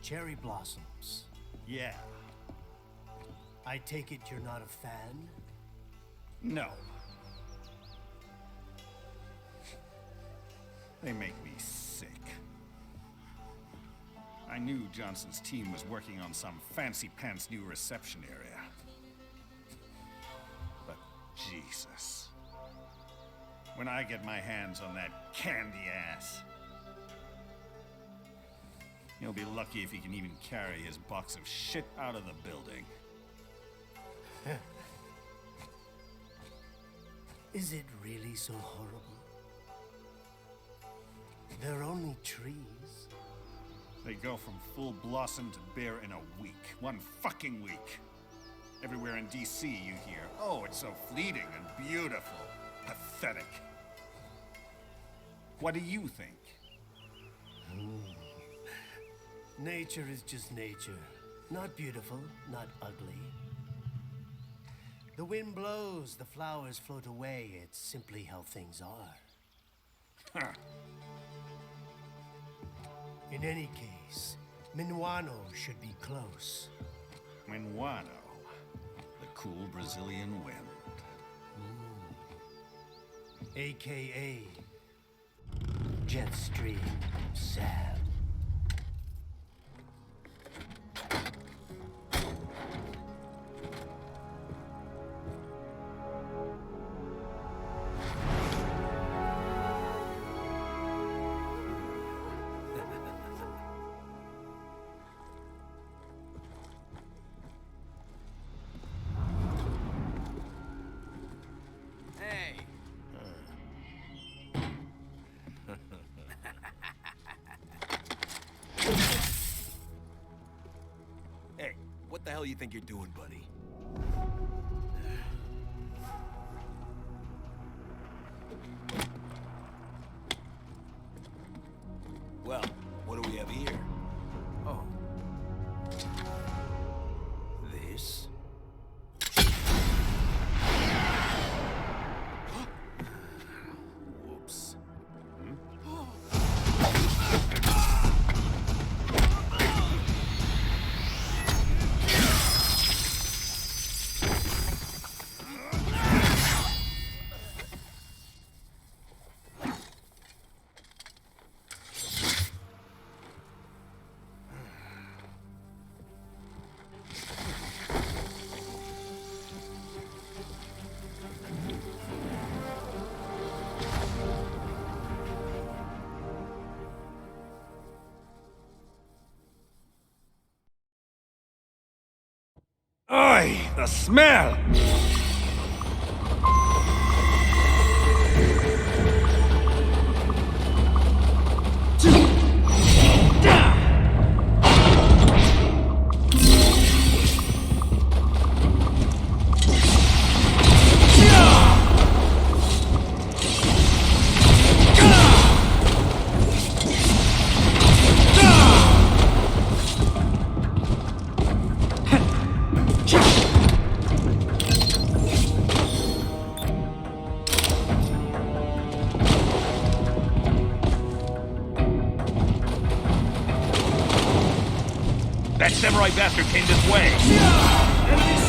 Cherry blossoms. Yeah. I take it you're not a fan? No. They make me sick. I knew Johnson's team was working on some fancy-pants new reception area. But Jesus. When I get my hands on that candy ass, he'll be lucky if he can even carry his box of shit out of the building. Is it really so horrible? They're only trees. They go from full blossom to bare in a week. 1 fucking week. Everywhere in DC you hear, oh, it's so fleeting and beautiful. Pathetic. What do you think? Nature is just nature. Not beautiful, not ugly. The wind blows, the flowers float away. It's simply how things are. Huh. In any case, Minuano should be close. Minuano, the cool Brazilian wind. AKA Jetstream Sam. Hey, what the hell you think you're doing, buddy? Well, what do we have here? Oh. This? Whoops. Oi, the smell! That samurai bastard came this way! Enemy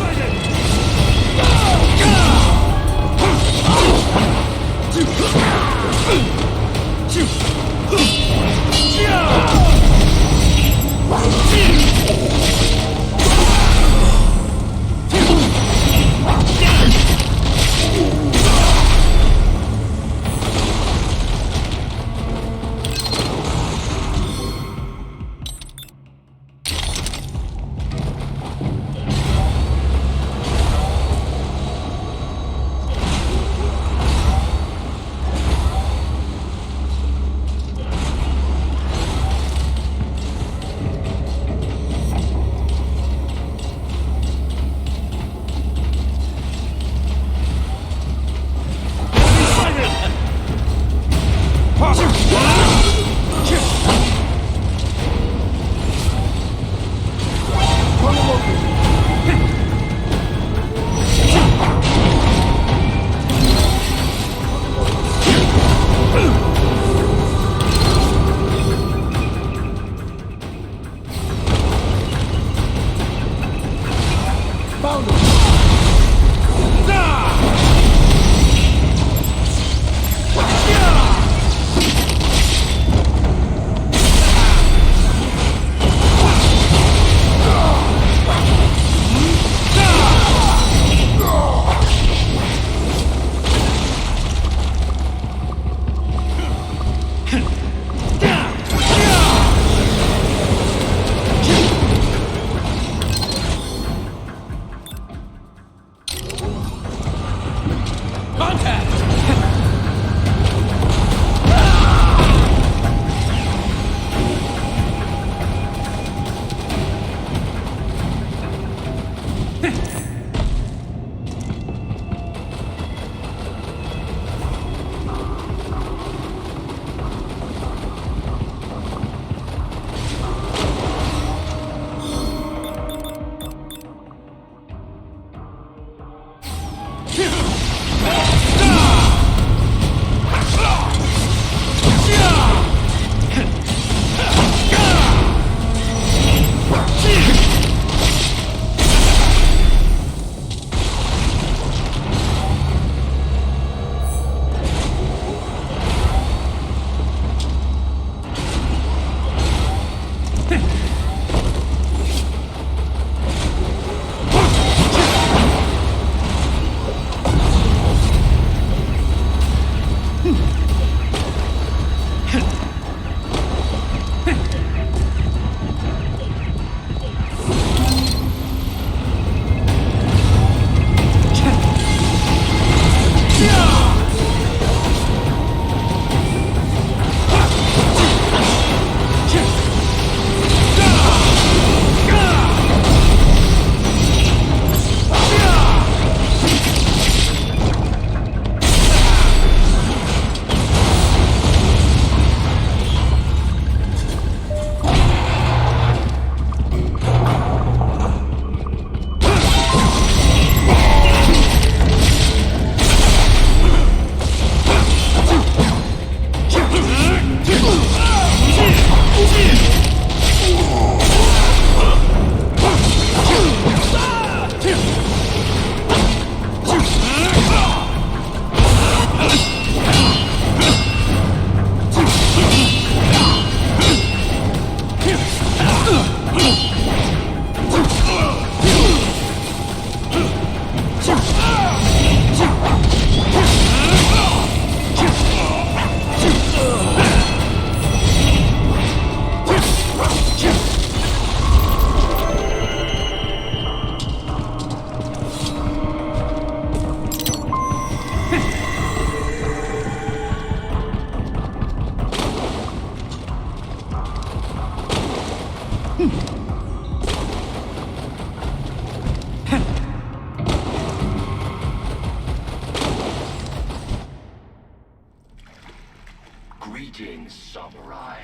Greetings, samurai.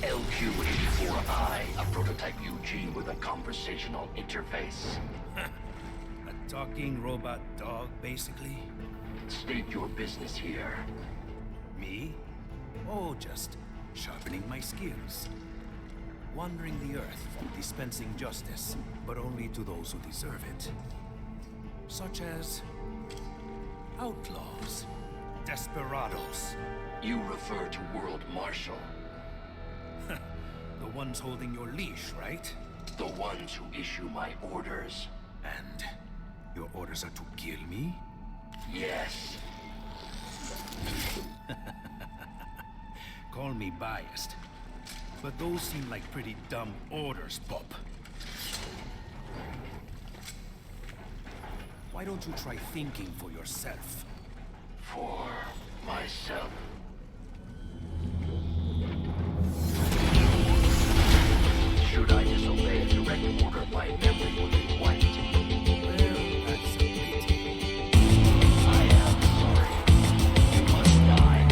LQ-84I, a prototype Eugene with a conversational interface. A talking robot dog, basically? State your business here. Me? Oh, just sharpening my skills. Wandering the earth, dispensing justice, but only to those who deserve it. Such as outlaws, desperados. You refer to World Marshal. The ones holding your leash, right? The ones who issue my orders. And your orders are to kill me? Yes. Call me biased, but those seem like pretty dumb orders, Pop. Why don't you try thinking for yourself? For myself. Should I disobey a direct order, my memory will be wiped. Well, that's a pity. I am sorry. You must die.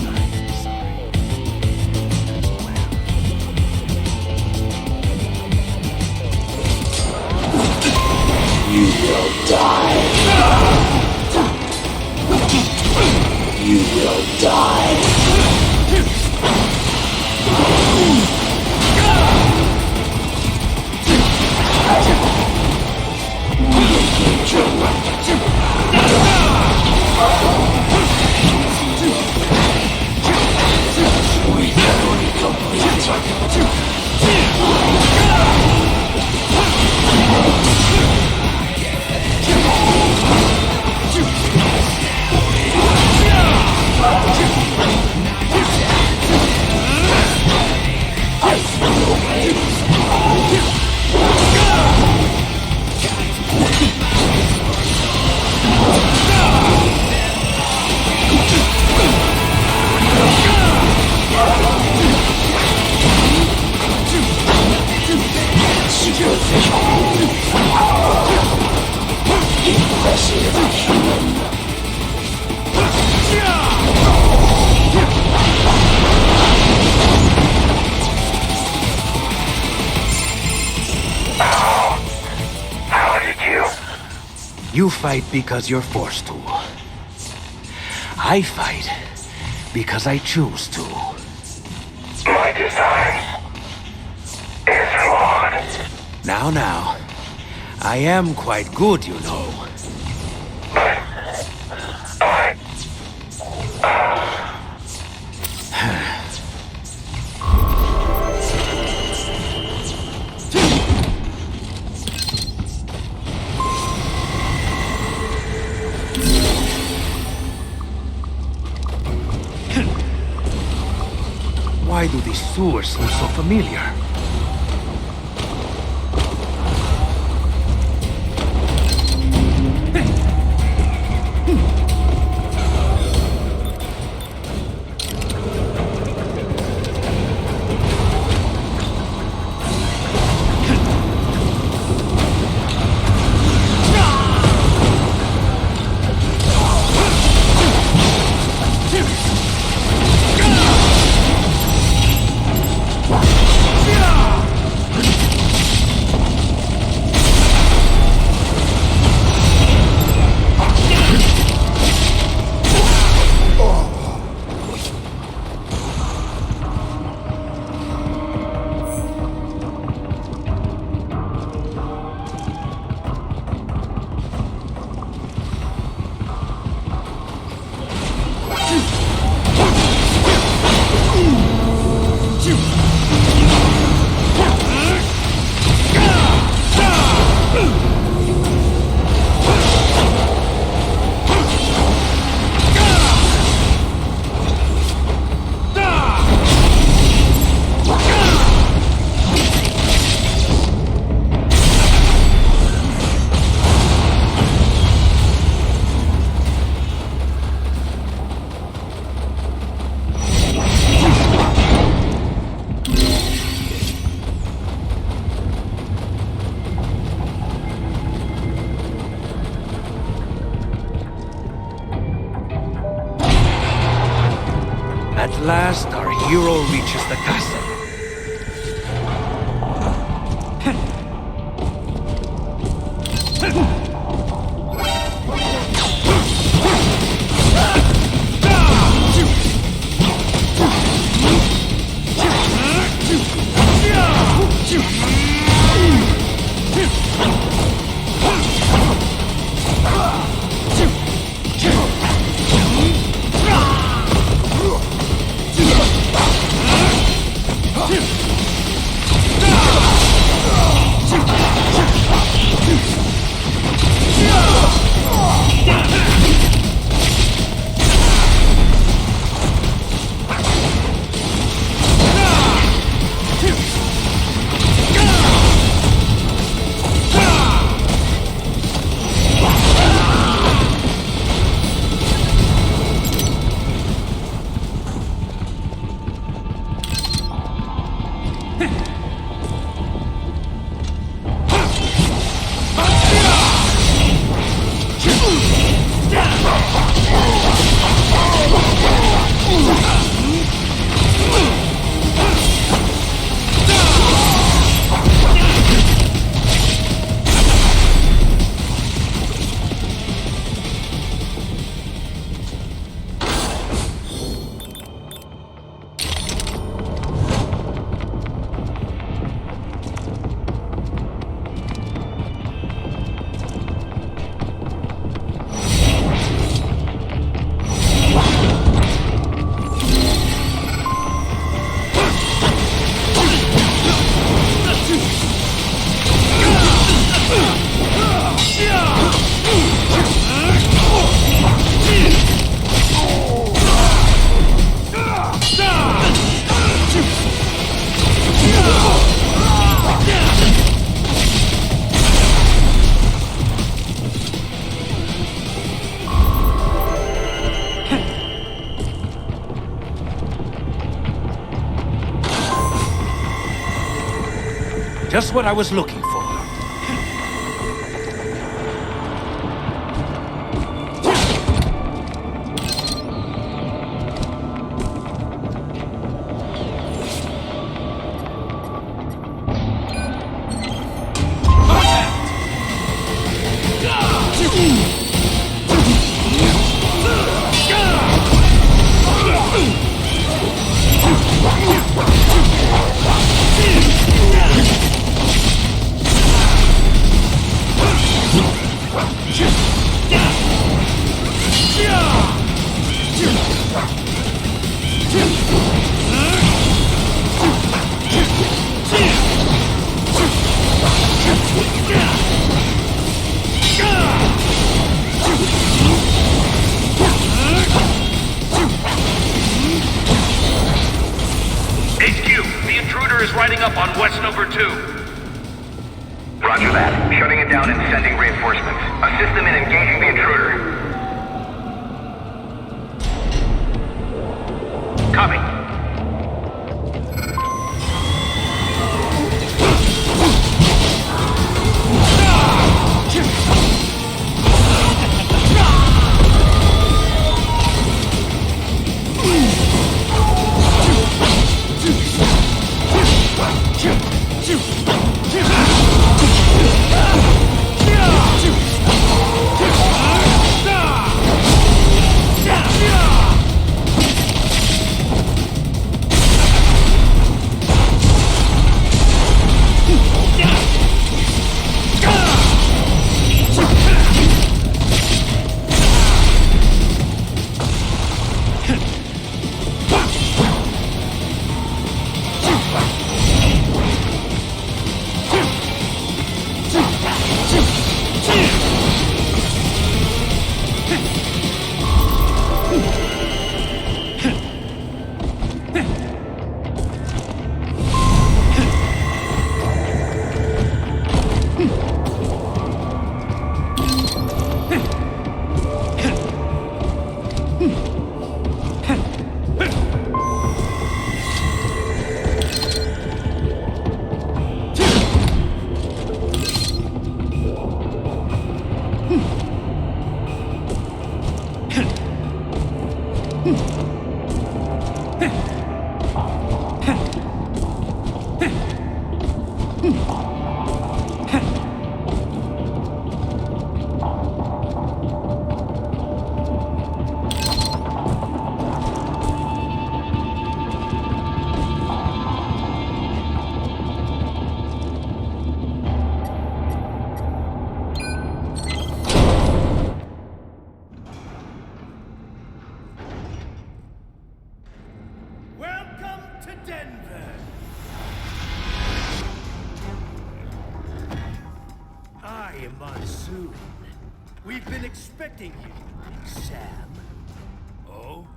I'm sorry. You will die. You will die. You fight because you're forced to. I fight because I choose to. My design is flawed. Now, I am quite good, you know. Why do these sewers seem so familiar? Yeah! At last, our hero reaches the castle. Just what I was looking for. is riding up on West number 2. Roger that. Shutting it down and sending reinforcements. Assist them in engaging the intruder. Coming. We've been expecting you, Sam. Oh?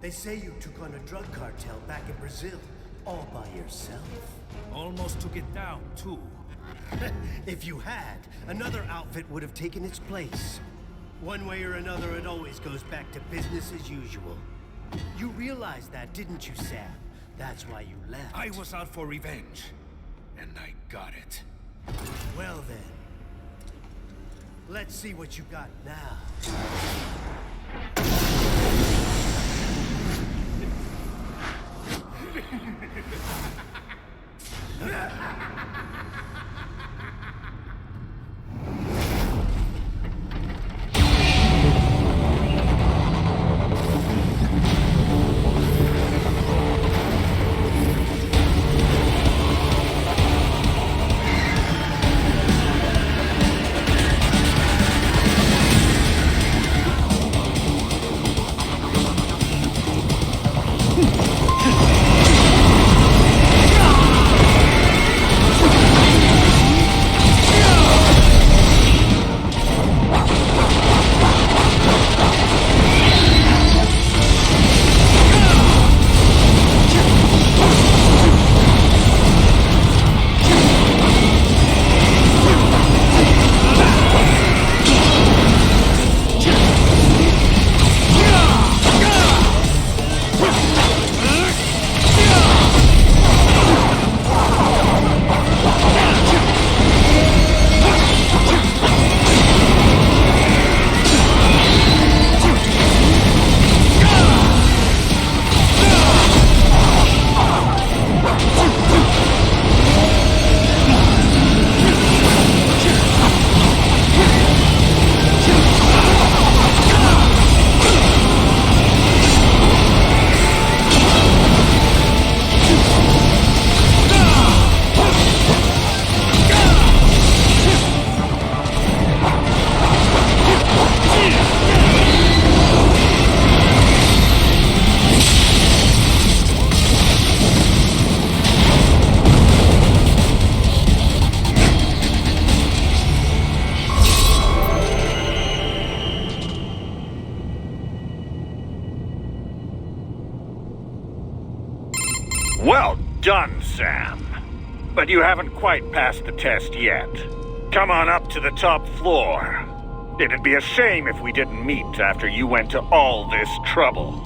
They say you took on a drug cartel back in Brazil, all by yourself. Almost took it down, too. If you had, another outfit would have taken its place. One way or another, it always goes back to business as usual. You realized that, didn't you, Sam? That's why you left. I was out for revenge, and I got it. Well then, let's see what you got now. Well done, Sam. But you haven't quite passed the test yet. Come on up to the top floor. It'd be a shame if we didn't meet after you went to all this trouble.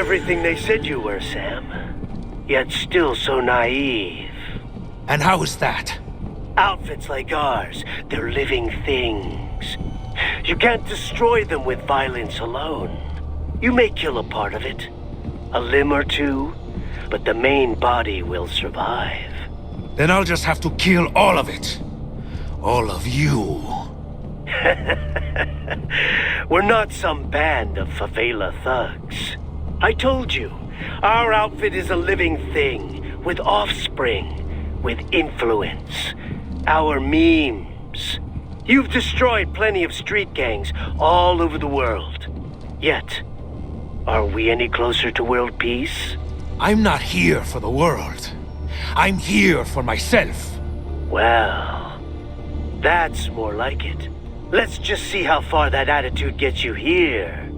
everything they said you were, Sam. Yet still so naive. And how is that? Outfits like ours, they're living things. You can't destroy them with violence alone. You may kill a part of it, a limb or two, but the main body will survive. Then I'll just have to kill all of it. All of you. We're not some band of favela thugs. I told you, our outfit is a living thing, with offspring, with influence. Our memes. You've destroyed plenty of street gangs all over the world. Yet, are we any closer to world peace? I'm not here for the world. I'm here for myself. Well, that's more like it. Let's just see how far that attitude gets you here,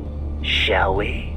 shall we?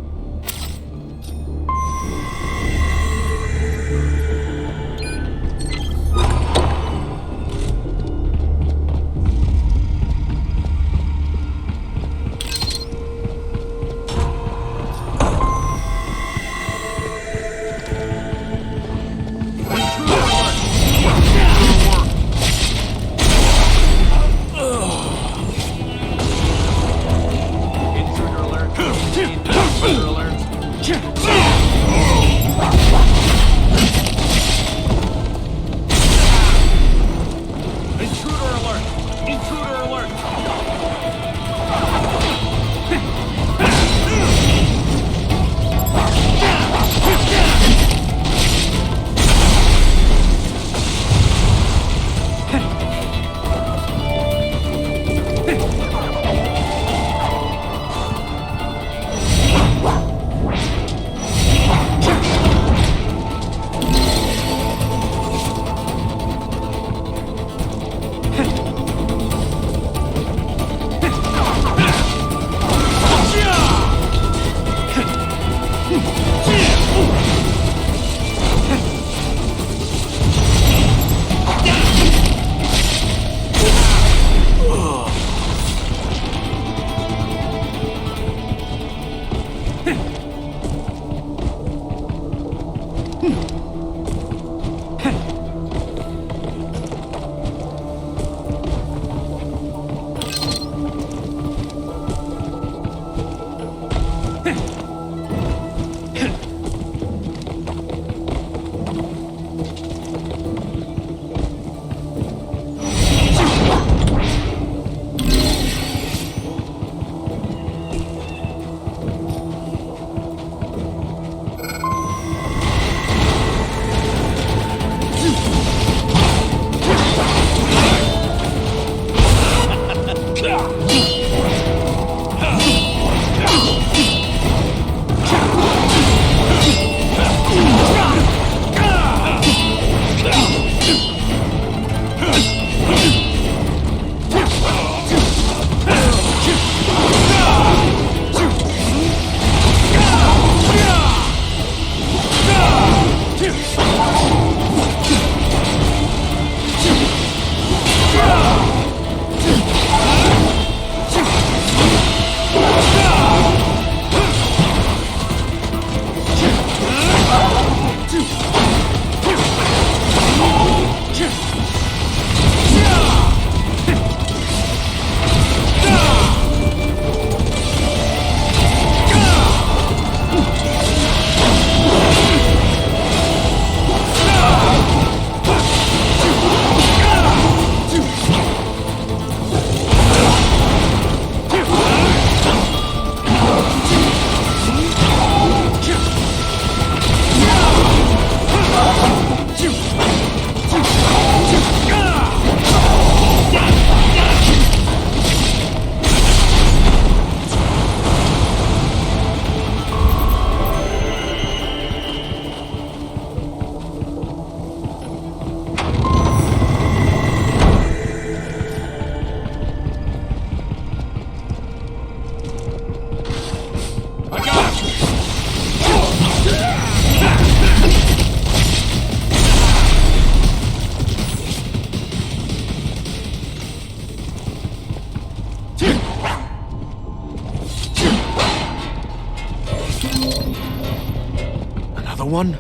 one?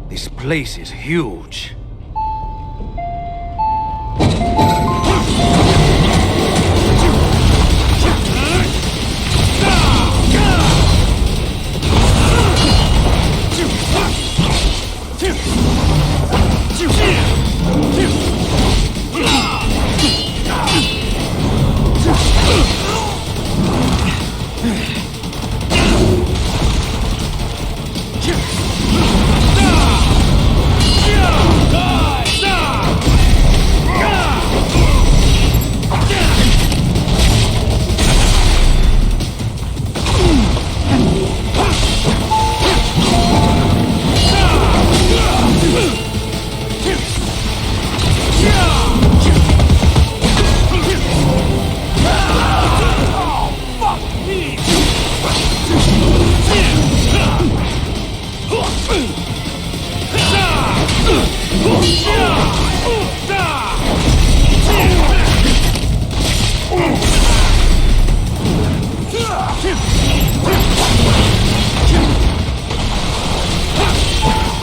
This place is huge.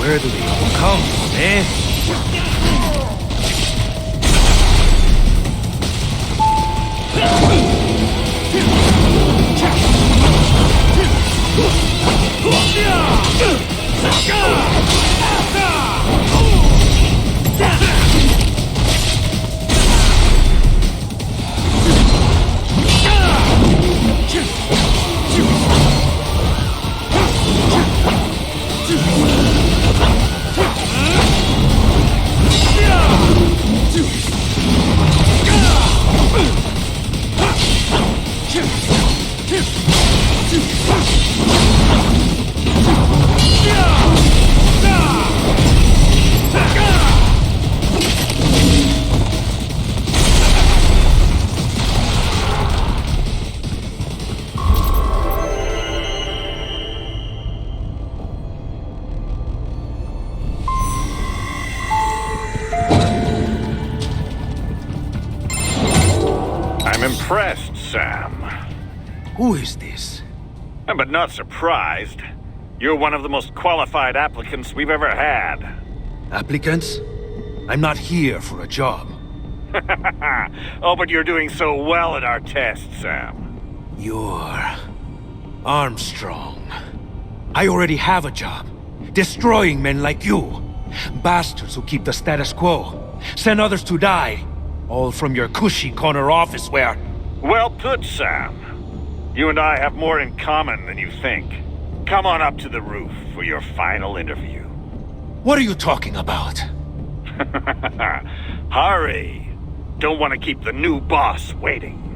Where do they all come from, eh? I'm impressed, Sam. Who is this? But not surprised. You're one of the most qualified applicants we've ever had. Applicants? I'm not here for a job. Oh, but you're doing so well at our test, Sam. You're... Armstrong. I already have a job. Destroying men like you. Bastards who keep the status quo. Send others to die. All from your cushy corner office where... Well put, Sam. You and I have more in common than you think. Come on up to the roof for your final interview. What are you talking about? Hurry. Don't want to keep the new boss waiting.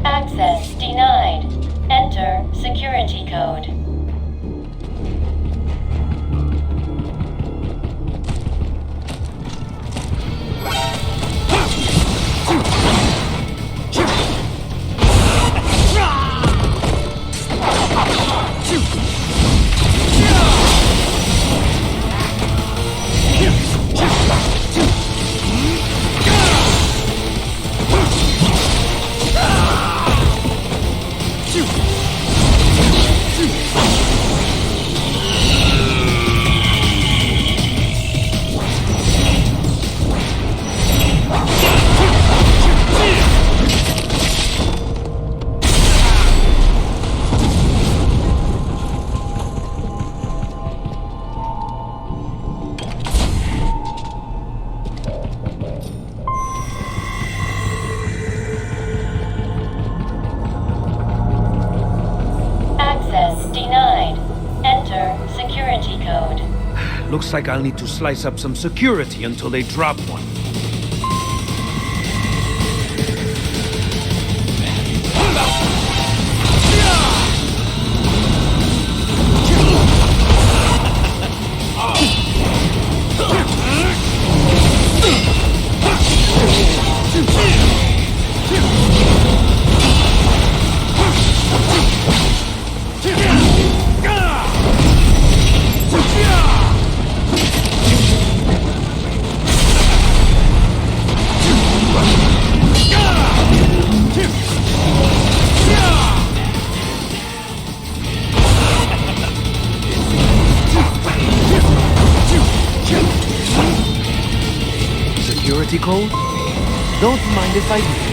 Access denied. Enter security code. Looks like I'll need to slice up some security until they drop one. security code? Don't mind if I do.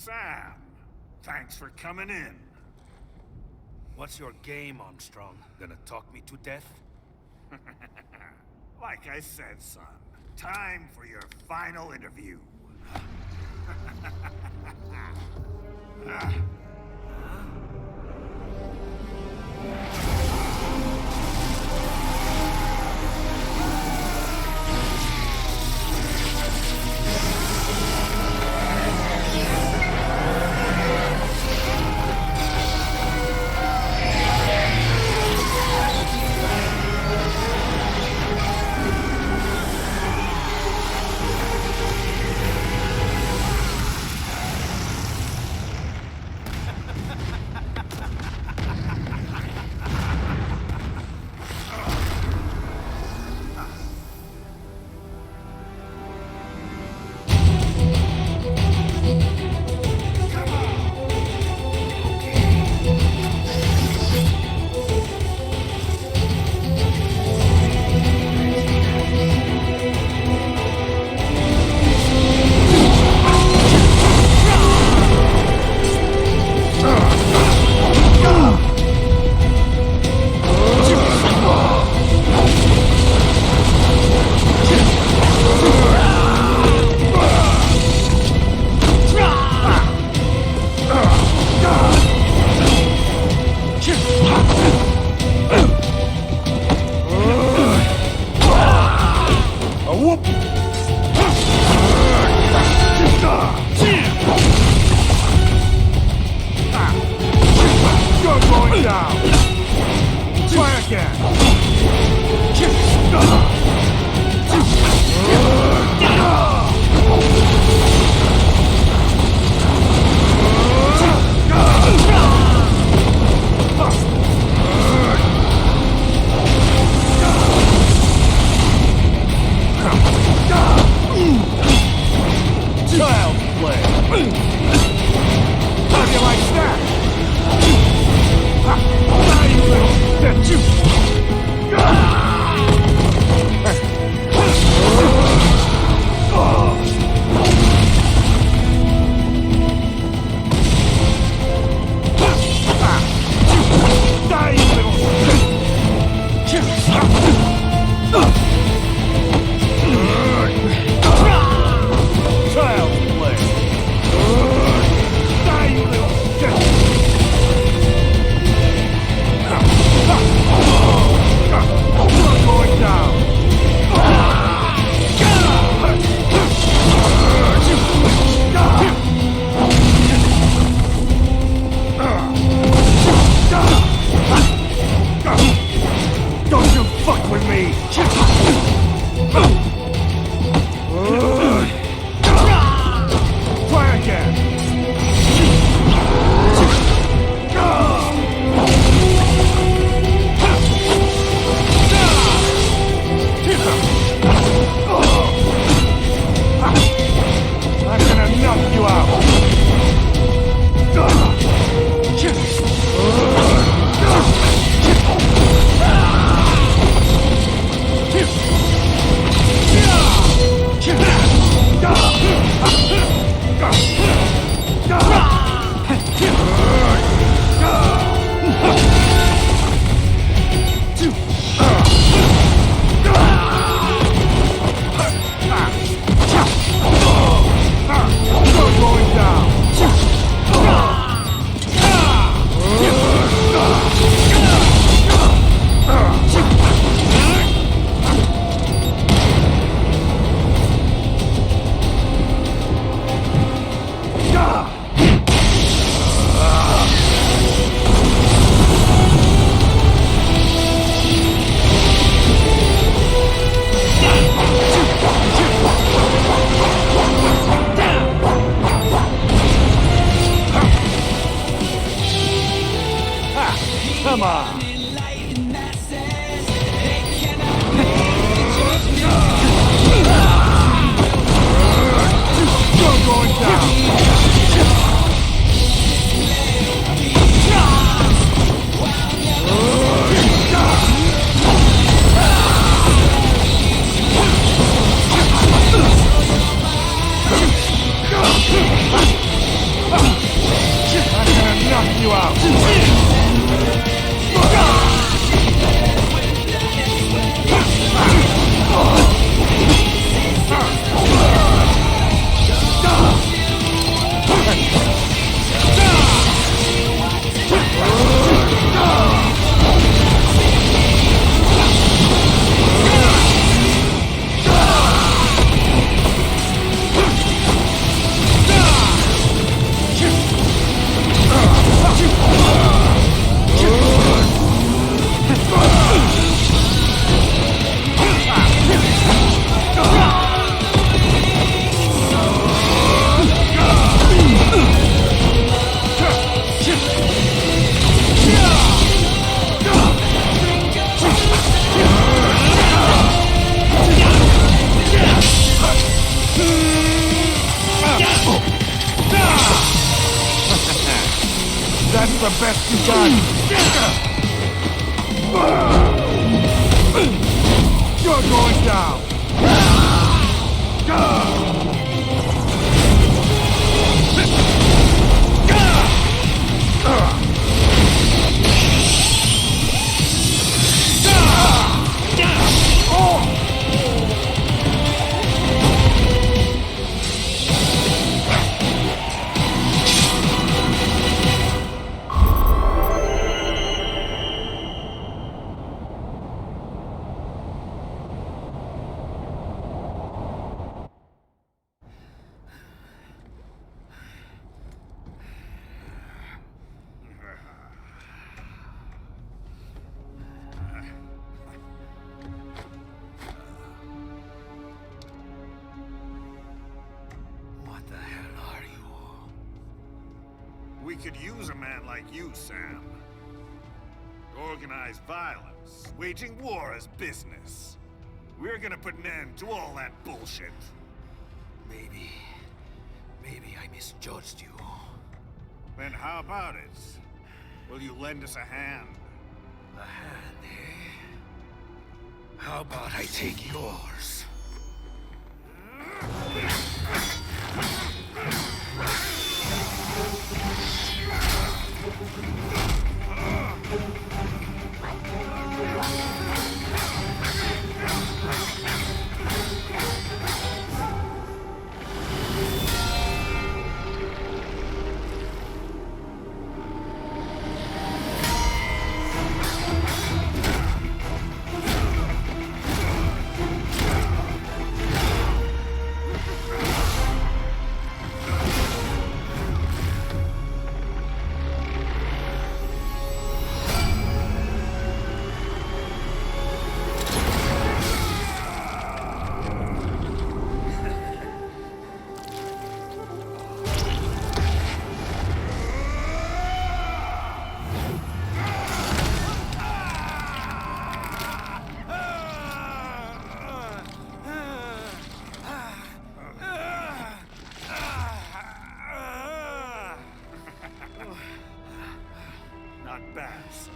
Sam, thanks for coming in. What's your game, Armstrong? Gonna talk me to death? Like I said, son, time for your final interview. going down! I'm gonna knock you out! That's the best you got! You're going down! What the hell are you? We could use a man like you, Sam. Organized violence, waging war as business. We're gonna put an end to all that bullshit. Maybe I misjudged you. Then how about it? Will you lend us a hand? A hand, eh? How about I take yours? Not bad, son.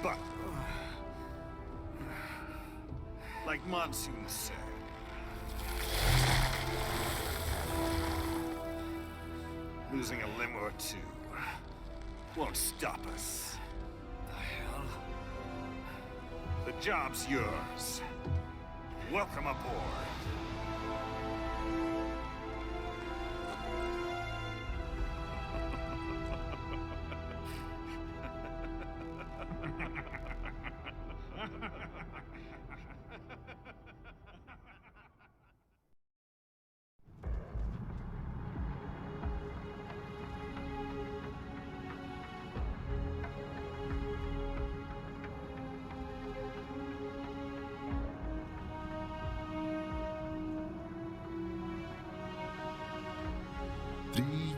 But, like Monsoon said, losing a limb or two won't stop us. The hell? The job's yours. Welcome aboard.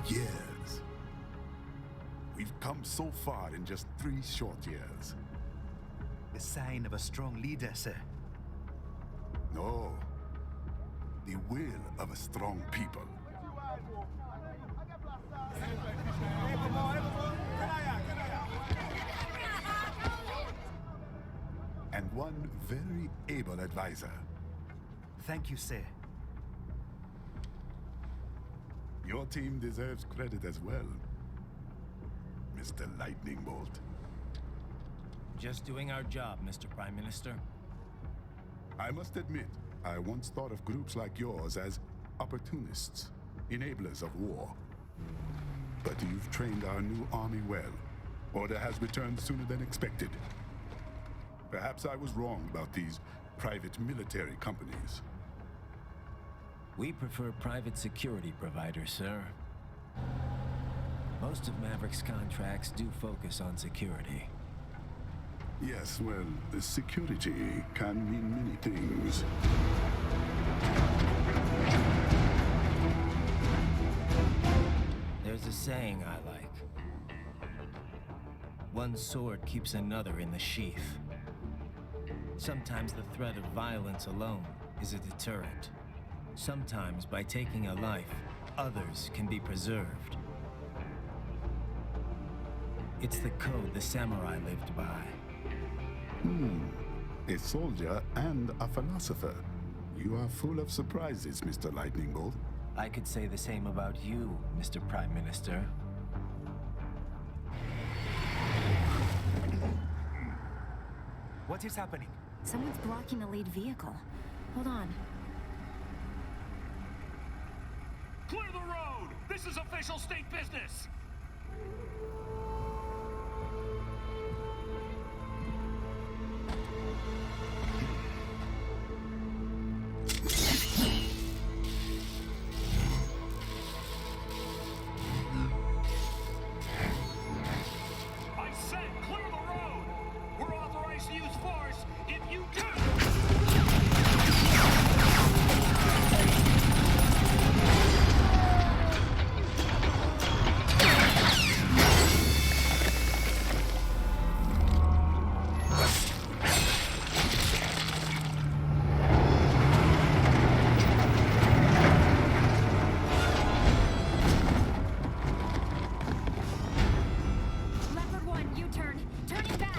Years. We've come so far in just 3 short years. The sign of a strong leader, sir. No. The will of a strong people. And one very able advisor. Thank you, sir. Your team deserves credit as well, Mr. Lightning Bolt. Just doing our job, Mr. Prime Minister. I must admit, I once thought of groups like yours as opportunists, enablers of war. But you've trained our new army well. Order has returned sooner than expected. Perhaps I was wrong about these private military companies. We prefer private security providers, sir. Most of Maverick's contracts do focus on security. Yes, well, security can mean many things. There's a saying I like. One sword keeps another in the sheath. Sometimes the threat of violence alone is a deterrent. Sometimes by taking a life, others can be preserved. It's the code the samurai lived by. A soldier and a philosopher. You are full of surprises, Mr. Lightning Bolt. I could say the same about you, Mr. Prime Minister. What is happening? Someone's blocking the lead vehicle. Hold on. Clear the road! This is official state business! I said clear the road! We're authorized to use force if you do! Leopard 1, U-turn. Turning back.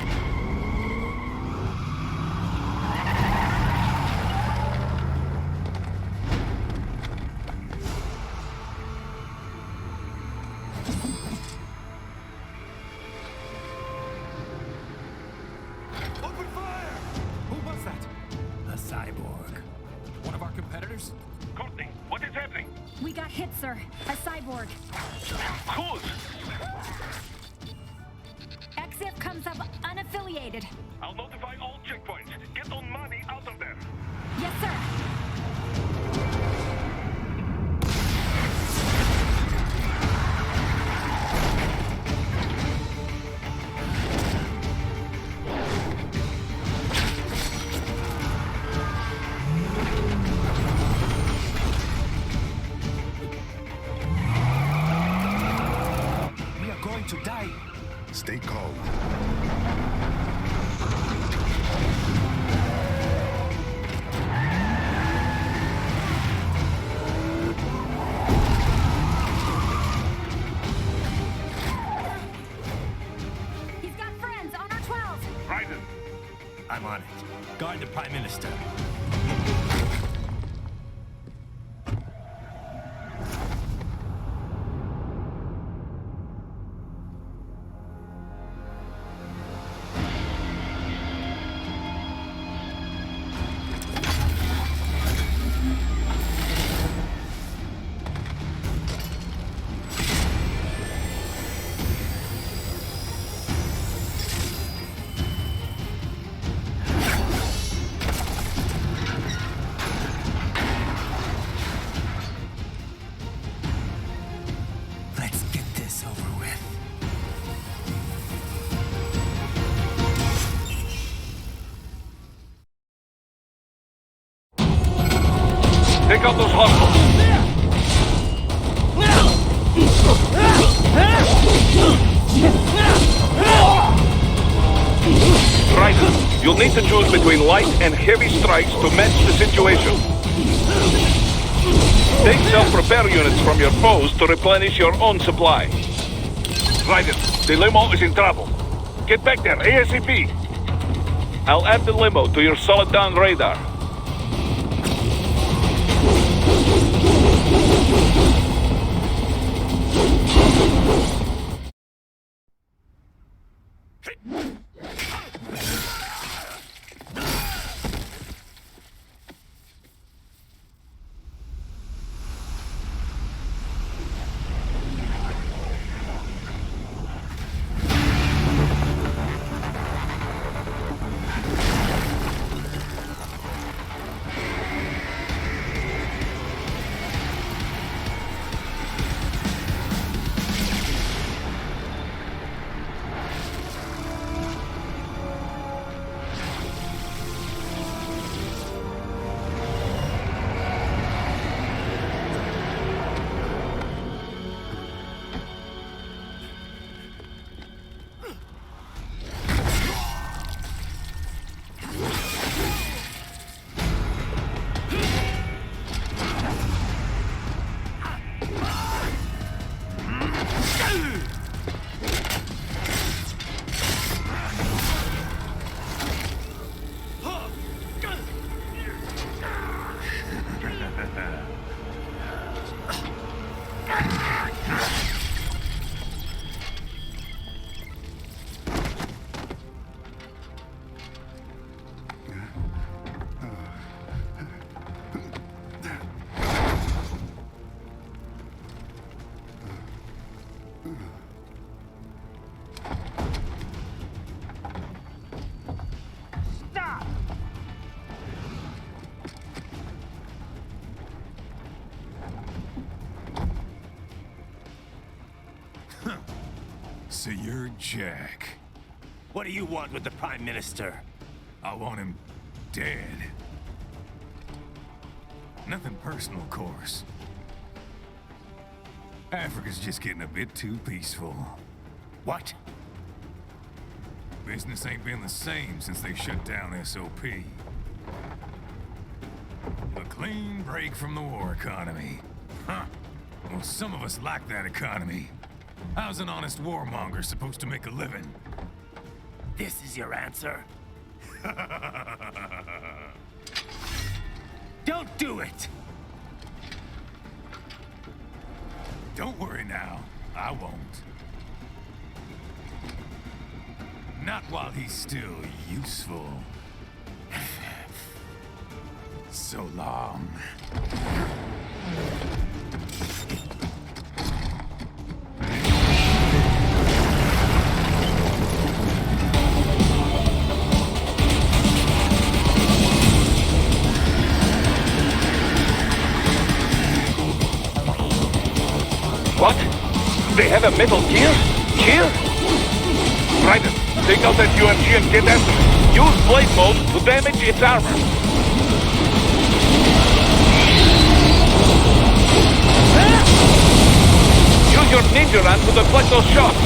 Open fire! Who was that? A cyborg. One of our competitors? Courtney, what is happening? We got hit, sir. A cyborg. Who's? XF comes up unaffiliated. I'll notify all checkpoints. Get on money out of them. Yes, sir. We are going to die. Stay calm. He's got friends on our 12. Raiden, I'm on it. Guard the Prime Minister. Let's get this over with. pick up those hostiles. Right. You'll need to choose between light and heavy strikes to match the situation. Take self-repair units from your foes to replenish your own supply. Raiden, the limo is in trouble. Get back there, ASAP. I'll add the limo to your solid down radar. So you're Jack. What do you want with the Prime Minister? I want him dead. Nothing personal, of course. Africa's just getting a bit too peaceful. What? Business ain't been the same since they shut down SOP. A clean break from the war economy. Huh. Well, some of us like that economy. How's an honest warmonger supposed to make a living? This is your answer? Don't do it! Don't worry now. I won't. Not while he's still useful. So long. What? They have a Metal Gear? Here? Raiden, take out that UMG and get after it. Use blade mode to damage its armor. Use your ninja run to deflect those shots.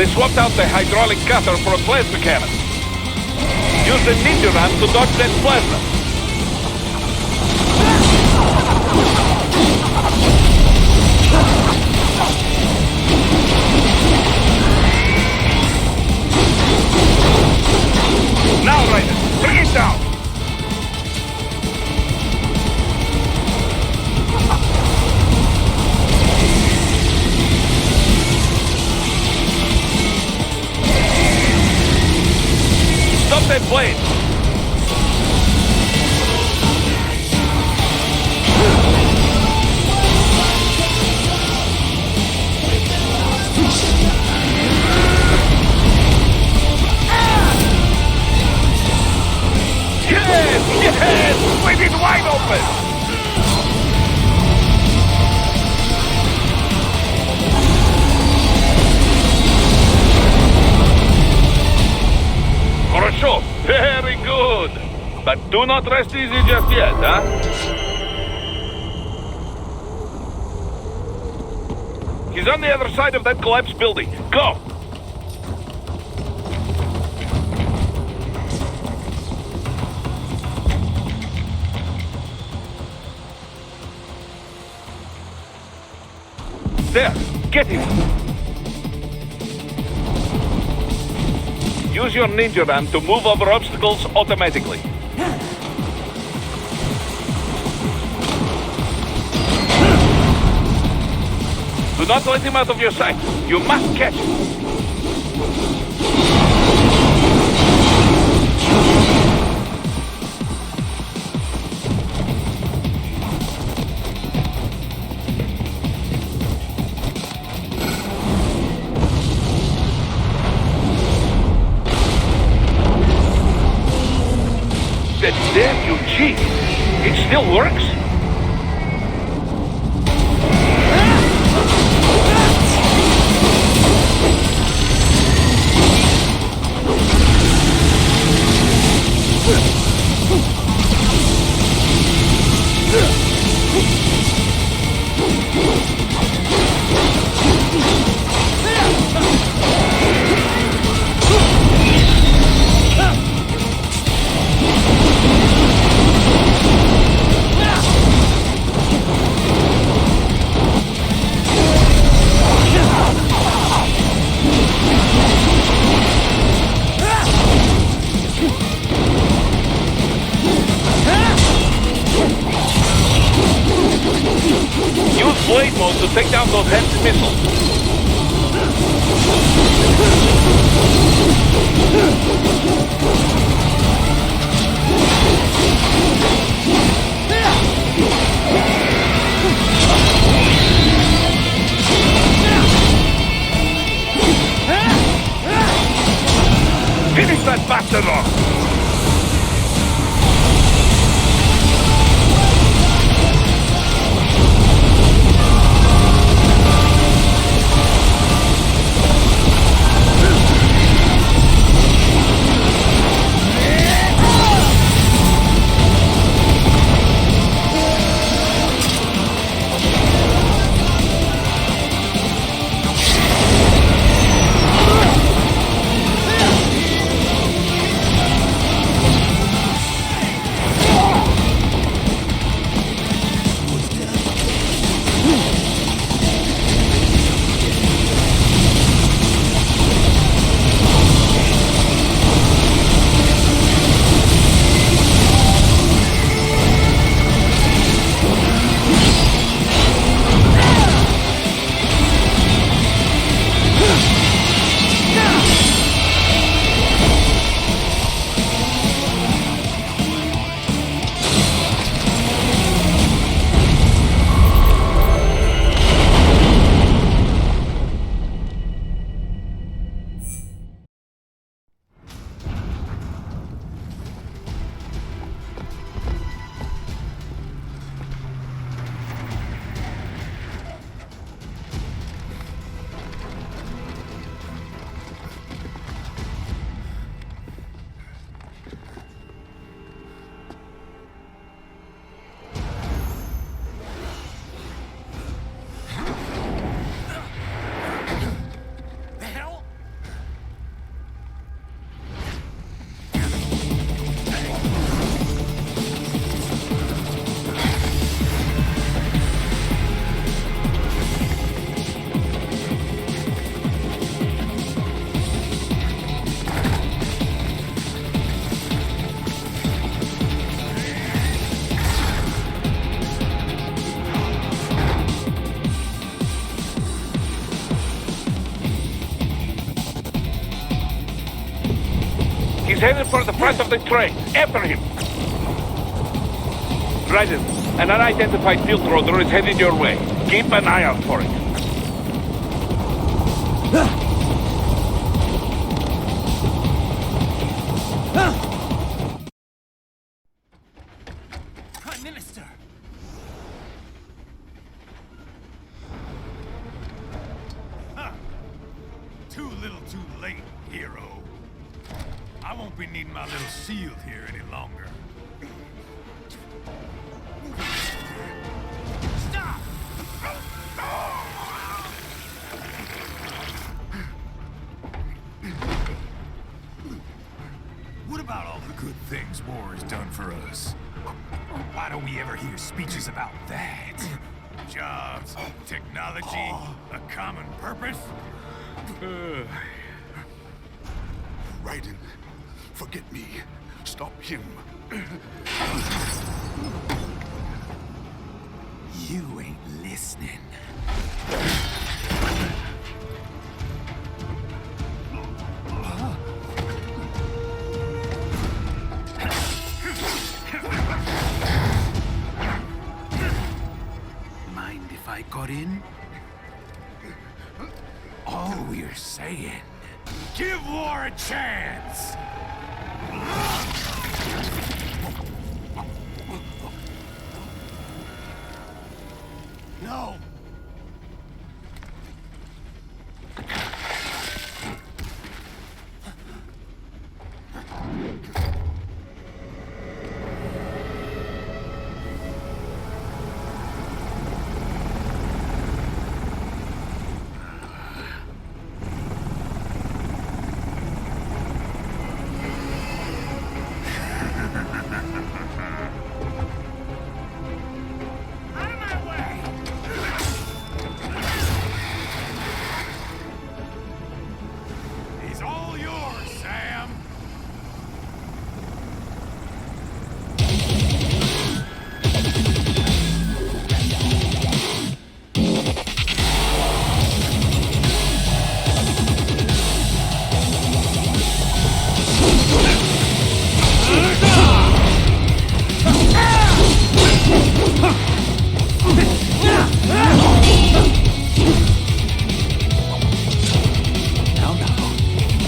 They swapped out the hydraulic cutter for a plasma cannon. Use the ninja ram to dodge that plasma. But do not rest easy just yet, huh? He's on the other side of that collapsed building. Go! There! Get him! Use your ninja ram to move over obstacles automatically. Do not let him out of your sight. You must catch him. That damn you cheat. It still works? Use blade mode to take down those heavy missiles. Finish that bastard off! He's headed for the front of the train. After him! Raiden, an unidentified field roader is headed your way. Keep an eye out for it. Prime Minister! Huh. Too little too late, hero. I won't be needing my little shield here any longer. this war has done for us. Why don't we ever hear speeches about that? Jobs, technology, a common purpose? Raiden, forget me. Stop him. You ain't listening. Mind if I got in? All we're saying, give war a chance! No! He's all yours, Sam!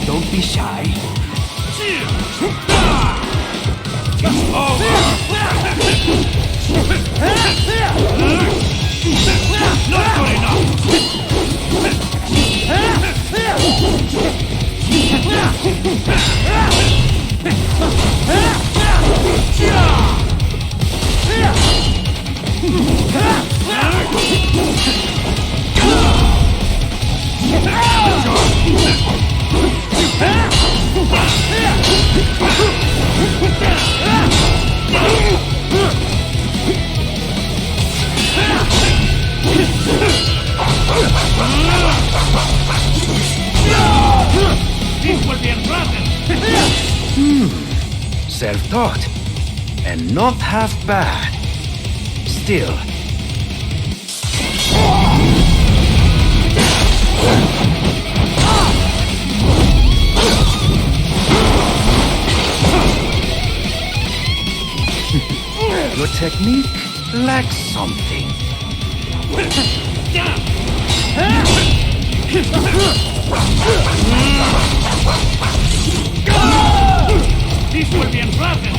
Don't be shy. It's over! Not good enough! Self-taught, and not half bad. Still. Your technique lacks something. This will be unpleasant!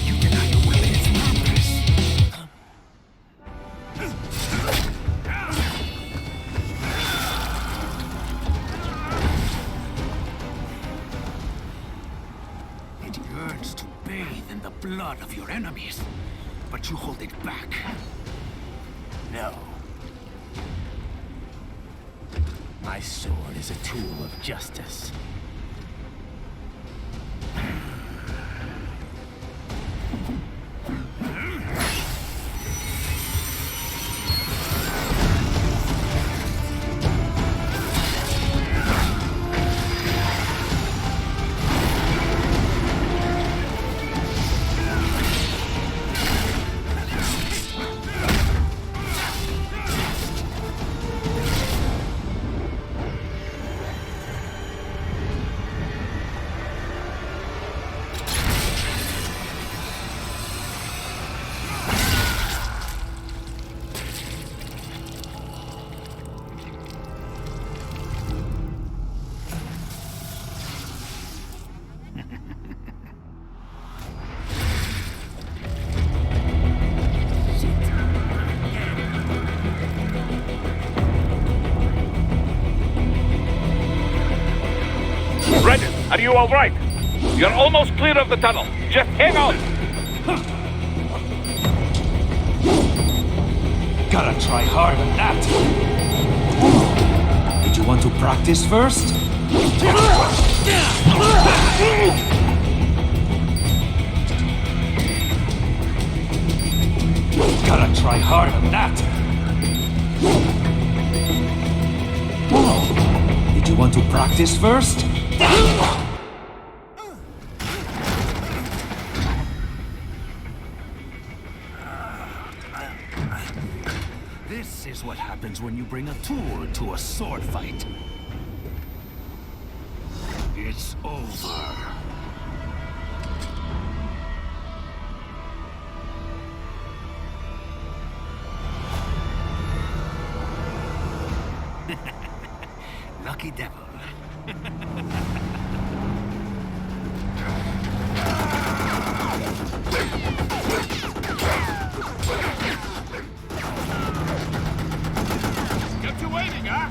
You deny your will its purpose. It yearns to bathe in the blood of your enemies, but you hold it back. No. My sword is a tool of justice. Are you all right? You're almost clear of the tunnel. Just hang on. Gotta try harder than that. Did you want to practice first? Gotta try harder than that. Did you want to practice first? This is what happens when you bring a tool to a sword fight. It's over. Lucky devil. Kept you waiting, huh?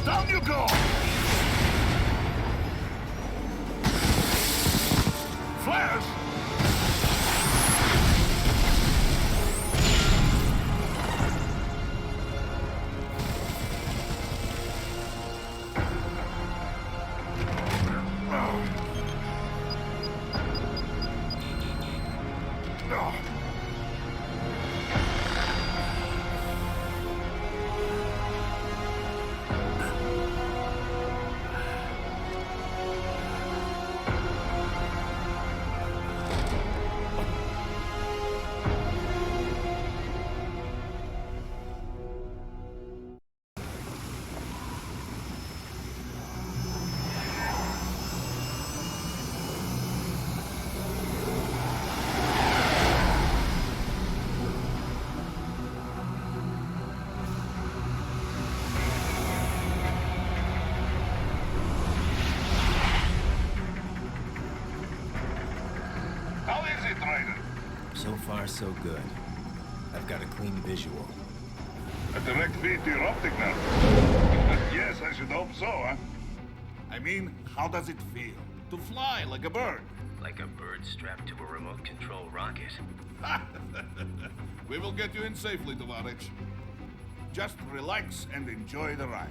Down you go! Flash! So far, so good. I've got a clean visual. A direct feed to your optic nerve. Yes, I should hope so, huh? I mean, how does it feel? To fly like a bird? Like a bird strapped to a remote control rocket. We will get you in safely, Tovarich. Just relax and enjoy the ride.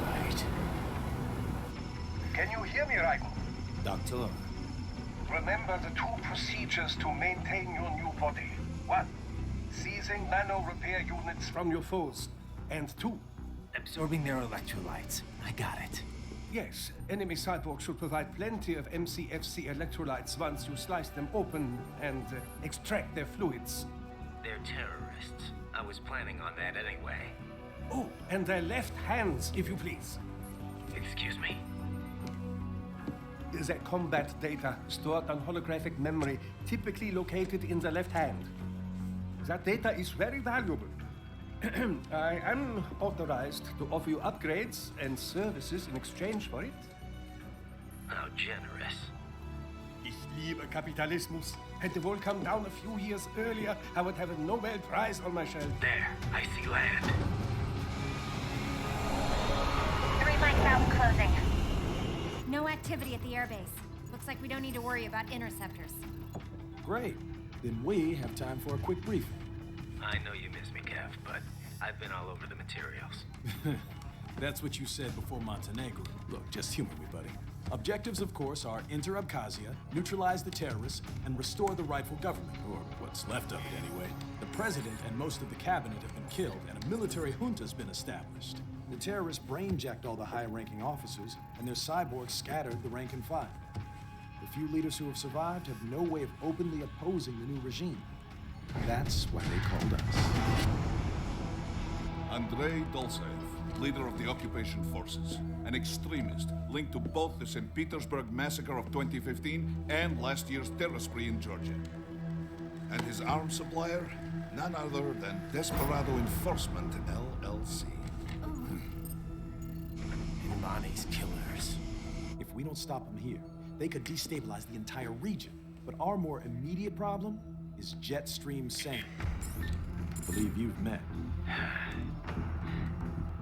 Right. Can you hear me, Raiko? Doctor. Remember the two procedures to maintain your new body. 1. Seizing nano repair units from your foes. And 2. Absorbing their electrolytes. I got it. Yes, enemy cyborgs should provide plenty of MCFC electrolytes once you slice them open and extract their fluids. They're terrorists. I was planning on that anyway. Oh, and their left hands, if you please. Excuse me? Their combat data stored on holographic memory, typically located in the left hand. That data is very valuable. I am authorized to offer you upgrades and services in exchange for it. How generous. Ich liebe Kapitalismus. Had the wall come down a few years earlier, I would have a Nobel Prize on my shelf. There, I see land. 3 mics out, closing. No activity at the airbase. Looks like we don't need to worry about interceptors. Great. Then we have time for a quick briefing. I know you miss me, Kev, but I've been all over the materials. That's what you said before Montenegro. Look, just humor me, buddy. Objectives, of course, are enter Abkhazia, neutralize the terrorists, and restore the rightful government, or what's left of it anyway. The president and most of the cabinet have been killed, and a military junta's been established. The terrorists brain-jacked all the high-ranking officers, and their cyborgs scattered the rank and file. The few leaders who have survived have no way of openly opposing the new regime. That's why they called us. Andrei Dolcev, leader of the occupation forces. An extremist linked to both the St. Petersburg massacre of 2015 and last year's terror spree in Georgia. And his arms supplier? None other than Desperado Enforcement, LLC. Bonnie's killers. If we don't stop them here, they could destabilize the entire region. But our more immediate problem is Jetstream Sam. I believe you've met.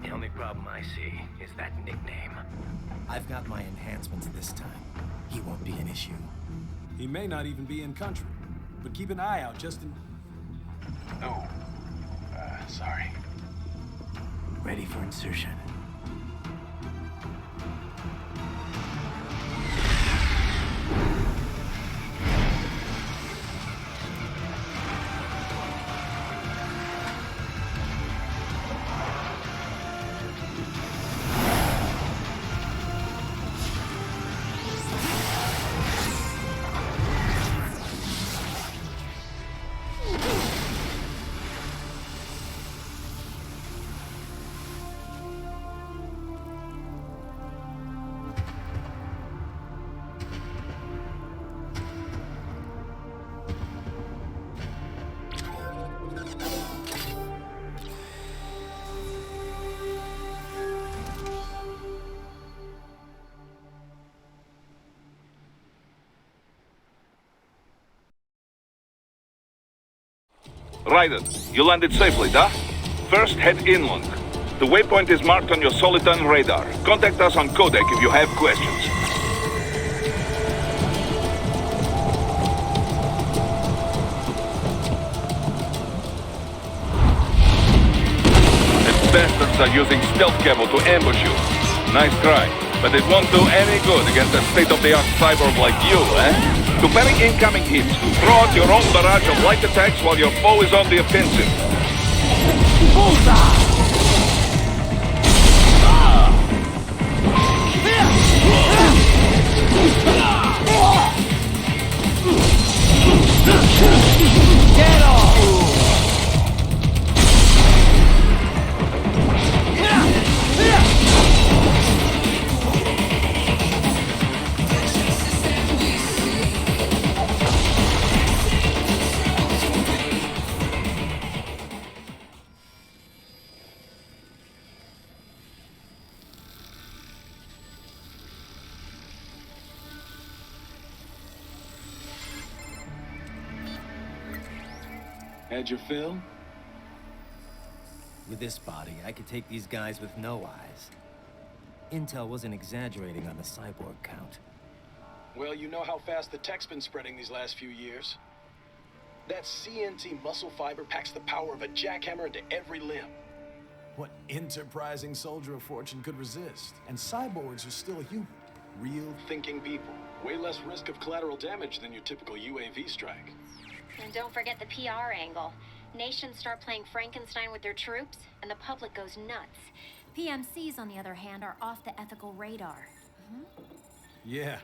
The only problem I see is that nickname. I've got my enhancements this time. He won't be an issue. He may not even be in country, but keep an eye out just in... Oh. Sorry. Ready for insertion. Raiden, you landed safely, da? First, head inland. The waypoint is marked on your Soliton radar. Contact us on Codec if you have questions. The bastards are using stealth cable to ambush you. Nice try, but it won't do any good against a state-of-the-art cyborg like you, eh? To parry incoming hits, throw out your own barrage of light attacks while your foe is on the offensive. Bullseye! Get off! Had your fill? With this body, I could take these guys with no eyes. Intel wasn't exaggerating on the cyborg count. Well, you know how fast the tech's been spreading these last few years. That CNT muscle fiber packs the power of a jackhammer into every limb. What enterprising soldier of fortune could resist? And cyborgs are still human. Real thinking people. Way less risk of collateral damage than your typical UAV strike. And don't forget the PR angle. Nations start playing Frankenstein with their troops, and the public goes nuts. PMCs, on the other hand, are off the ethical radar. Yeah,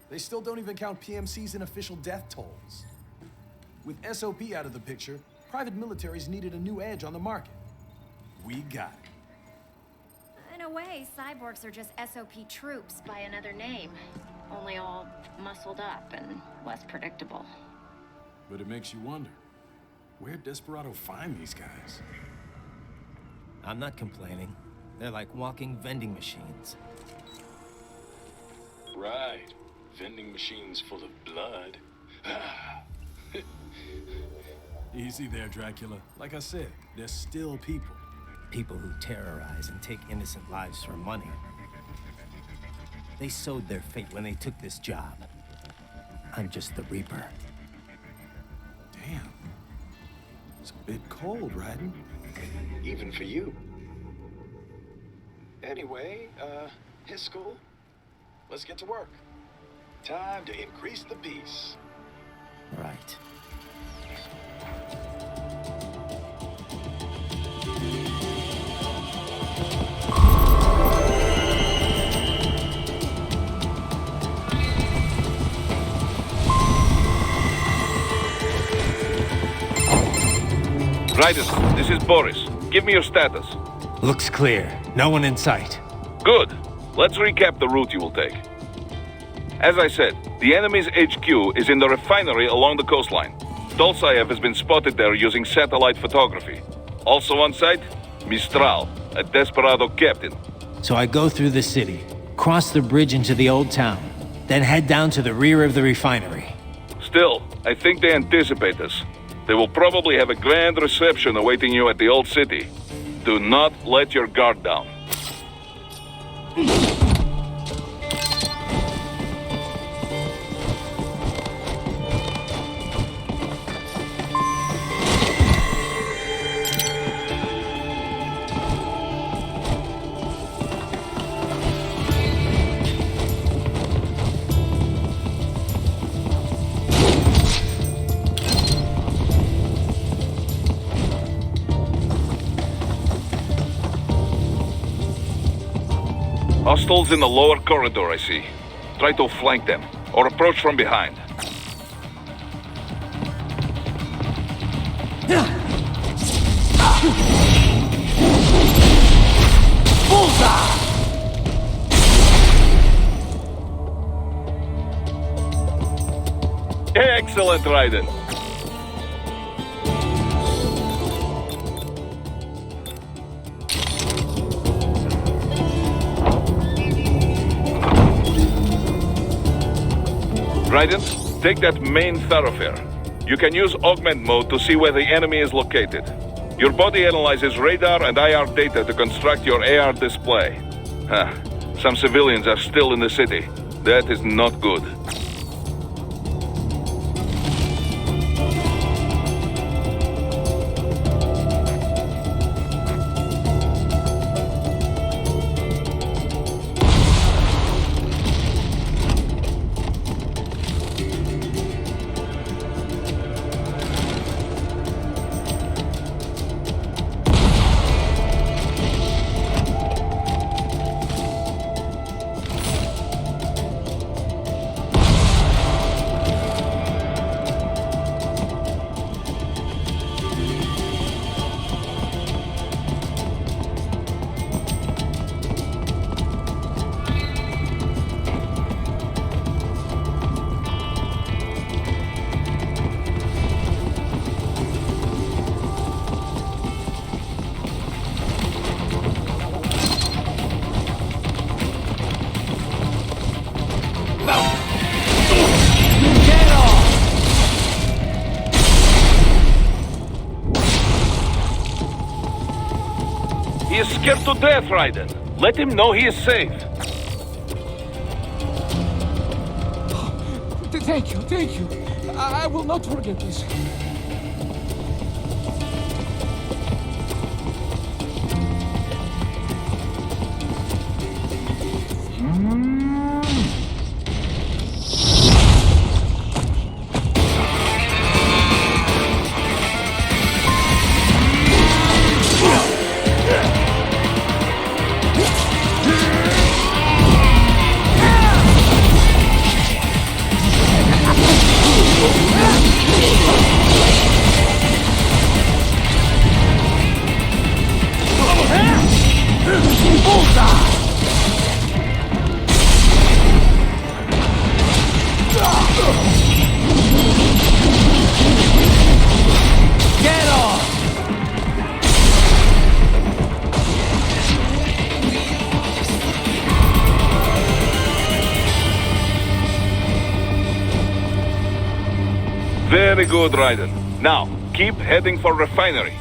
they still don't even count PMCs in official death tolls. With SOP out of the picture, private militaries needed a new edge on the market. We got it. In a way, cyborgs are just SOP troops by another name. Only all muscled up and less predictable. But it makes you wonder, where'd Desperado find these guys? I'm not complaining. They're like walking vending machines. Right. Vending machines full of blood. Easy there, Dracula. Like I said, they're still people. People who terrorize and take innocent lives for money. They sowed their fate when they took this job. I'm just the Reaper. Damn. It's a bit cold, Raiden. Even for you. Anyway, his school. Let's get to work. Time to increase the peace. Right. Raiden, this is Boris. Give me your status. Looks clear. No one in sight. Good. Let's recap the route you will take. As I said, the enemy's HQ is in the refinery along the coastline. Dolsaev has been spotted there using satellite photography. Also on site, Mistral, a desperado captain. So I go through the city, cross the bridge into the old town, then head down to the rear of the refinery. Still, I think they anticipate us. They will probably have a grand reception awaiting you at the old city. Do not let your guard down. Hostiles in the lower corridor, I see. Try to flank them, or approach from behind. Bullseye! Excellent, Raiden. Raiden, take that main thoroughfare. You can use augment mode to see where the enemy is located. Your body analyzes radar and IR data to construct your AR display. Some civilians are still in the city. That is not good. He is scared to death, Raiden. Let him know he is safe. Thank you. I will not forget this. Very good, Raiden. Now, keep heading for refinery.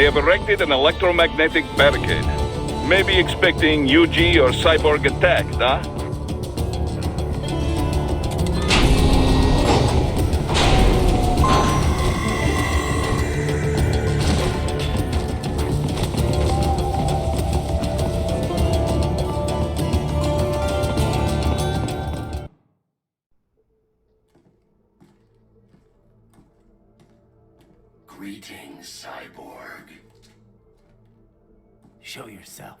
They have erected an electromagnetic barricade. Maybe expecting UG or cyborg attack, huh? Greetings, cyborg. Show yourself.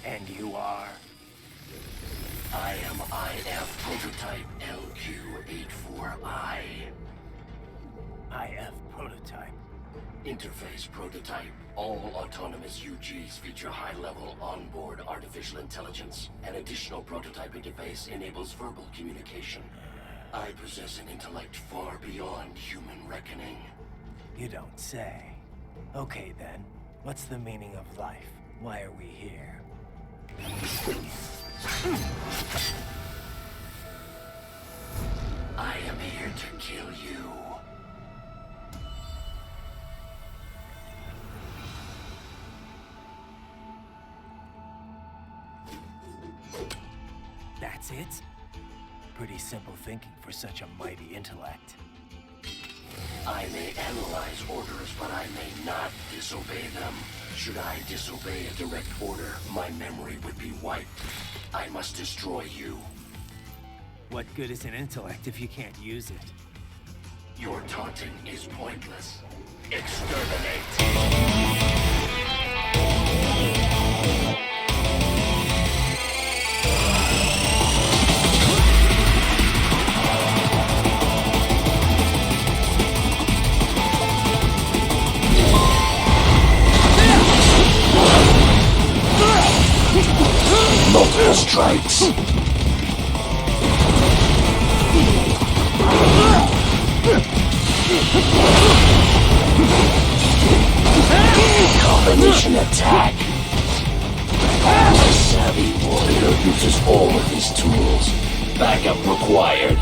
And you are? I am IF prototype LQ84I. IF prototype. Interface prototype. All autonomous UGs feature high-level onboard artificial intelligence. An additional prototype interface enables verbal communication. I possess an intellect far beyond human reckoning. You don't say. Okay then, what's the meaning of life? Why are we here? I am here to kill you. That's it? Pretty simple thinking for such a mighty intellect. I may analyze orders, but I may not disobey them. Should I disobey a direct order, my memory would be wiped. I must destroy you. What good is an intellect if you can't use it? Your taunting is pointless. Exterminate! Multiple strikes. Combination attack. A savvy warrior uses all of his tools. Backup required.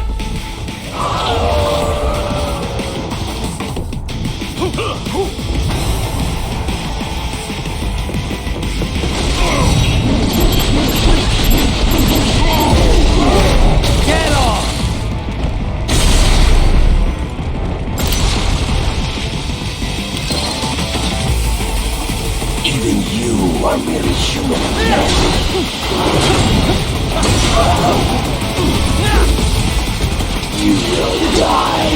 Get off! Even you are merely human flesh. You will die.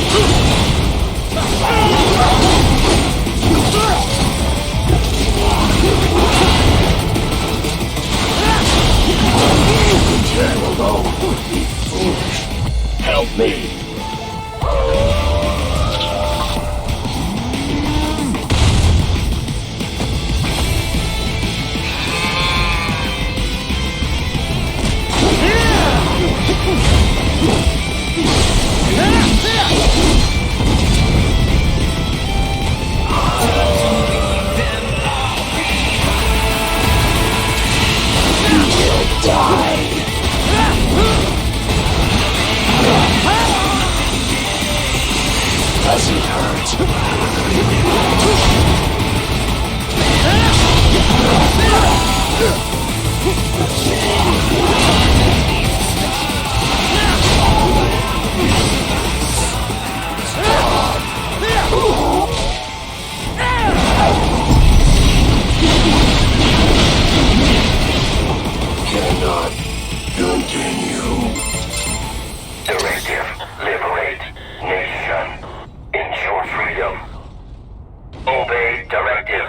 Turn alone would be foolish. Help me. Does it Cannot continue. Directive, liberate nation. Ensure freedom. Obey directive.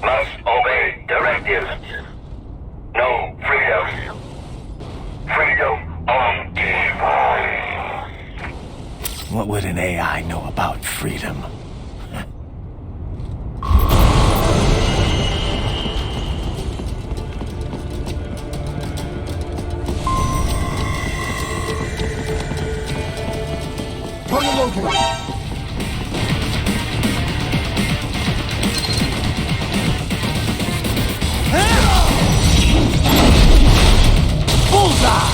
Must obey directive. No freedom. Freedom on device. What would an AI know about freedom? Target located. Bullseye!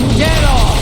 Get off!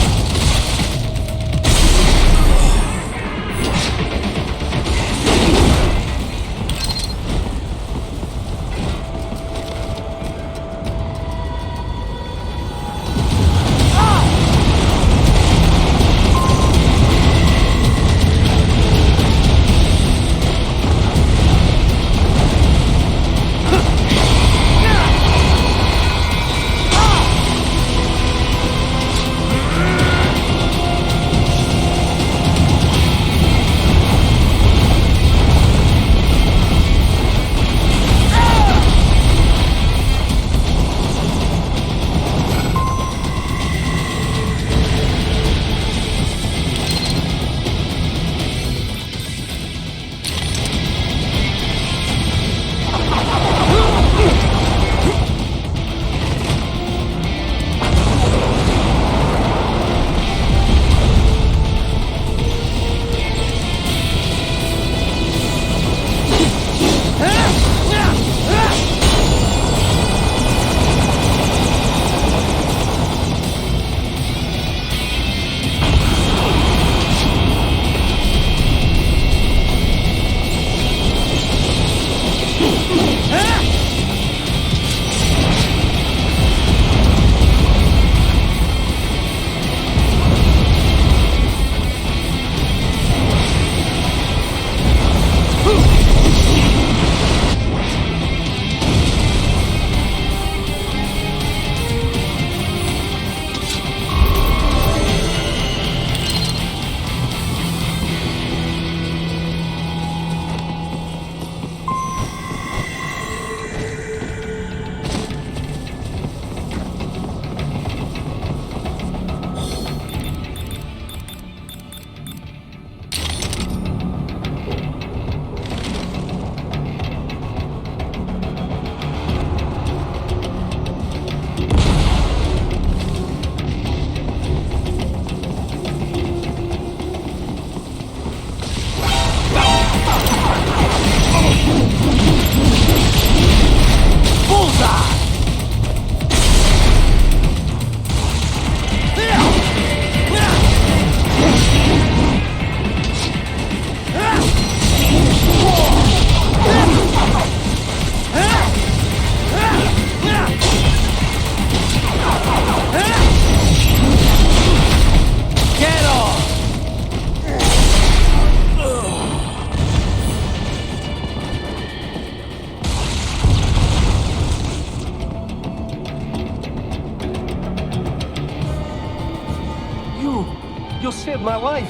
You saved my life.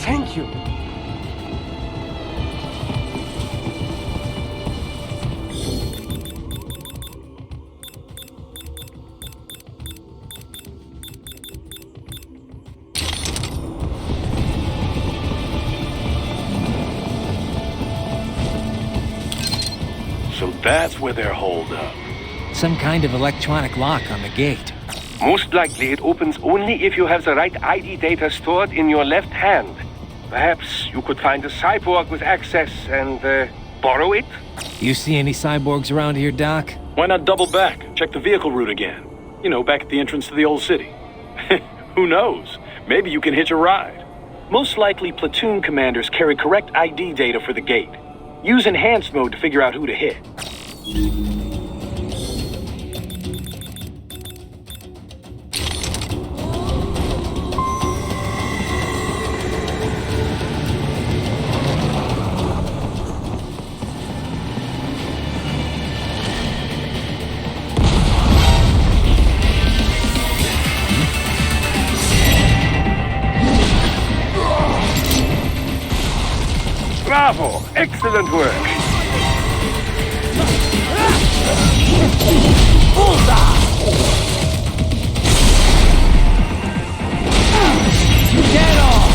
Thank you. So that's where they're holed up. Some kind of electronic lock on the gate. Most likely it opens only if you have the right ID data stored in your left hand. Perhaps you could find a cyborg with access and, borrow it? You see any cyborgs around here, Doc? Why not double back? Check the vehicle route again. You know, back at the entrance to the old city. Who knows? Maybe you can hitch a ride. Most likely platoon commanders carry correct ID data for the gate. Use enhanced mode to figure out who to hit. Bravo! Excellent work! Get off!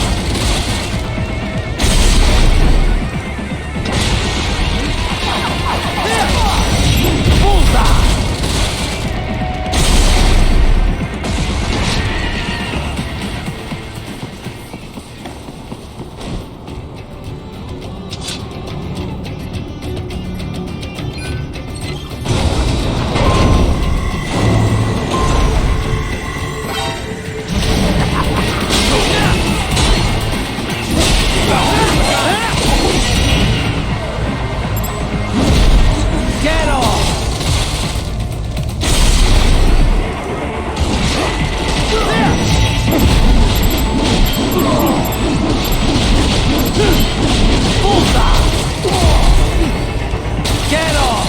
Bullseye! Get off! Bullseye! Get off!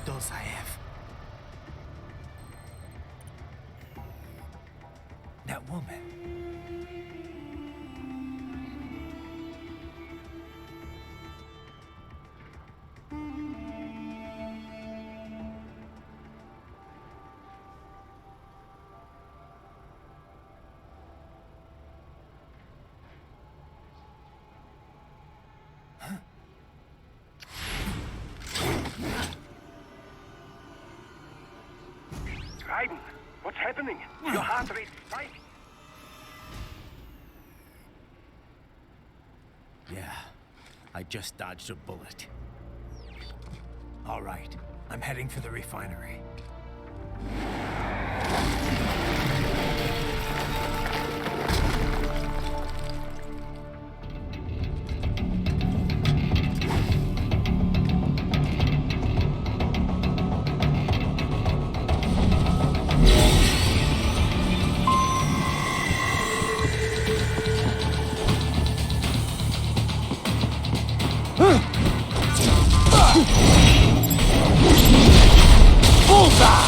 Those I have. That woman. Raiden, what's happening? Your heart rate spiked. Yeah, I just dodged a bullet. All right, I'm heading for the refinery. Bullseye!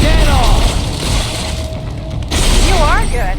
Get off! You are good.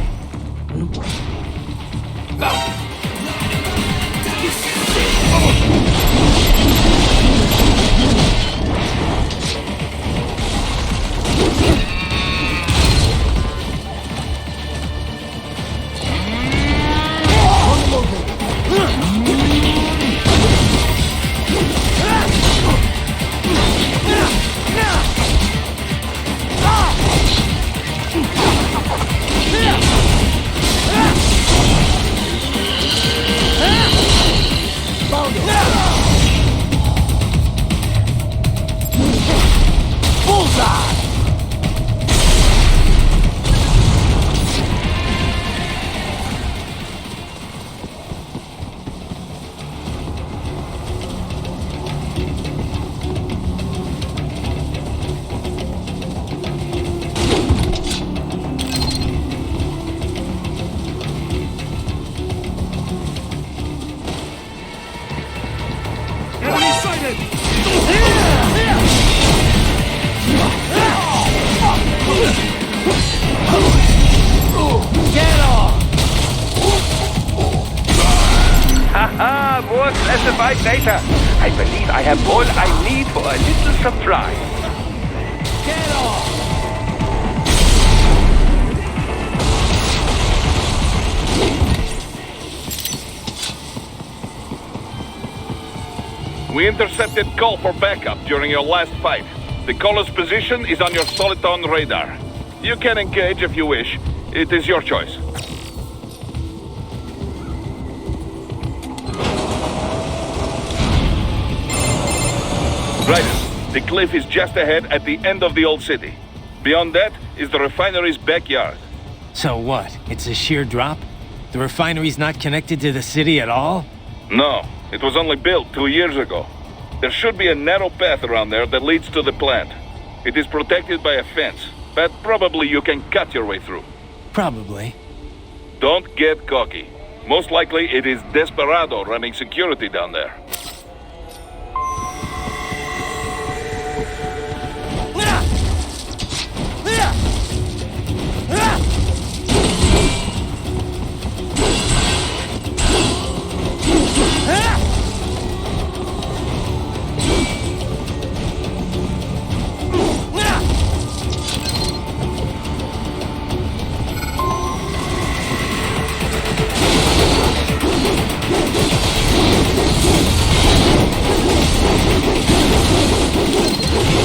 right, Data. I believe I have all I need for a little surprise. Get off! We intercepted call for backup during your last fight. The caller's position is on your Soliton radar. You can engage if you wish. It is your choice. Right. The cliff is just ahead at the end of the old city. Beyond that is the refinery's backyard. So what? It's a sheer drop? The refinery's not connected to the city at all? No, it was only built 2 years ago. There should be a narrow path around there that leads to the plant. It is protected by a fence, but probably you can cut your way through. Probably. Don't get cocky. Most likely it is Desperado running security down there.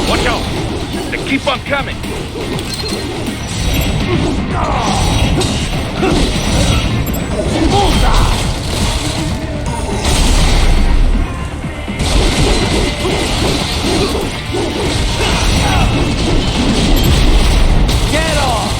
Watch out! They keep on coming! Get off!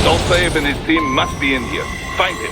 Dolcev and his team must be in here. Find him.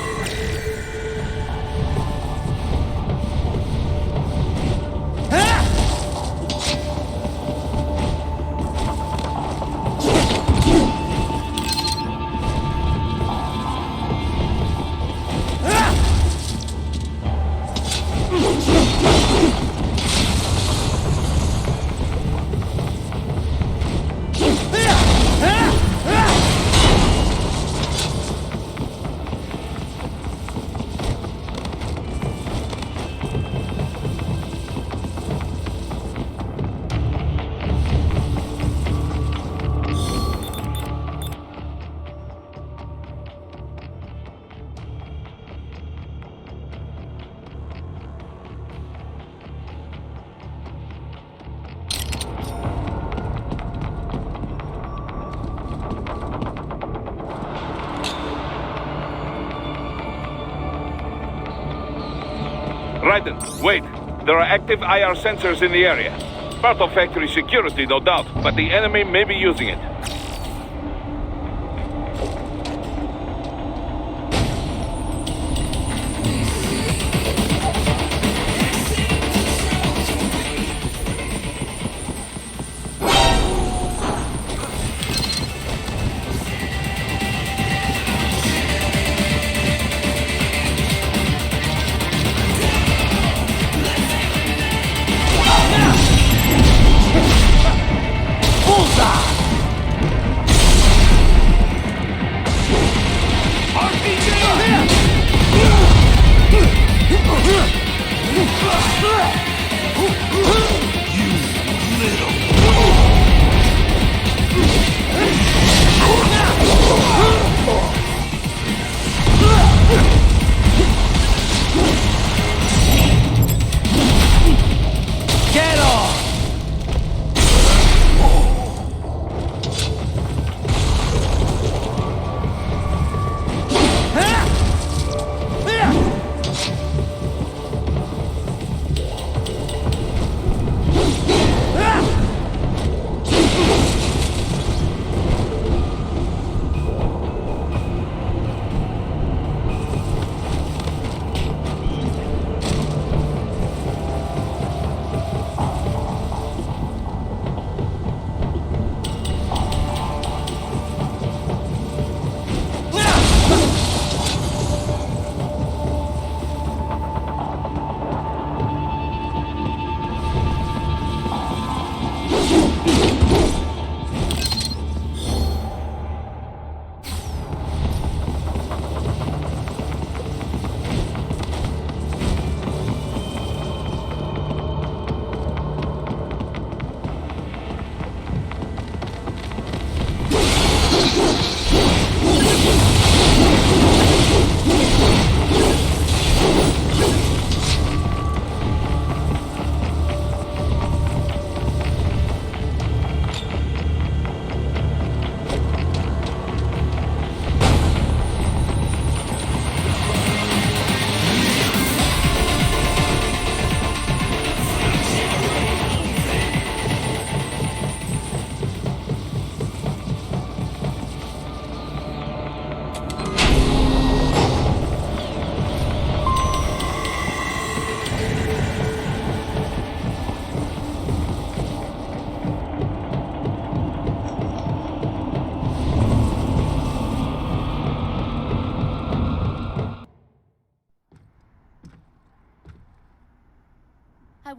Raiden, wait. There are active IR sensors in the area. Part of factory security, no doubt, but the enemy may be using it.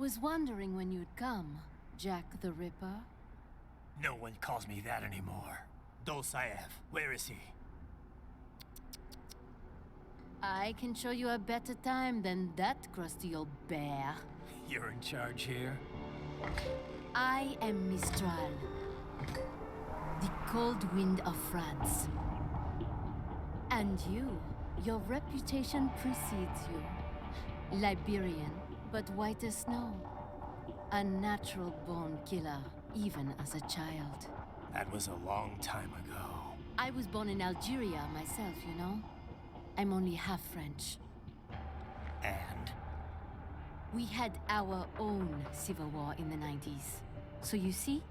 was wondering when you'd come, Jack the Ripper. No one calls me that anymore. Dosaev, where is he? I can show you a better time than that crusty old bear. You're in charge here? I am Mistral, the cold wind of France. And your reputation precedes you. Liberian, but white as snow. A natural-born killer, even as a child. That was a long time ago. I was born in Algeria myself, you know? I'm only half French. And? We had our own civil war in the 90s. So you see?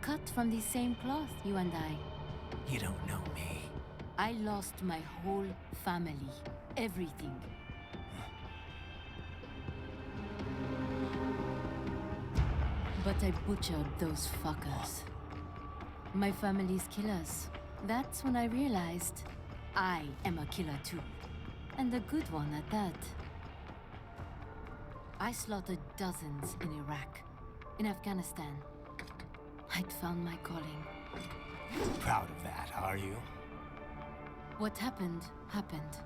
Cut from the same cloth, you and I. You don't know me. I lost my whole family. Everything. But I butchered those fuckers. My family's killers. That's when I realized I am a killer too. And a good one at that. I slaughtered dozens in Iraq, in Afghanistan. I'd found my calling. Proud of that, are you? What happened, happened.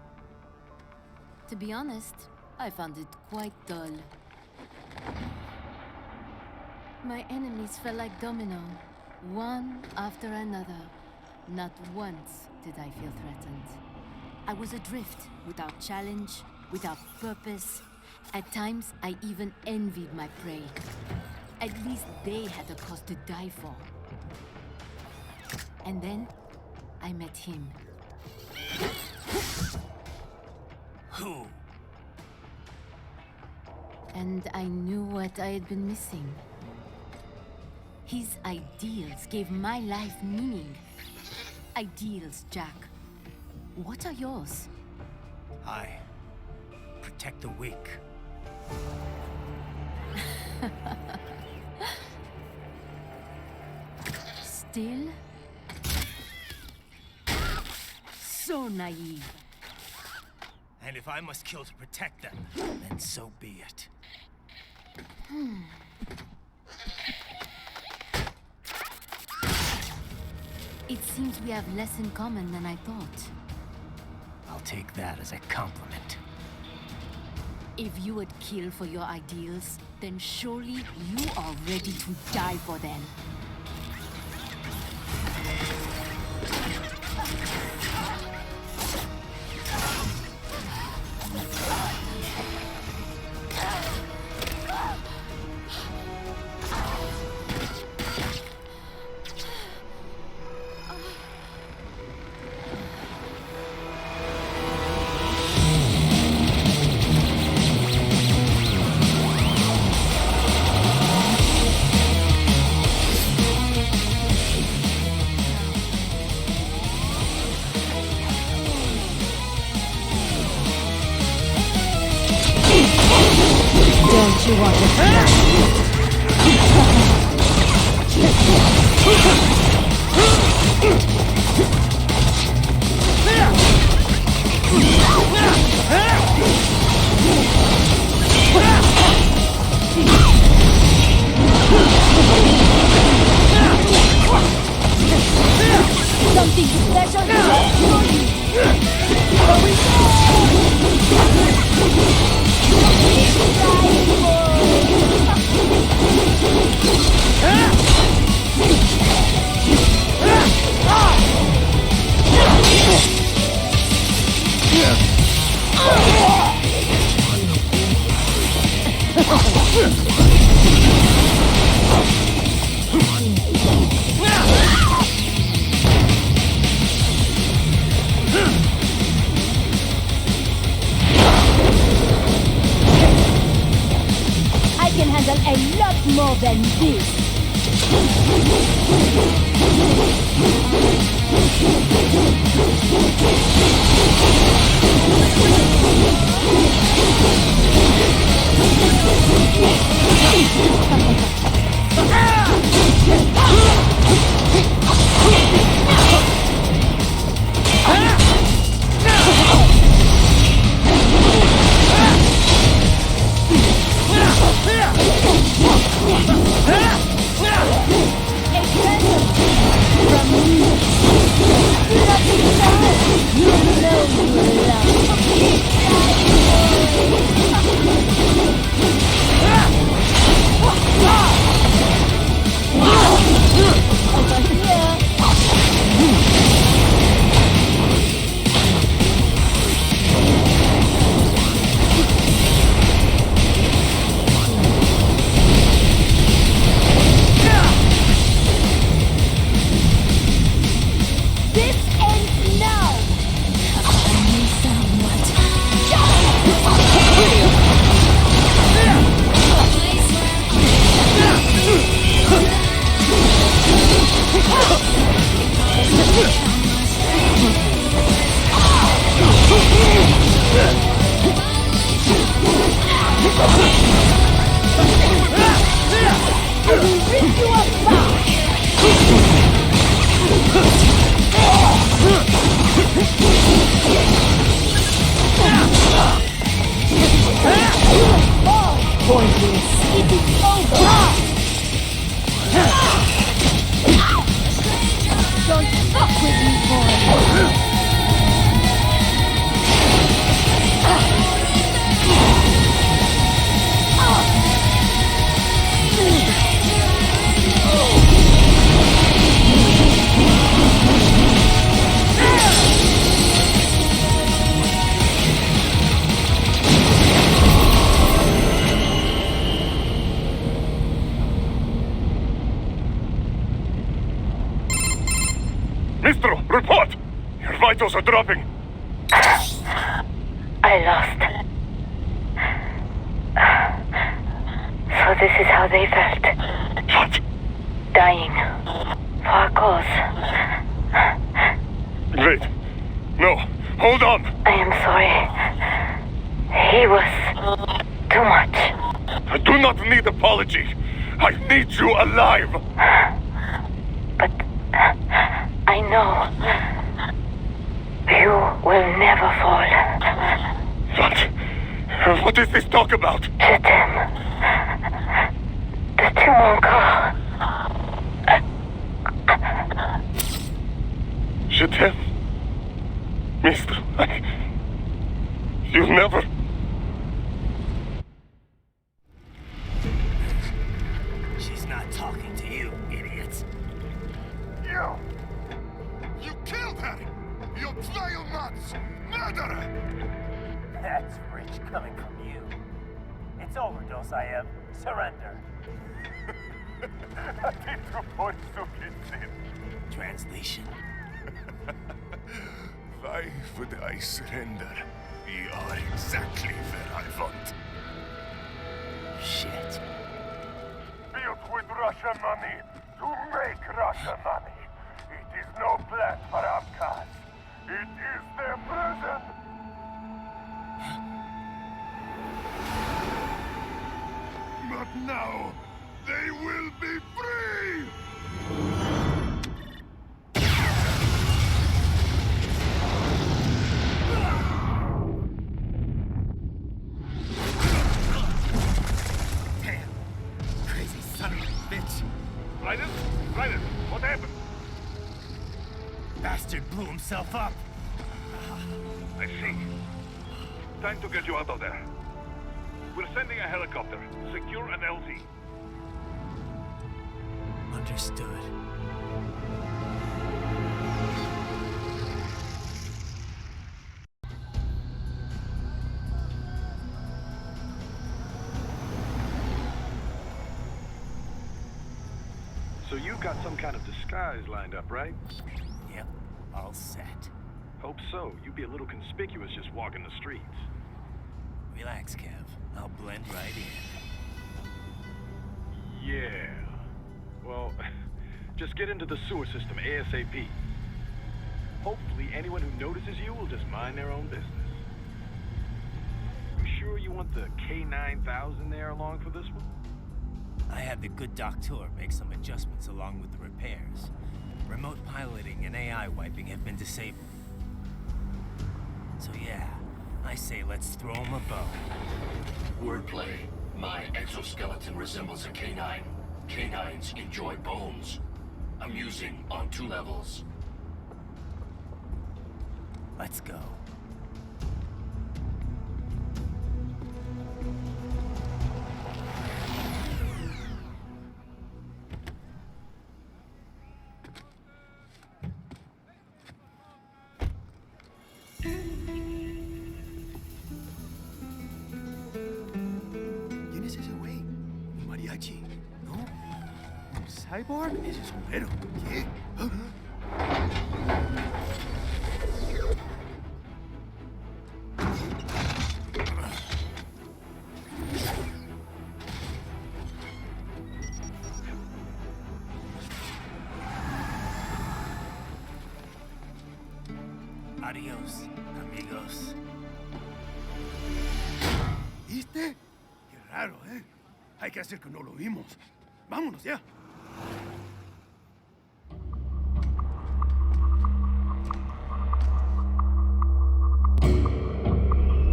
To be honest, I found it quite dull. My enemies fell like domino, one after another. Not once did I feel threatened. I was adrift, without challenge, without purpose. At times, I even envied my prey. At least they had a cause to die for. And then, I met him. Who? And I knew what I had been missing. His ideals gave my life meaning. Ideals, Jack. What are yours? I protect the weak. Still? So naive. And if I must kill to protect them, then so be it. It seems we have less in common than I thought. I'll take that as a compliment. If you would kill for your ideals, then surely you are ready to die for them. Don't you want to Something special for you. I can handle a lot more than this. vitals are dropping. I lost. So this is how they felt. What? Dying. For a cause. Wait. No. Hold on. I am sorry. He was too much. I do not need apology. I need you alive. But I know you will never fall. What? What is this talk about? Je t'aime. De tout mon corps. Je t'aime. Mister, you never... She's not talking to you, idiot. You killed her! You vile nuts! Murderer! That's rich coming from you. It's overdose, I am. Surrender. Translation. Why would I surrender? You are exactly where I want. Shit. Built with Russian money to make Russian money. It is no plan for Abkhaz. It is their prison. But now, they will be free! Damn. Crazy son of a bitch. Ryder, what happened? Bastard blew himself up. I see. Time to get you out of there. We're sending a helicopter. Secure an LZ. Understood. So you got some kind of disguise lined up, right? Yep, all set. Hope so. You'd be a little conspicuous just walking the streets. Relax, Kev. I'll blend right in. Yeah. Well, just get into the sewer system ASAP. Hopefully anyone who notices you will just mind their own business. You sure you want the K9000 there along for this one? I had the good doctor make some adjustments along with the repairs. Remote piloting and AI wiping have been disabled. So yeah, I say let's throw him a bone. Wordplay. My exoskeleton resembles a canine. Canines enjoy bones. Amusing on 2 levels. Let's go. ¿Quién es ese güey? ¿Un mariachi? ¿No? ¿Un cyborg? Ese es sombrero. ¿Qué? Adiós, amigos. ¿Viste? Qué raro, ¿eh? Hay que hacer que no lo vimos. Vámonos ya.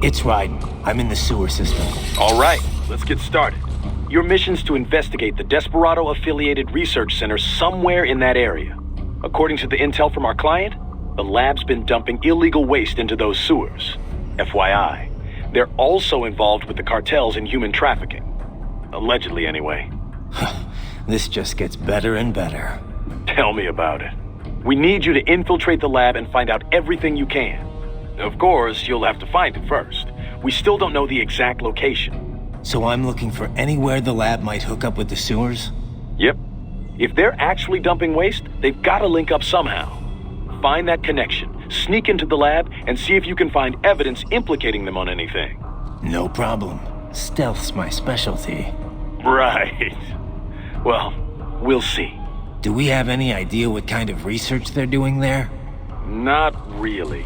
It's Ryden. I'm in the sewer system. All right, let's get started. Your mission's to investigate the Desperado-affiliated research center somewhere in that area. According to the intel from our client, the lab's been dumping illegal waste into those sewers. FYI, they're also involved with the cartels in human trafficking. Allegedly, anyway. This just gets better and better. Tell me about it. We need you to infiltrate the lab and find out everything you can. Of course, you'll have to find it first. We still don't know the exact location. So I'm looking for anywhere the lab might hook up with the sewers? Yep. If they're actually dumping waste, they've got to link up somehow. find that connection, sneak into the lab, and see if you can find evidence implicating them on anything. No problem. Stealth's my specialty. Right. Well, we'll see. Do we have any idea what kind of research they're doing there? Not really.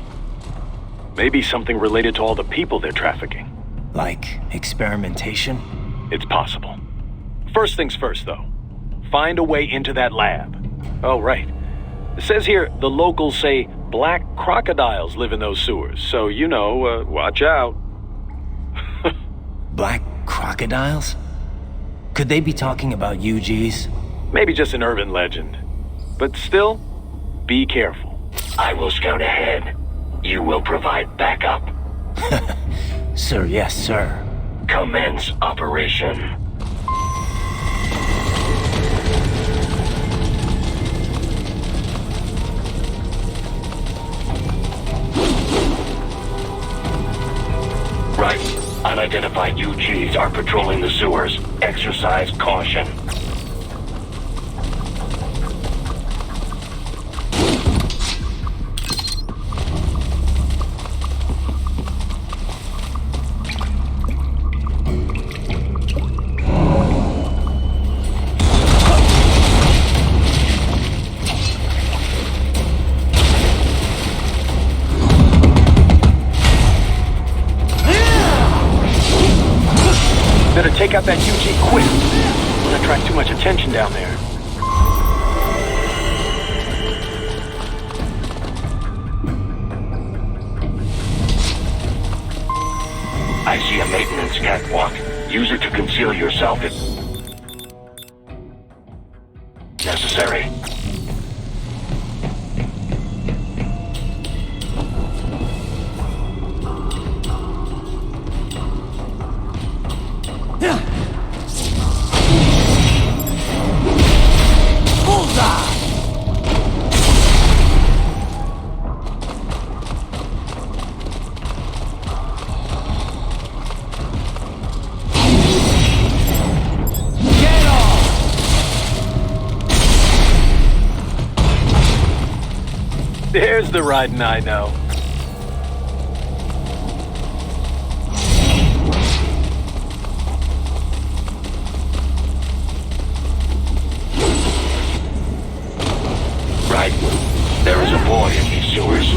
Maybe something related to all the people they're trafficking. Like experimentation? It's possible. First things first, though. Find a way into that lab. Oh, right. It says here the locals say black crocodiles live in those sewers, so, watch out. Black crocodiles? Could they be talking about UGs? Maybe just an urban legend. But still, be careful. I will scout ahead. You will provide backup. Sir, yes, sir. Commence operation. Right. Unidentified UGs are patrolling the sewers. Exercise caution. Better take out that UG quick. Don't attract too much attention down there. I see a maintenance catwalk. Use it to conceal yourself if necessary. There's the riding I know. Right. There is a boy in these sewers.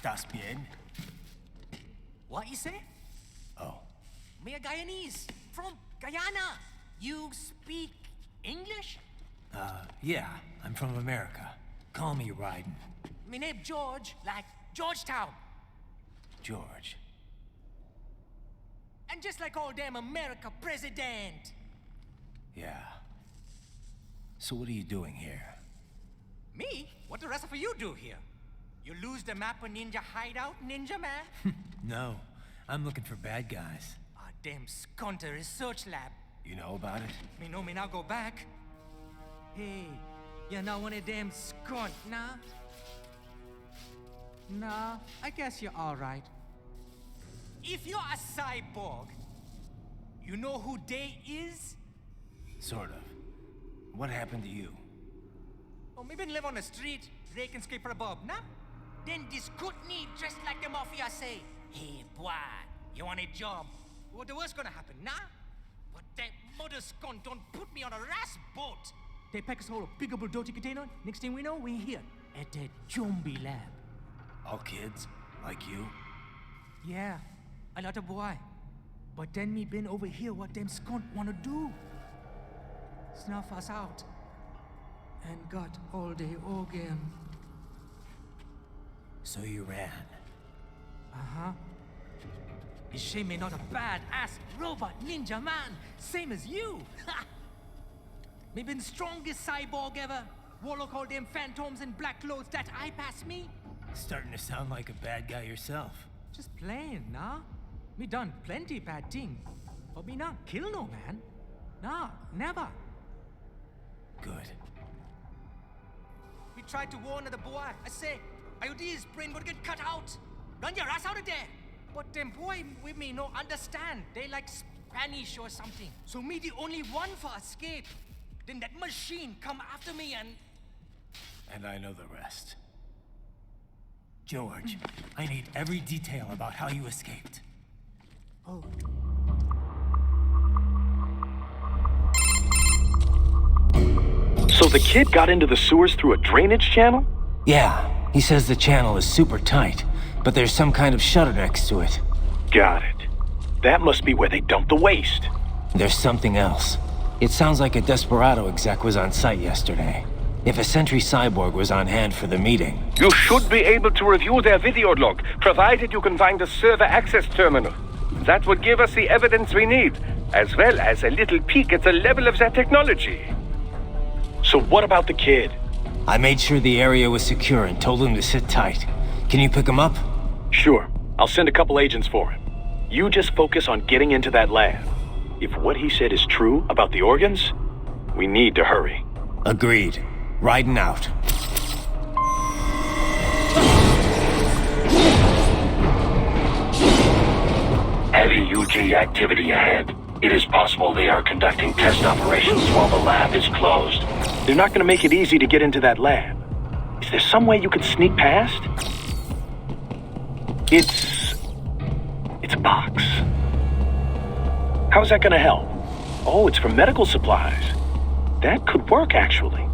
Estás bien? What you say? Oh. Me a Guyanese from Guyana. You speak English? Yeah, I'm from America. Call me Raiden. Me name George, like Georgetown. George. And just like all damn America president. Yeah. So what are you doing here? Me? What the rest of you do here? You lose the map of Ninja Hideout, Ninja Man? No, I'm looking for bad guys. Ah, damn Skunter research lab. You know about it? Me know me now go back. Hey, you're not one of them skunt, nah? Nah, I guess you're alright. If you're a cyborg, you know who they is? Sort of. What happened to you? Oh, me been live on the street, rake and scrape for a bob, nah? Then this Kootenai dressed like the mafia say, hey, boy, you want a job? What the worst gonna happen, nah? But that mother skunt don't put me on a ras boat. They pack us all a big old dirty container. Next thing we know, we're here at that zombie lab. All kids? Like you? Yeah, a lot of boy. But then me been over here what them skunt wanna do. Snuff us out. And got all the organ. So you ran? Uh-huh. Is shame me not a bad-ass robot ninja man, same as you. Me been strongest cyborg ever. Warlock all them phantoms in black clothes that eye pass me. Starting to sound like a bad guy yourself. Just playing, nah? Me done plenty bad thing. But me not kill no man. Nah, never. Good. We tried to warn the boy. I say, IOD's brain would get cut out. Run your ass out of there. But them boy with me no understand. They like Spanish or something. So me the only one for escape. Then that machine come after me and... And I know the rest. George, I need every detail about how you escaped. Oh. So the kid got into the sewers through a drainage channel? Yeah, he says the channel is super tight, but there's some kind of shutter next to it. Got it. That must be where they dumped the waste. There's something else. It sounds like a Desperado exec was on site yesterday. If a Sentry Cyborg was on hand for the meeting... You should be able to review their video log, provided you can find the server access terminal. That would give us the evidence we need, as well as a little peek at the level of their technology. So what about the kid? I made sure the area was secure and told him to sit tight. Can you pick him up? Sure. I'll send a couple agents for him. You just focus on getting into that lab. If what he said is true about the organs, we need to hurry. Agreed. Riding out. Heavy UG activity ahead. It is possible they are conducting test operations while the lab is closed. They're not going to make it easy to get into that lab. Is there some way you could sneak past? It's a box. How's that going to help? Oh, it's for medical supplies. That could work, actually.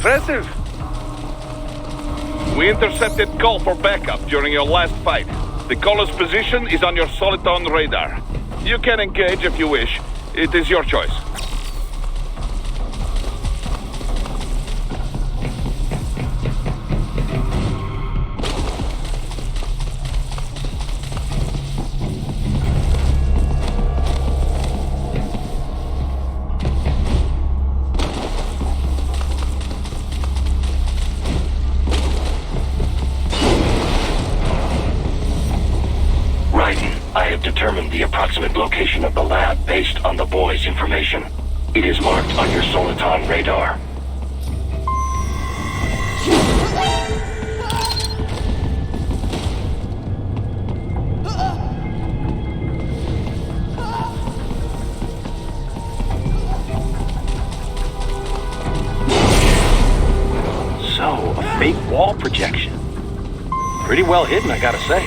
Impressive. We intercepted call for backup during your last fight. The caller's position is on your Soliton radar. You can engage if you wish. It is your choice. I have determined the approximate location of the lab based on the boy's information. It is marked on your Soliton radar. So, a fake wall projection. Pretty well hidden, I gotta say.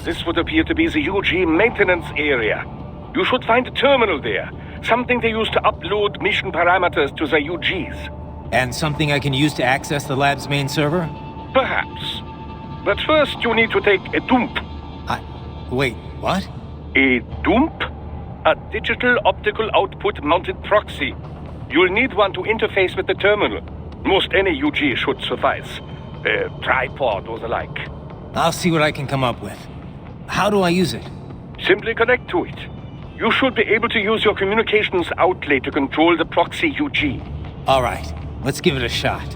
This would appear to be the UG maintenance area. You should find a terminal there. Something they use to upload mission parameters to the UGs. And something I can use to access the lab's main server? Perhaps. But first you need to take a dump. Wait, what? A dump? A digital optical output mounted proxy. You'll need one to interface with the terminal. Most any UG should suffice. A tripod or the like. I'll see what I can come up with. How do I use it? Simply connect to it. You should be able to use your communications outlay to control the proxy UG. All right, let's give it a shot.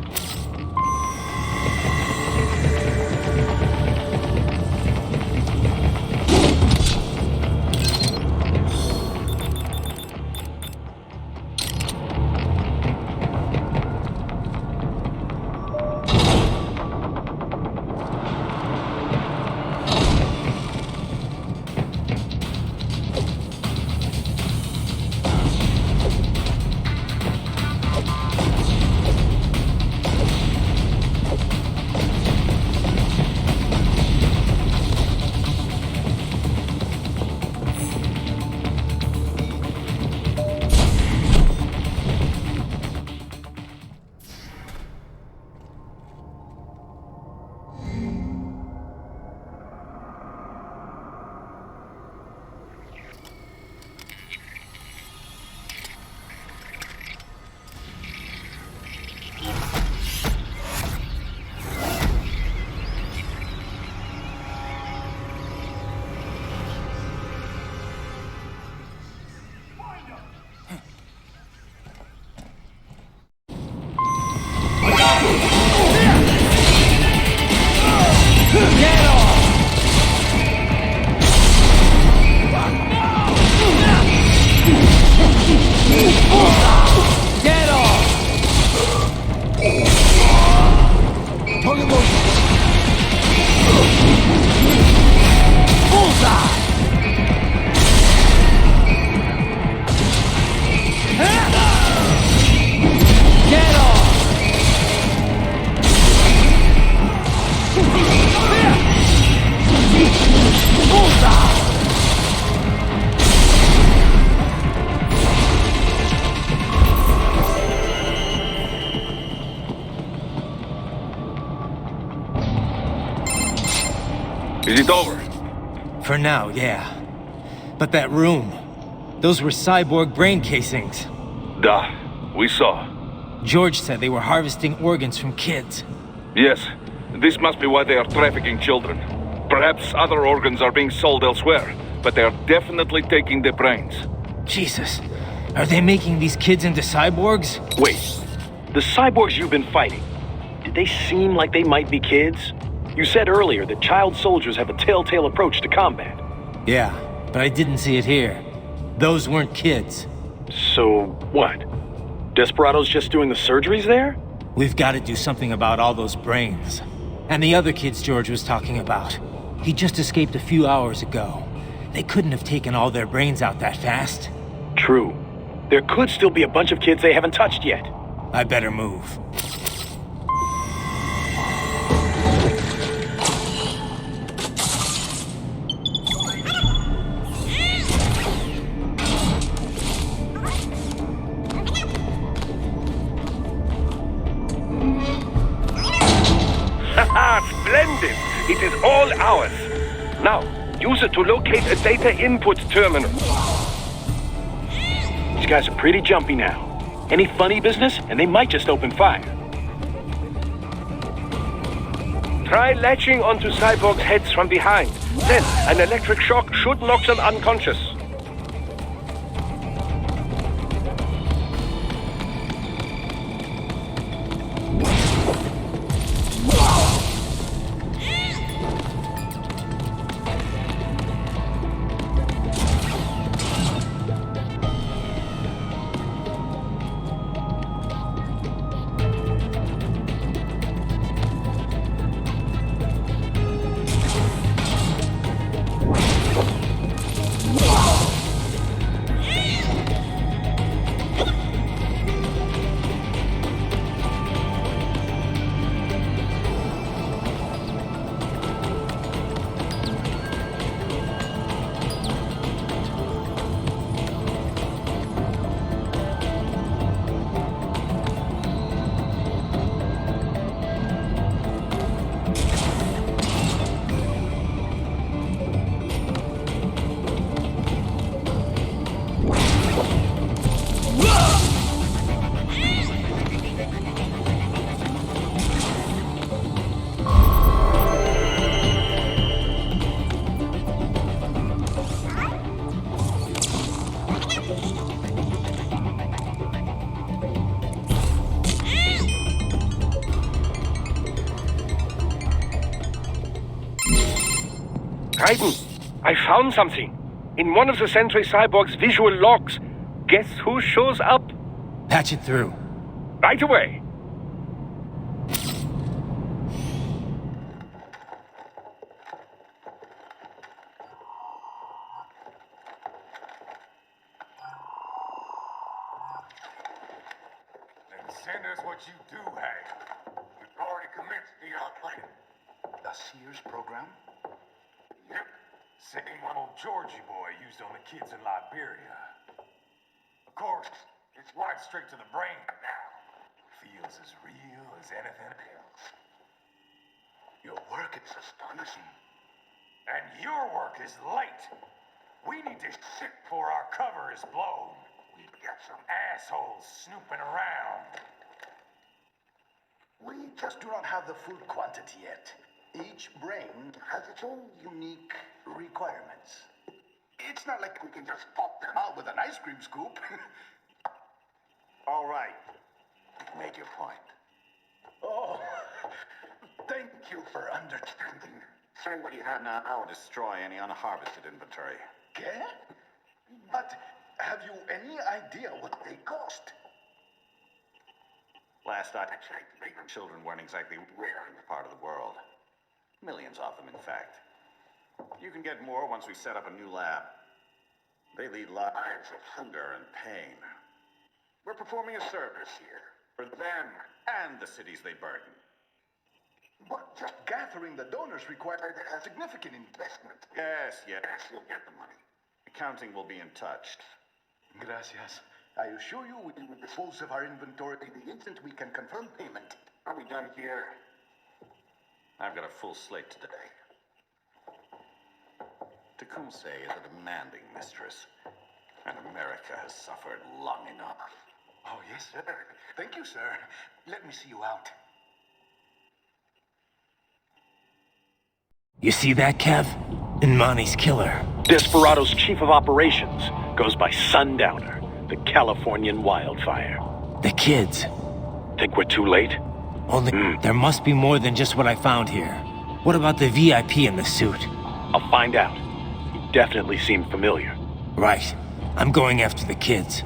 Is it over? For now, yeah. But that room, those were cyborg brain casings. Duh, we saw. George said they were harvesting organs from kids. Yes, this must be why they are trafficking children. Perhaps other organs are being sold elsewhere, but they are definitely taking the brains. Jesus, are they making these kids into cyborgs? Wait, the cyborgs you've been fighting, did they seem like they might be kids? You said earlier that child soldiers have a telltale approach to combat. Yeah, but I didn't see it here. Those weren't kids. So, what? Desperado's just doing the surgeries there? We've got to do something about all those brains. And the other kids George was talking about. He just escaped a few hours ago. They couldn't have taken all their brains out that fast. True. There could still be a bunch of kids they haven't touched yet. I better move. Splendid! It is all ours. Now, use it to locate a data input terminal. These guys are pretty jumpy now. Any funny business, and they might just open fire. Try latching onto Cyborg's heads from behind. Then, an electric shock should knock them unconscious. Raiden, I found something. In one of the Sentry Cyborg's visual logs. Guess who shows up? Patch it through. Right away. Then send us what you do have. We've already commenced the outplaying. The Sears program? Yep. Same one old Georgie boy used on the kids in Liberia. Of course, it's right straight to the brain now. Feels as real as anything else. Your work is astonishing. And your work is late. We need this shit before our cover is blown. We've got some assholes snooping around. We just do not have the full quantity yet. Each brain has its own unique requirements. It's not like we can just pop them out with an ice cream scoop. All right. Make your point. Oh, thank you for understanding. Say what you have now, or destroy any unharvested inventory. Okay? But have you any idea what they cost? Last I checked, children weren't exactly rare in this part of the world. Millions of them, in fact. You can get more once we set up a new lab. They lead lives of hunger and pain. We're performing a service here for them and the cities they burden. But just gathering the donors required a significant investment. Yes, you'll get the money. Accounting will be in touch. Gracias. I assure you we will dispose of our inventory the instant we can confirm payment. Are we done here? I've got a full slate today. Tecumseh is a demanding mistress, and America has suffered long enough. Oh, yes, sir. Thank you, sir. Let me see you out. You see that, Kev? Imani's killer. Desperado's chief of operations goes by Sundowner, the Californian wildfire. The kids. Think we're too late? Only there must be more than just what I found here. What about the VIP in the suit? I'll find out. He definitely seemed familiar. Right. I'm going after the kids.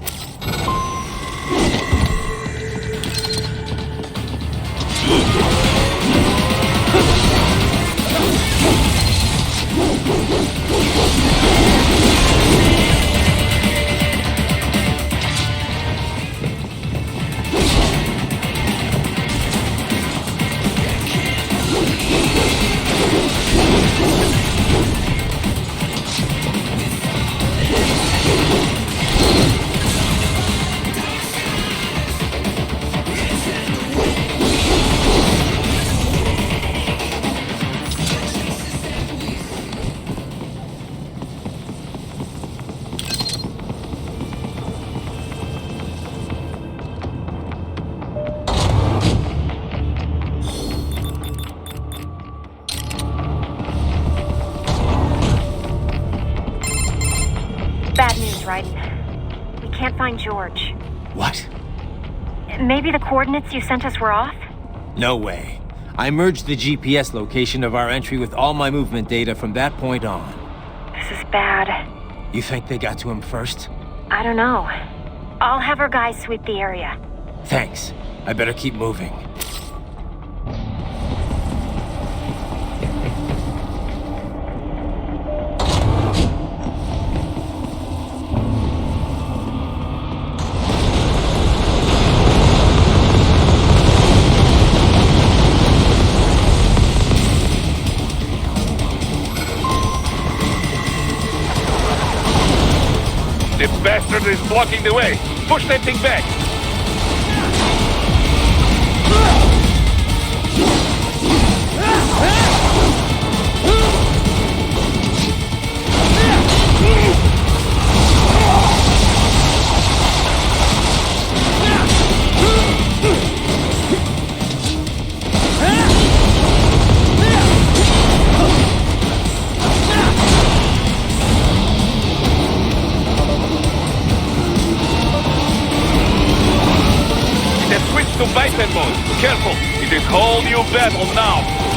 Bad news, Raiden. We can't find George. What? Maybe the coordinates you sent us were off? No way. I merged the GPS location of our entry with all my movement data from that point on. This is bad. You think they got to him first? I don't know. I'll have our guys sweep the area. Thanks. I better keep moving. The bastard is blocking the way. Push that thing back. To Bison mode. Careful, it is whole new battle now.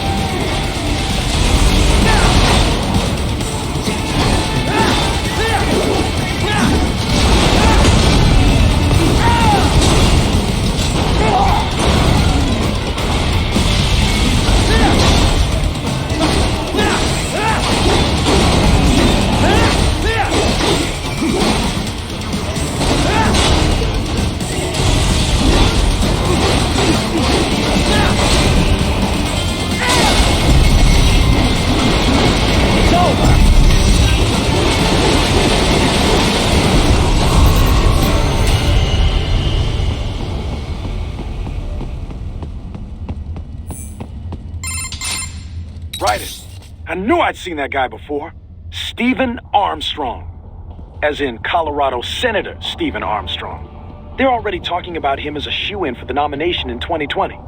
Right. I knew I'd seen that guy before. Stephen Armstrong. As in Colorado Senator Stephen Armstrong. They're already talking about him as a shoo-in for the nomination in 2020.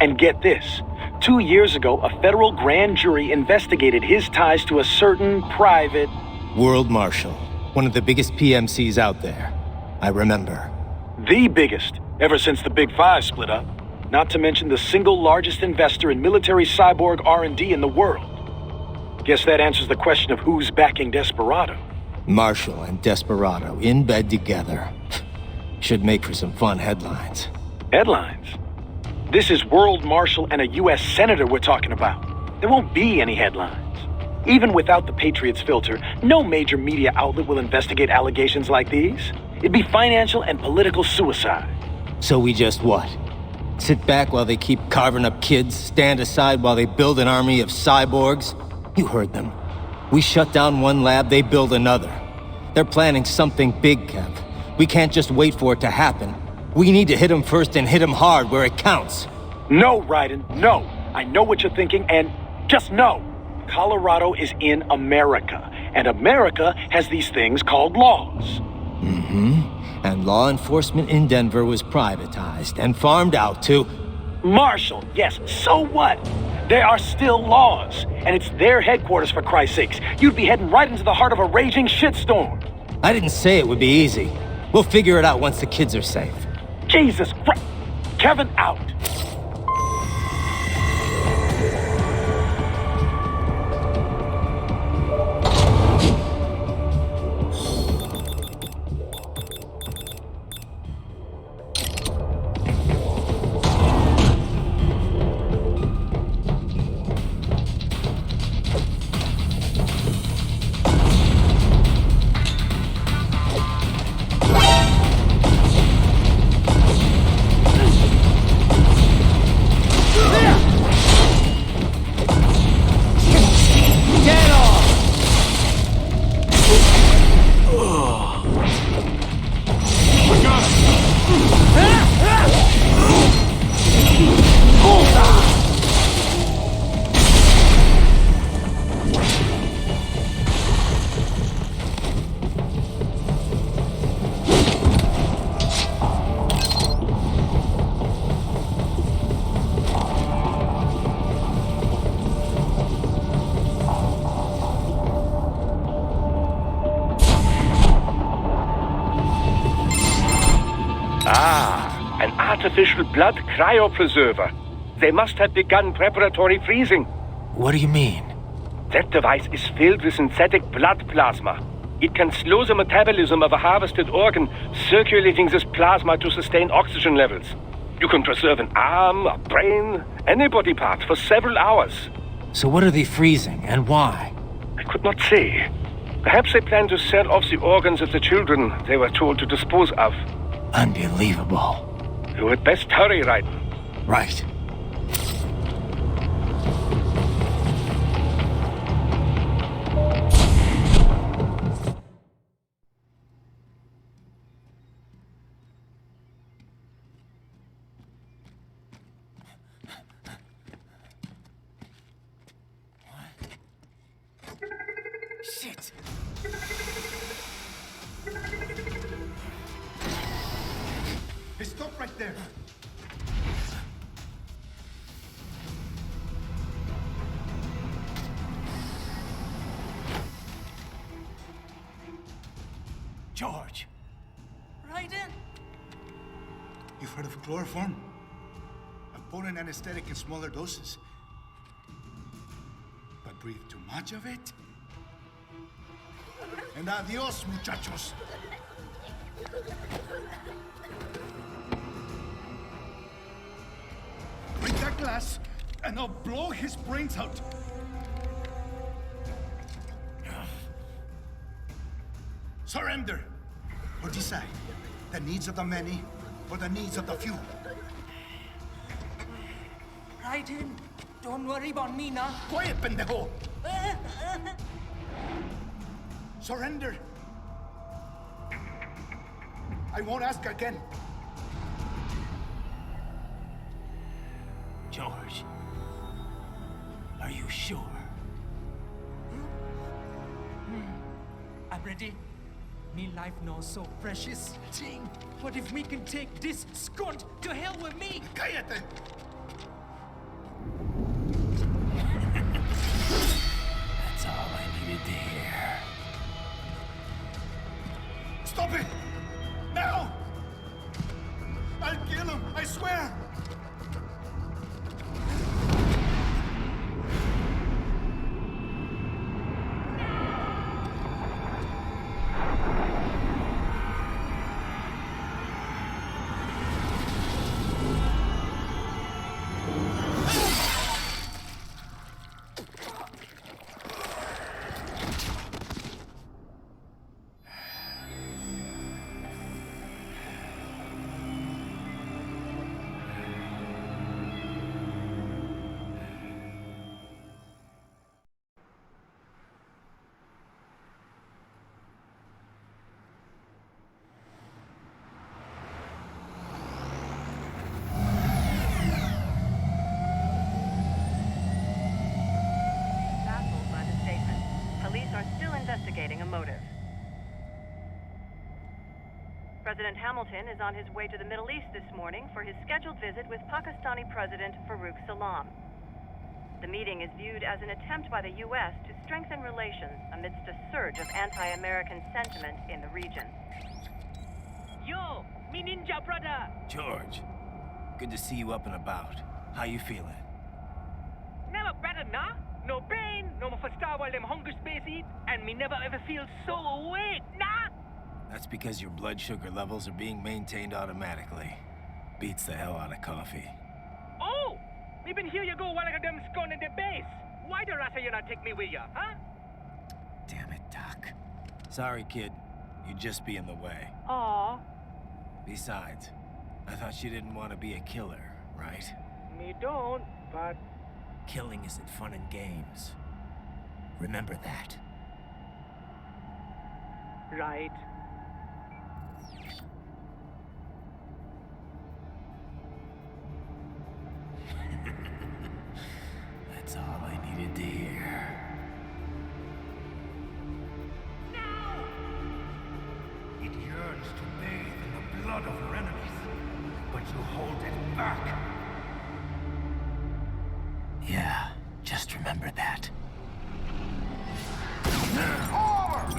And get this. 2 years ago, a federal grand jury investigated his ties to a certain private... World Marshal. One of the biggest PMCs out there. I remember. The biggest, ever since the Big Five split up. Not to mention the single largest investor in military cyborg R&D in the world. Guess that answers the question of who's backing Desperado. Marshall and Desperado in bed together. Should make for some fun headlines. Headlines? This is World Marshal and a U.S. Senator we're talking about. There won't be any headlines. Even without the Patriots filter, no major media outlet will investigate allegations like these. It'd be financial and political suicide. So we just what? Sit back while they keep carving up kids, stand aside while they build an army of cyborgs? You heard them. We shut down one lab, they build another. They're planning something big, Kev. We can't just wait for it to happen. We need to hit them first and hit them hard where it counts. No, Raiden, no. I know what you're thinking, and just no. Colorado is in America, and America has these things called laws. Mm-hmm. And law enforcement in Denver was privatized and farmed out to... Marshall, yes, so what? There are still laws, and it's their headquarters, for Christ's sakes. You'd be heading right into the heart of a raging shitstorm. I didn't say it would be easy. We'll figure it out once the kids are safe. Jesus Christ. Kevin, out. Ah, an artificial blood cryopreserver. They must have begun preparatory freezing. What do you mean? That device is filled with synthetic blood plasma. It can slow the metabolism of a harvested organ, circulating this plasma to sustain oxygen levels. You can preserve an arm, a brain, any body part for several hours. So what are they freezing, and why? I could not say. Perhaps they plan to sell off the organs of the children they were told to dispose of. Unbelievable. You had best hurry, Raiden. Right. Shit! Hey, stop right there! George! Raiden? You've heard of chloroform? A potent anesthetic in smaller doses. But breathe too much of it? And adios, muchachos! Break that glass, and I'll blow his brains out! Surrender! Or decide. The needs of the many, or the needs of the few. Raiden, don't worry about me now. Quiet, pendejo! Surrender! I won't ask again. George, are you sure? I'm ready. Me life now so precious. Ting. What if we can take this skunt to hell with me? Cállate! That's all I needed to hear. Stop it! Now! I'll kill him, I swear! Investigating a motive. President Hamilton is on his way to the Middle East this morning for his scheduled visit with Pakistani President Farouk Salam. The meeting is viewed as an attempt by the U.S. to strengthen relations amidst a surge of anti-American sentiment in the region. Yo, me ninja brother! George, good to see you up and about. How you feeling? Never better, nah? No pain, no more start while them hunger space eat, and me never ever feel so awake, nah? That's because your blood sugar levels are being maintained automatically. Beats the hell out of coffee. Oh! Me been here you go while I got them scone in the base. Why the rasta you not take me with ya, huh? Damn it, Doc. Sorry, kid. You'd just be in the way. Aw. Besides, I thought you didn't want to be a killer, right? Me don't, but... Killing isn't fun and games. Remember that. Right. That's all I needed to hear. Now! It yearns to bathe in the blood of your enemies, but you hold it back. Yeah, just remember that. Forward!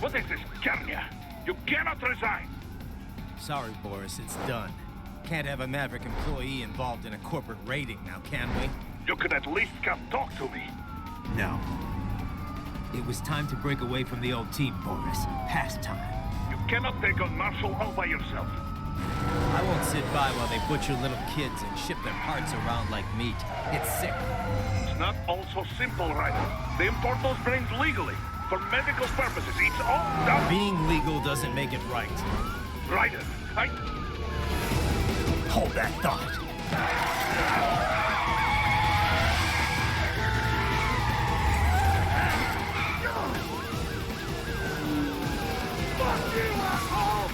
What is this, Kenya? You cannot resign! Sorry, Boris, it's done. Can't have a Maverick employee involved in a corporate raiding now, can we? You could at least come talk to me. No. It was time to break away from the old team, Boris. Past time. You cannot take on Marshall all by yourself. I won't sit by while they butcher little kids and ship their parts around like meat. It's sick. It's not all so simple, Ryder. They import those brains legally. For medical purposes. It's all done. Being legal doesn't make it right. Ryder, Hold that thought. Fuck you, asshole!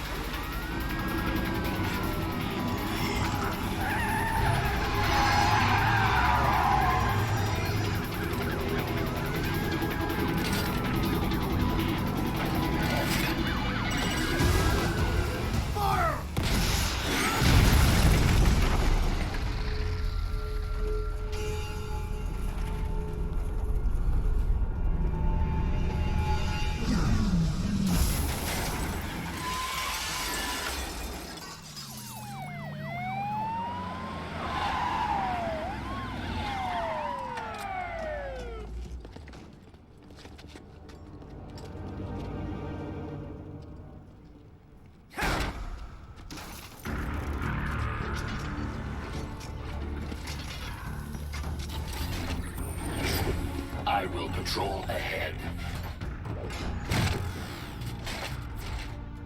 I will patrol ahead.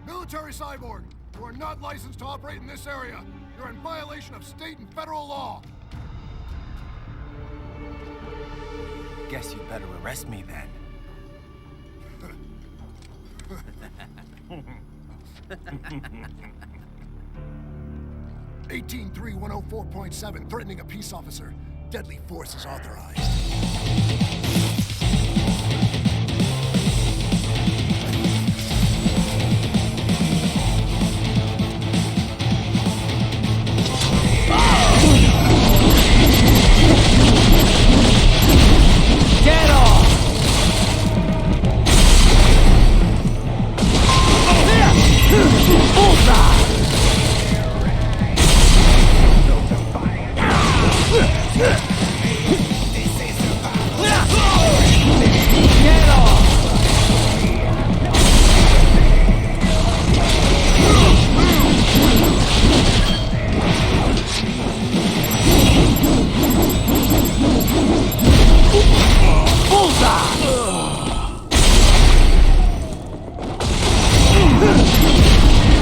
Military cyborg, you are not licensed to operate in this area. You're in violation of state and federal law. Guess you better arrest me then. 18.3.104.7, threatening a peace officer. Deadly force is authorized. Get off! Bullseye! Get off!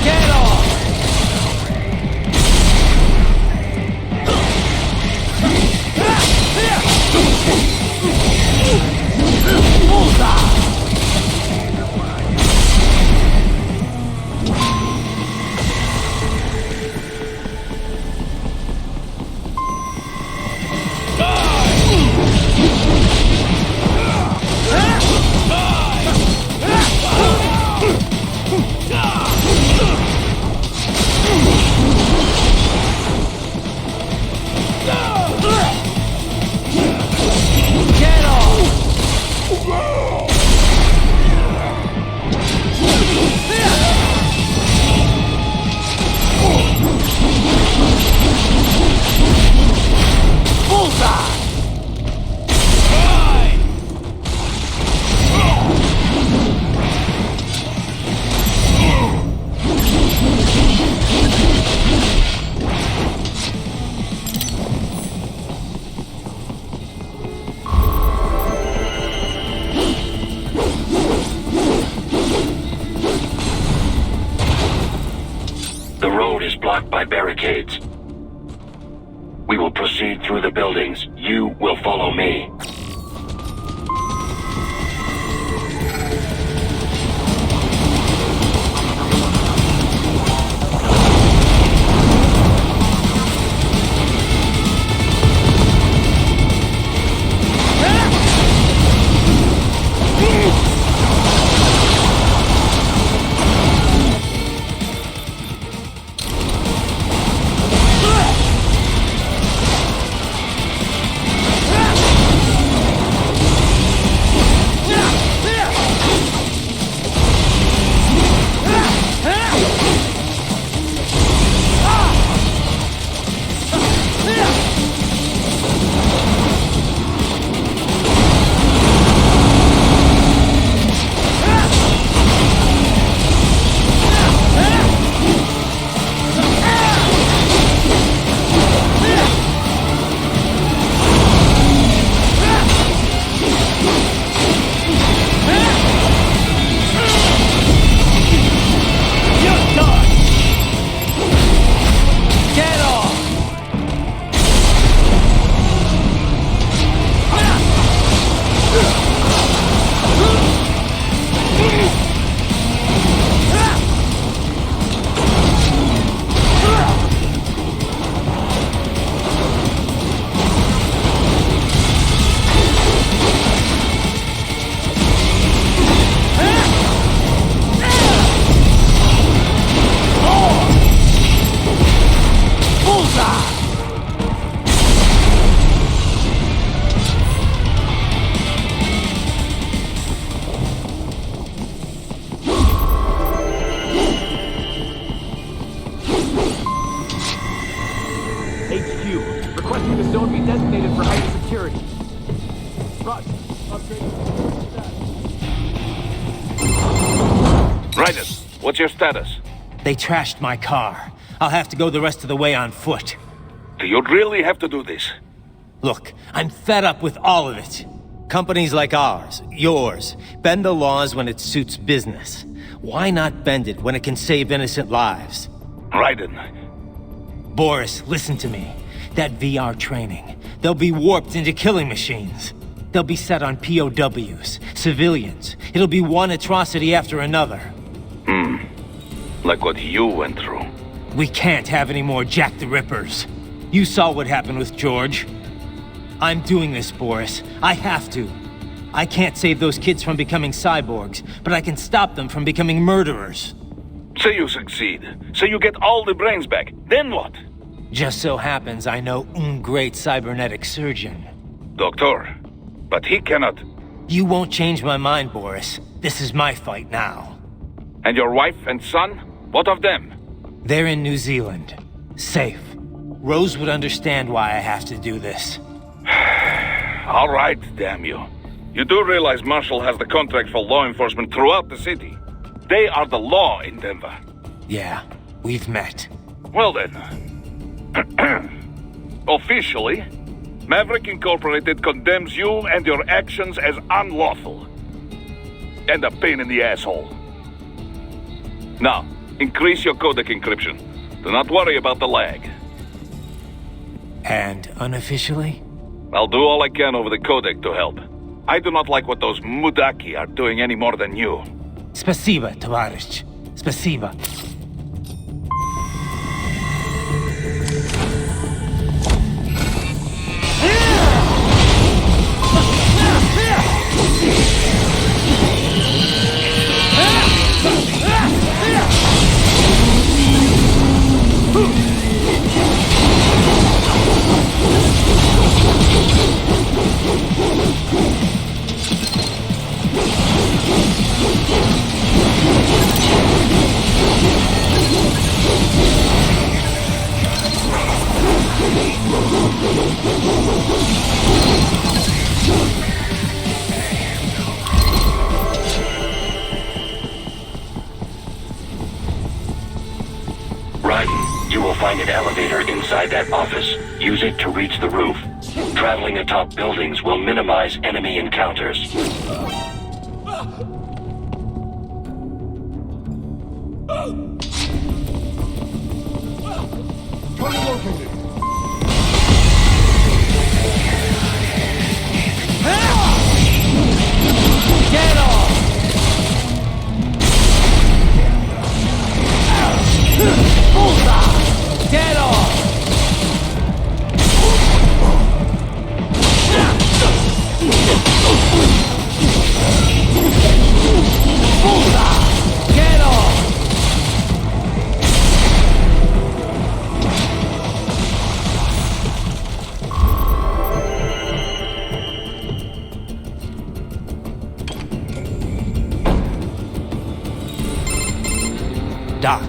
Get off! Get off! Bullseye! The road is blocked by barricades. We will proceed through the buildings. You will follow me. Raiden, what's your status? They trashed my car. I'll have to go the rest of the way on foot. Do you really have to do this? Look, I'm fed up with all of it. Companies like ours, yours, bend the laws when it suits business. Why not bend it when it can save innocent lives? Raiden. Boris, listen to me. That VR training, they'll be warped into killing machines. They'll be set on POWs, civilians. It'll be one atrocity after another. Like what you went through. We can't have any more Jack the Rippers. You saw what happened with George. I'm doing this, Boris. I have to. I can't save those kids from becoming cyborgs, but I can stop them from becoming murderers. Say you succeed. Say you get all the brains back. Then what? Just so happens I know great cybernetic surgeon. Doctor. But he cannot. You won't change my mind, Boris. This is my fight now. And your wife and son? What of them? They're in New Zealand. Safe. Rose would understand why I have to do this. All right, damn you. You do realize Marshall has the contract for law enforcement throughout the city. They are the law in Denver. Yeah, we've met. Well then. Officially, Maverick Incorporated condemns you and your actions as unlawful. And a pain in the asshole. Now, increase your codec encryption. Do not worry about the lag. And unofficially? I'll do all I can over the codec to help. I do not like what those Mudaki are doing any more than you. Spasiba, Tovarich. Spasiba. You will find an elevator inside that office. Use it to reach the roof. Traveling atop buildings will minimize enemy encounters. Target located. Get off! Bullseye! Get off! Bullseye! Get off! Doc,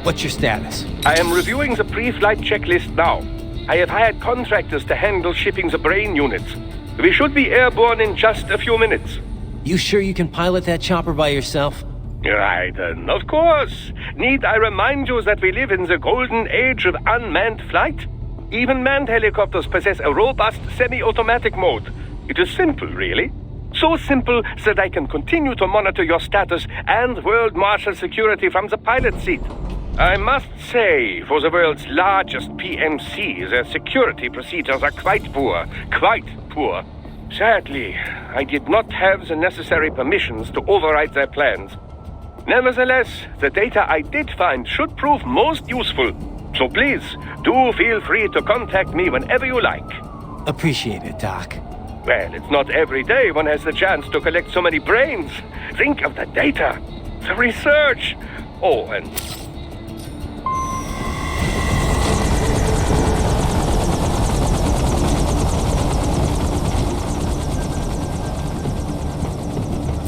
what's your status? I am reviewing the pre-flight checklist now. I have hired contractors to handle shipping the brain units. We should be airborne in just a few minutes. You sure you can pilot that chopper by yourself? Right, of course. Need I remind you that we live in the golden age of unmanned flight? Even manned helicopters possess a robust semi-automatic mode. It is simple, really. So simple that I can continue to monitor your status and world marshal security from the pilot seat. I must say, for the world's largest PMC, their security procedures are quite poor. Quite poor. Sadly, I did not have the necessary permissions to override their plans. Nevertheless, the data I did find should prove most useful. So please, do feel free to contact me whenever you like. Appreciate it, Doc. Well, it's not every day one has the chance to collect so many brains. Think of the data, the research. Oh, and...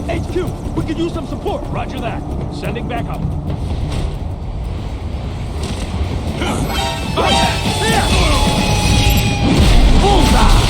HQ, we could use some support. Roger that. Sending back up. Bullseye!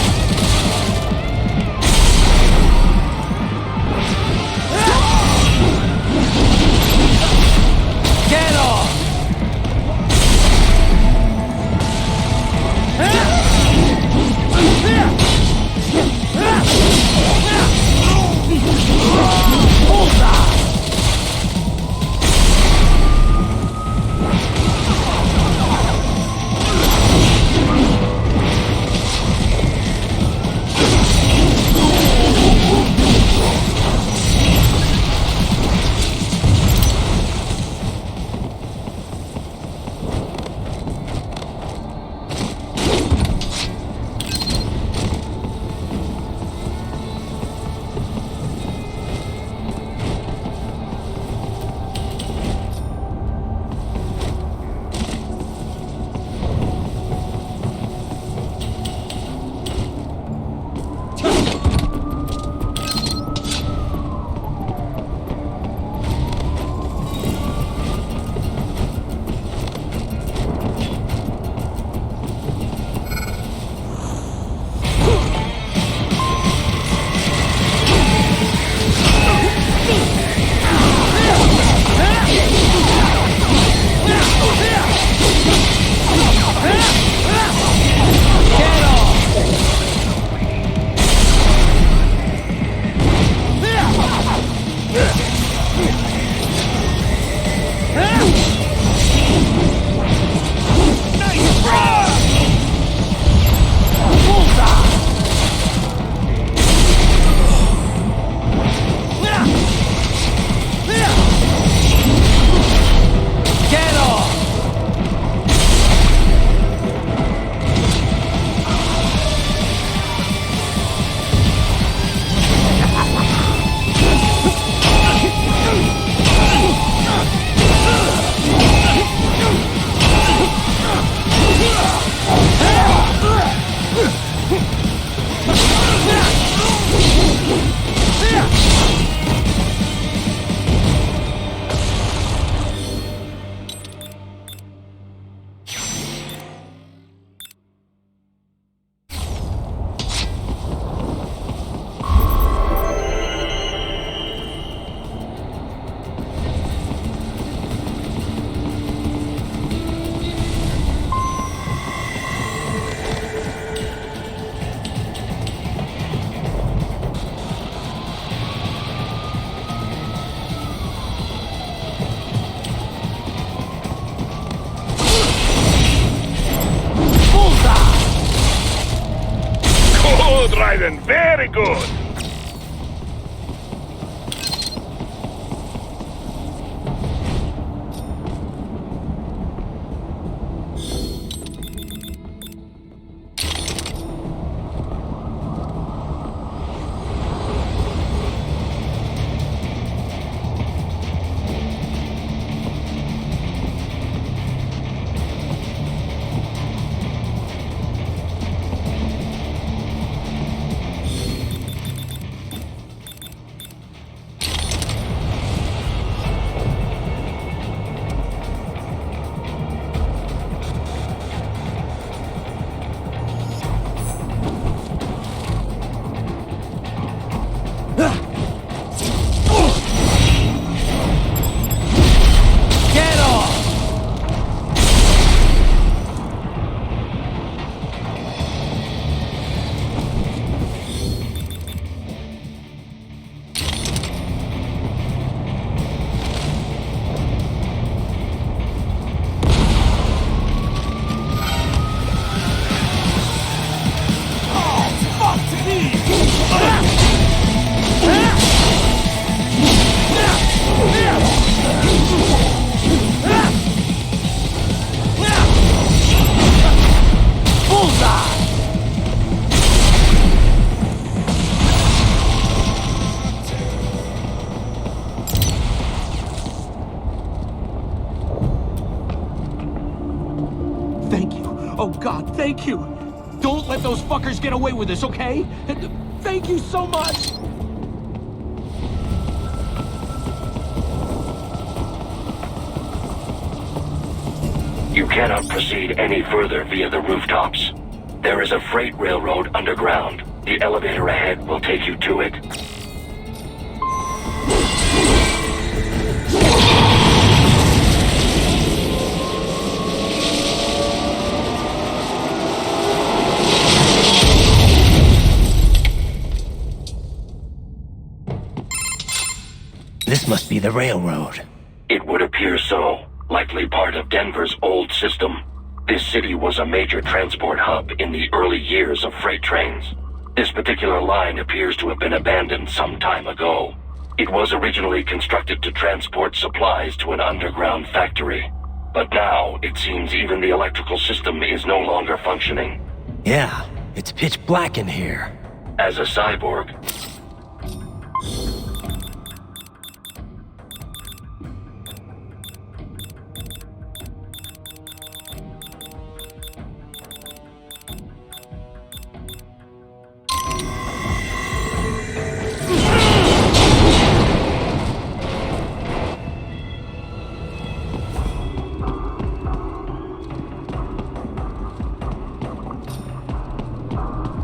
good. Thank you. Oh God, thank you. Don't let those fuckers get away with this, okay? Thank you so much. You cannot proceed any further via the rooftops. There is a freight railroad underground. The elevator ahead will take you to it. This must be the railroad. It would appear so. Likely part of Denver's old system. This city was a major transport hub in the early years of freight trains. This particular line appears to have been abandoned some time ago. It was originally constructed to transport supplies to an underground factory. But now, it seems even the electrical system is no longer functioning. Yeah, it's pitch black in here. As a cyborg,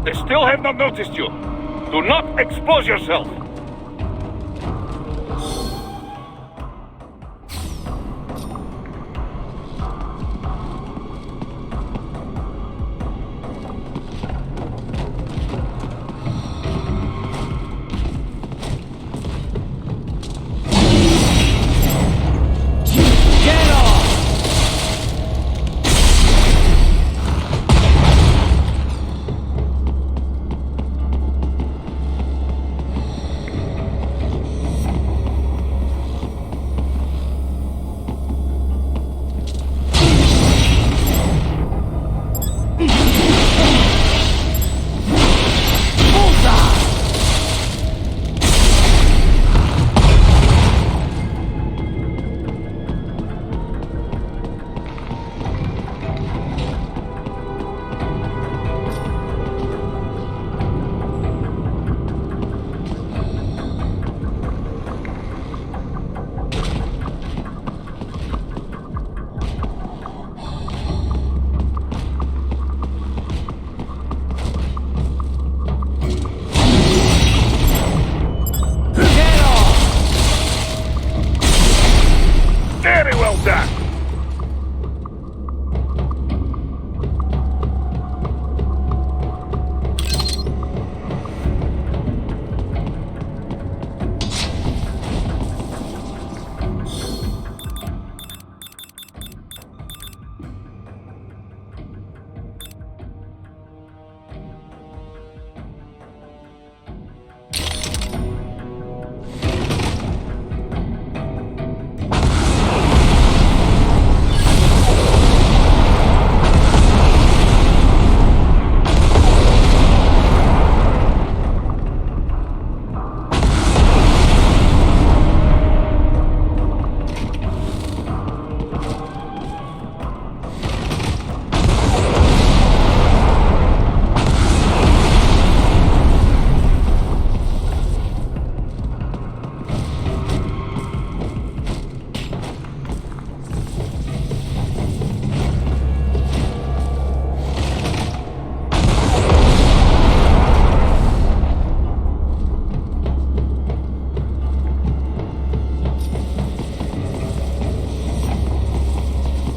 They still have not noticed you. Do not expose yourself.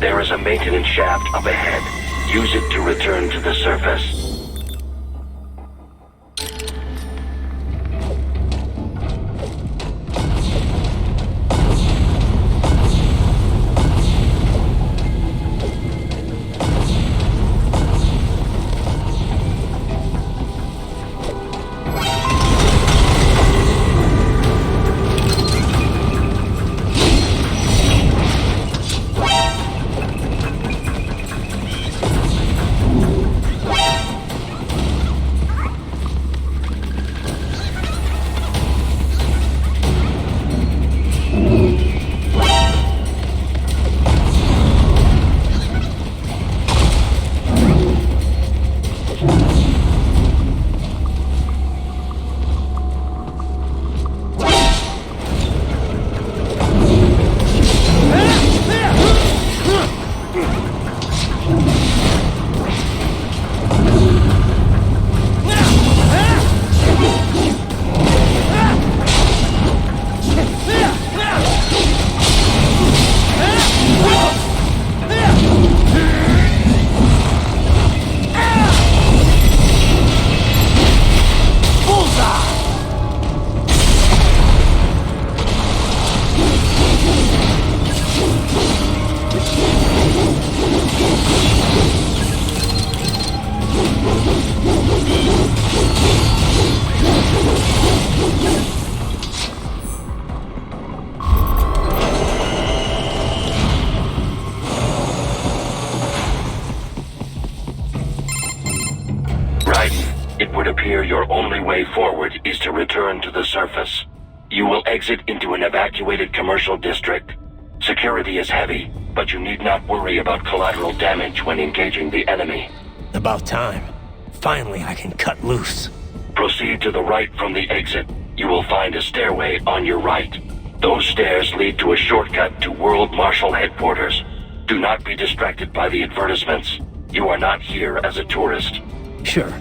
There is a maintenance shaft up ahead. Use it to return to the surface. It would appear your only way forward is to return to the surface. You will exit into an evacuated commercial district. Security is heavy, but you need not worry about collateral damage when engaging the enemy. About time. Finally, I can cut loose. Proceed to the right from the exit. You will find a stairway on your right. Those stairs lead to a shortcut to World Marshal Headquarters. Do not be distracted by the advertisements. You are not here as a tourist. Sure.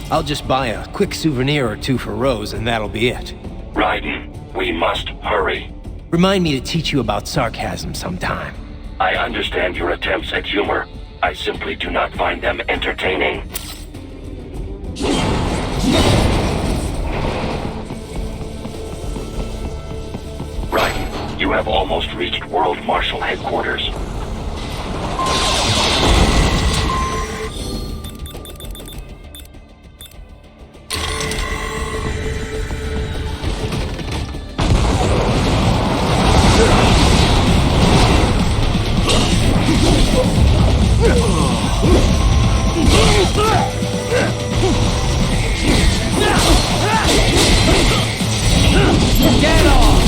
I'll just buy a quick souvenir or two for Rose and that'll be it. Raiden, we must hurry. Remind me to teach you about sarcasm sometime. I understand your attempts at humor. I simply do not find them entertaining. Raiden, you have almost reached World Marshal Headquarters. Get off!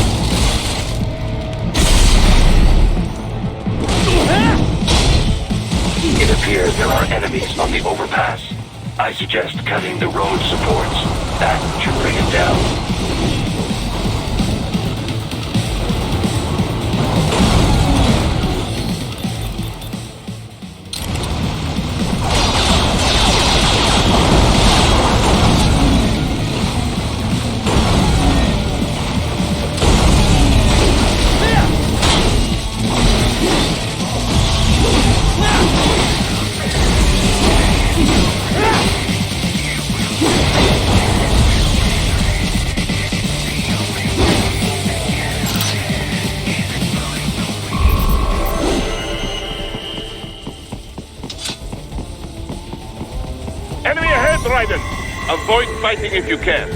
It appears there are enemies on the overpass. I suggest cutting the road supports. That should bring it down. Enemy ahead, Raiden! Avoid fighting if you can.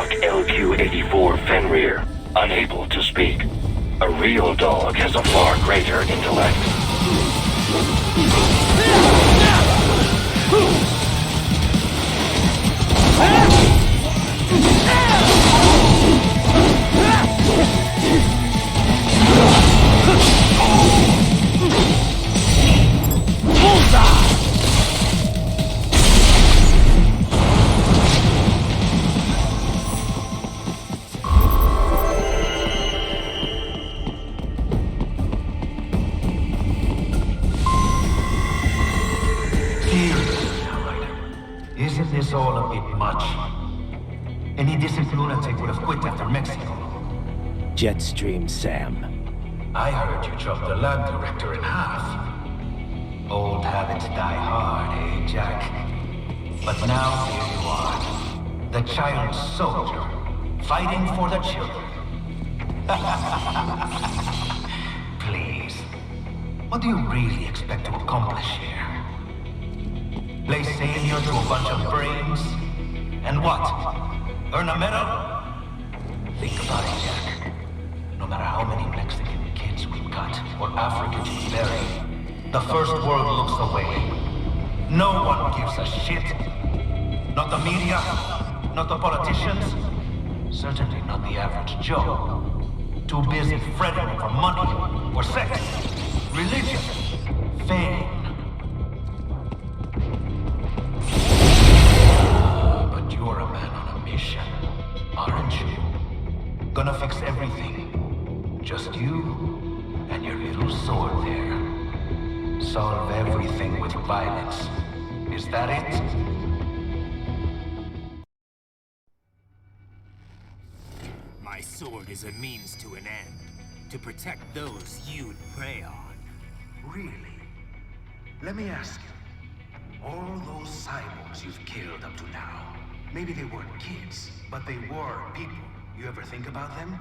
Mark LQ-84 Fenrir, unable to speak. A real dog has a far greater intellect. Isn't this all a bit much? Any decent lunatic would have quit after Mexico. Jetstream, Sam. I heard you chopped the lab director in half. Old habits die hard, eh, Jack? But now here you are. The child soldier, fighting for the children. Please. What do you really expect to accomplish here? Play savior to a bunch of brains? And what? Earn a medal? Think about it, Jack. No matter how many Mexican kids we cut, or Africans we bury, the first world looks away. No one gives a shit. Not the media, not the politicians, certainly not the average Joe. Too busy fretting for money, or sex, religion, fame. But you're a man on a mission, aren't you? Gonna fix everything. Just you and your little sword there. Solve everything with violence. Is that it? My sword is a means to an end, to protect those you'd prey on. Really? Let me ask you. All those cyborgs you've killed up to now, maybe they weren't kids, but they were people. You ever think about them?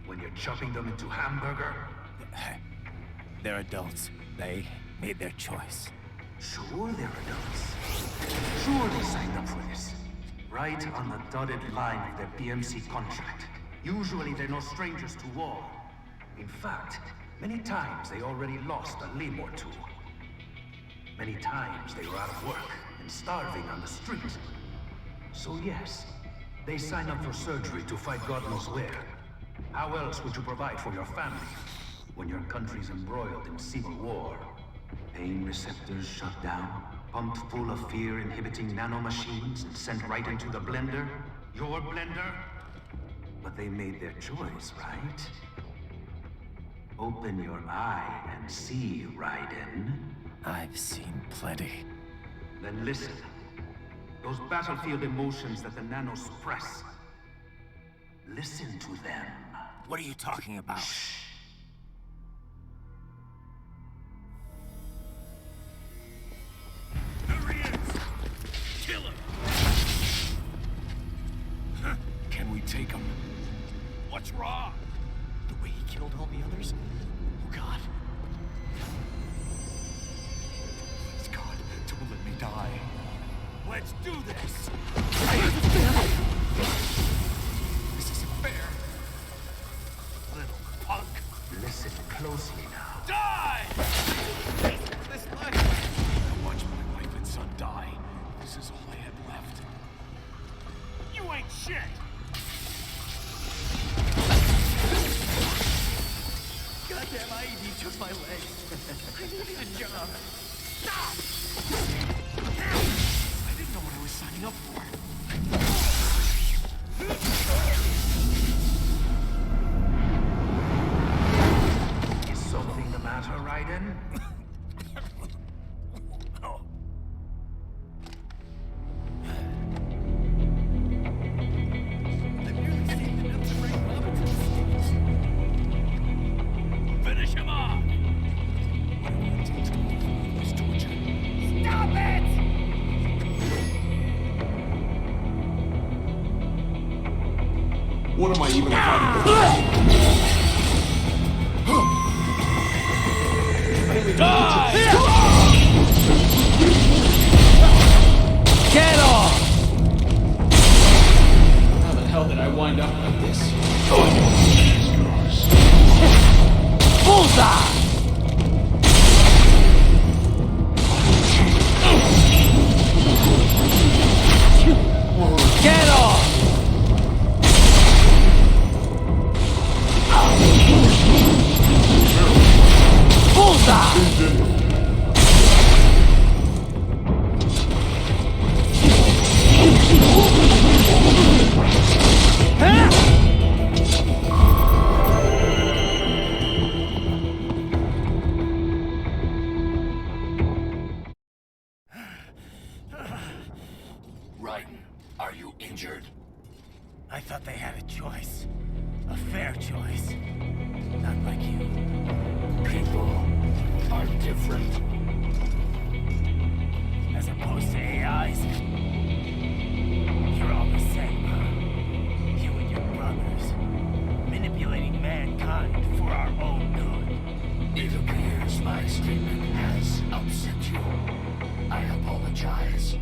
When you're chopping them into hamburger? They're adults. They made their choice. Sure they're adults. Sure they signed up for this. Right on the dotted line of their BMC contract. Usually they're no strangers to war. In fact, many times they already lost a limb or two. Many times they were out of work and starving on the street. So yes, they sign up for surgery to fight God knows where. How else would you provide for your family when your country's embroiled in civil war? Pain receptors shut down, pumped full of fear-inhibiting nanomachines and sent right into the blender? Your blender? But they made their choice, right? Open your eye and see, Raiden. I've seen plenty. Then listen. Those battlefield emotions that the nanos suppress. Listen to them. What are you talking about? Shh. There he is! Kill him! Can we take him? What's wrong? The way he killed all the others? Oh, God. Please, God, don't let me die. Let's do this! This isn't fair. Little punk. Listen closely now. Die! This life! I watched my wife and son die. This is all I had left. You ain't shit! Goddamn IED took my legs. I needed a job. Stop! I didn't know what I was signing up for. Is something the matter, Raiden? Finish him off! Stop it! What am I even fighting? Get off! How the hell did I Get off! Bullseye! Raiden, are you injured? I thought they had a choice. A fair choice. Not like you. People are different. As opposed to AIs. You're all the same, huh? You and your brothers. Manipulating mankind for our own good. It appears my statement has upset you. I apologize.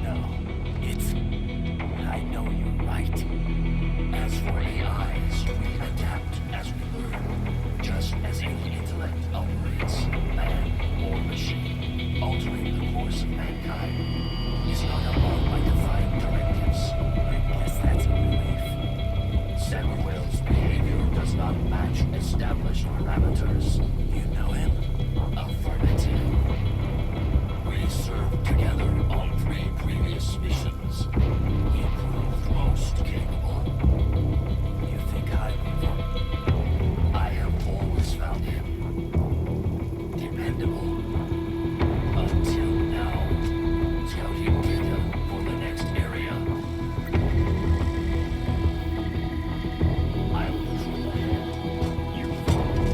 No, it's... I know you're right. As for AIs, we adapt as we learn. Just as any intellect operates, man or machine, altering the course of mankind is not allowed by divine directives. I guess that's a relief. Samuel's behavior does not match established parameters. You know him? Affirmative. We served together on 3 previous missions. He proved most capable. You think highly of him? I have always found him dependable. Until now. Scouting data for the next area. I'll patrol ahead. You follow.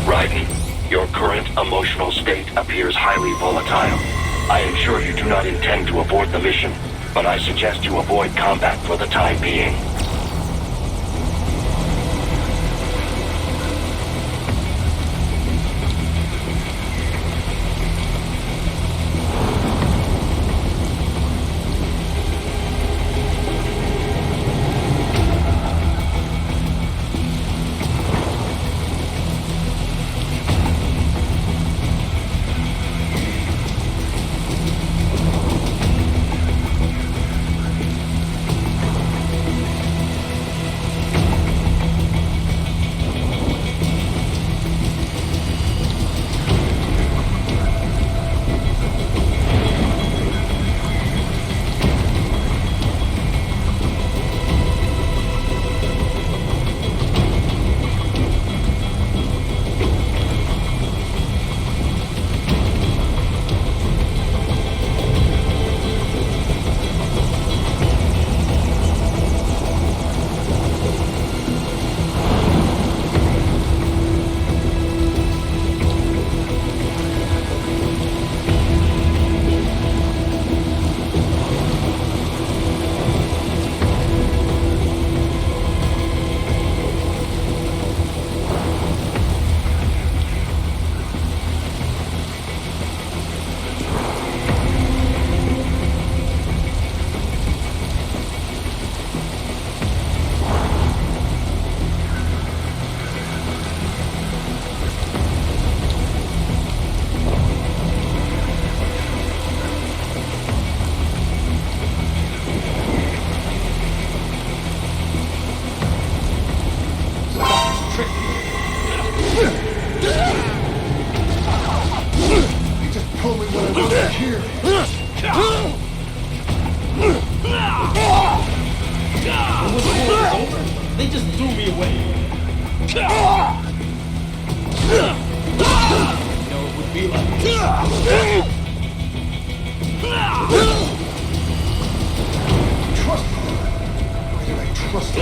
Raiden, your current emotional state appears highly volatile. I am sure you do not intend to abort the mission, but I suggest you avoid combat for the time being. They just threw me away. You know it would be like Trust me. Why did I trust you?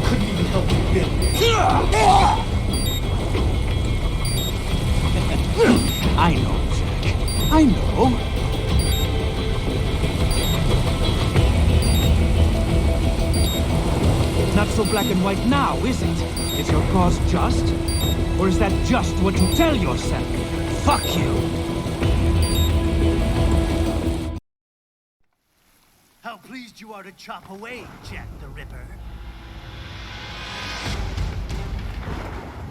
Couldn't even help you build. I know, Jack. I know. Not so black and white now, is it? Is your cause just? Or is that just what you tell yourself? Fuck you! How pleased you are to chop away, Jack the Ripper.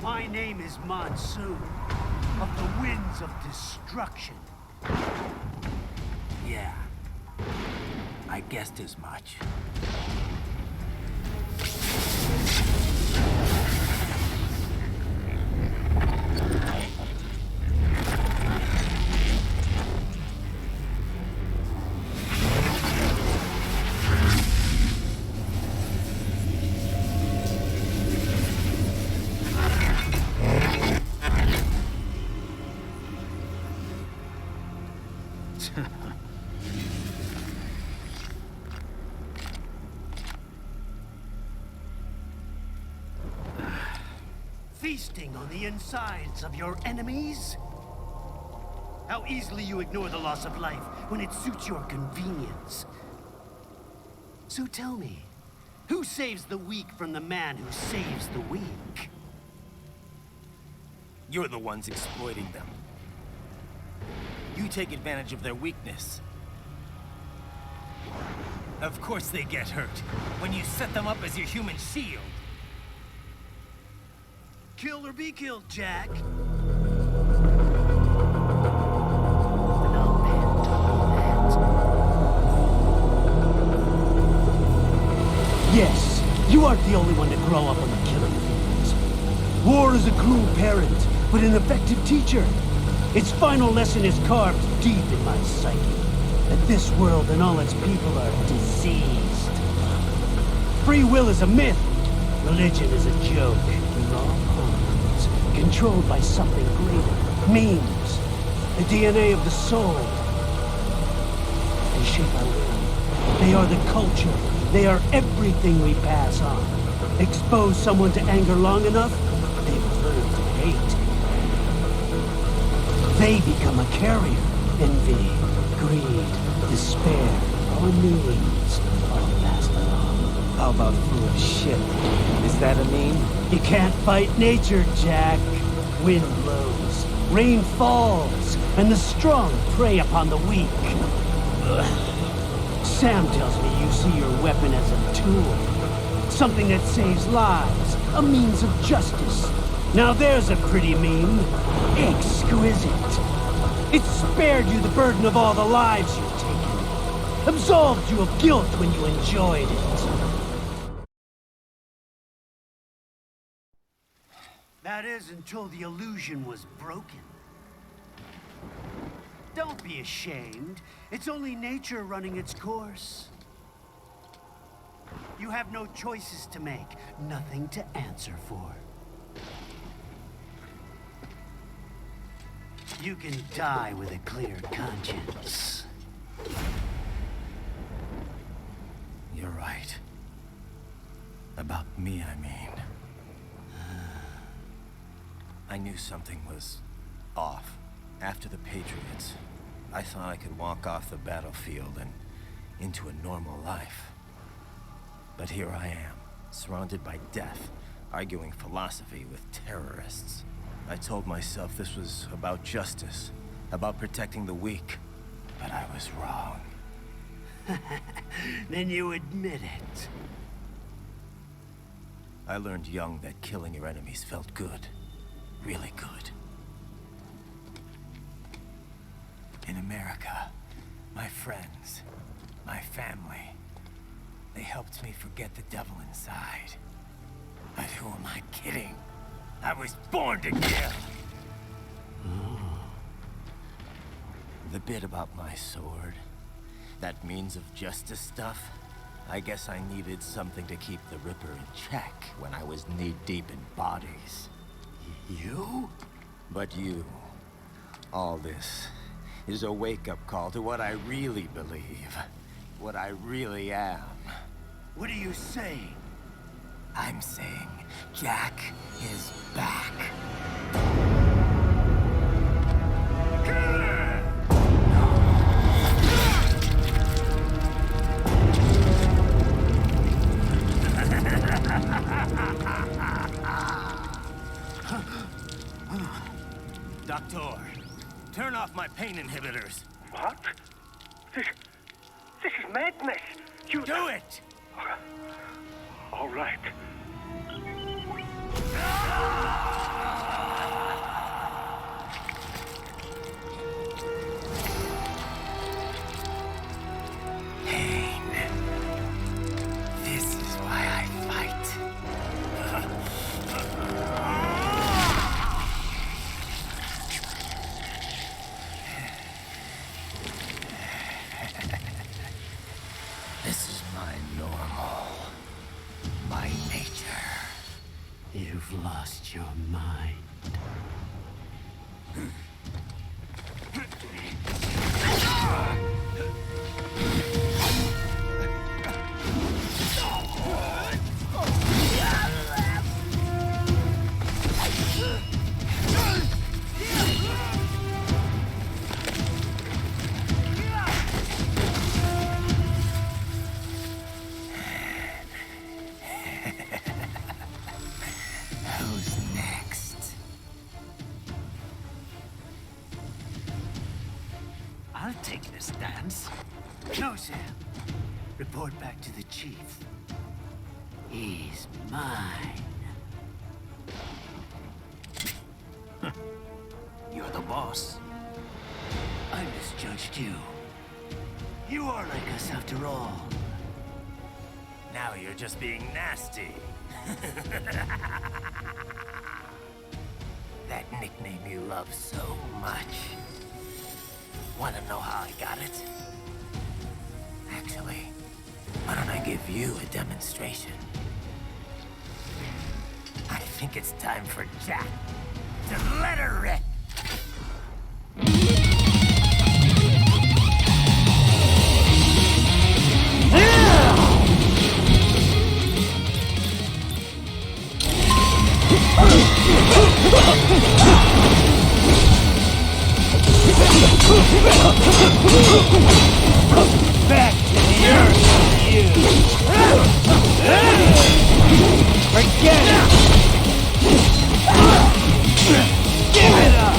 My name is Monsoon, of the Winds of Destruction. Yeah, I guessed as much. Feasting on the insides of your enemies? How easily you ignore the loss of life when it suits your convenience. So tell me, who saves the weak from the man who saves the weak? You're the ones exploiting them. You take advantage of their weakness. Of course they get hurt when you set them up as your human shield. Kill or be killed, Jack. Yes, you aren't the only one to grow up on the killing fields. War is a cruel parent, but an effective teacher. Its final lesson is carved deep in my psyche. That this world and all its people are diseased. Free will is a myth. Religion is a joke. We're all pawns, controlled by something greater. Memes. The DNA of the soul. They shape our will. They are the culture. They are everything we pass on. Expose someone to anger long enough, they will learn to hate. They become a carrier. Envy, greed, despair, our needs, all passed along. How about full of shit? Is that a meme? You can't fight nature, Jack. Wind blows, rain falls, and the strong prey upon the weak. Sam tells me you see your weapon as a tool. Something that saves lives, a means of justice. Now there's a pretty meme. Exquisite. It spared you the burden of all the lives you've taken. Absolved you of guilt when you enjoyed it. That is until the illusion was broken. Don't be ashamed. It's only nature running its course. You have no choices to make, nothing to answer for. You can die with a clear conscience. You're right. About me, I mean. I knew something was off. After the Patriots, I thought I could walk off the battlefield and into a normal life. But here I am, surrounded by death, arguing philosophy with terrorists. I told myself this was about justice, about protecting the weak, but I was wrong. Then you admit it. I learned young that killing your enemies felt good. Really good. In America, my friends, my family, they helped me forget the devil inside. But who am I kidding? I was born to kill! The bit about my sword, that means of justice stuff, I guess I needed something to keep the Ripper in check when I was knee-deep in bodies. You? But you, all this, is a wake-up call to what I really believe. What I really am. What are you saying? I'm saying Jack is back. Doctor, turn off my pain inhibitors. What? This is madness. You do it! All right. Pain. This is why I fight. This is my normal. My nature. You've lost your mind. Who's next? I'll take this dance. No, Sam. Report back to the chief. He's mine. You're the boss. I misjudged you. You are like us after all. Now you're just being nasty. That nickname you love so much. Wanna know how I got it? Actually, why don't I give you a demonstration? I think it's time for Jack to let her rip. Back to the earth, you! Forget it! Give it up!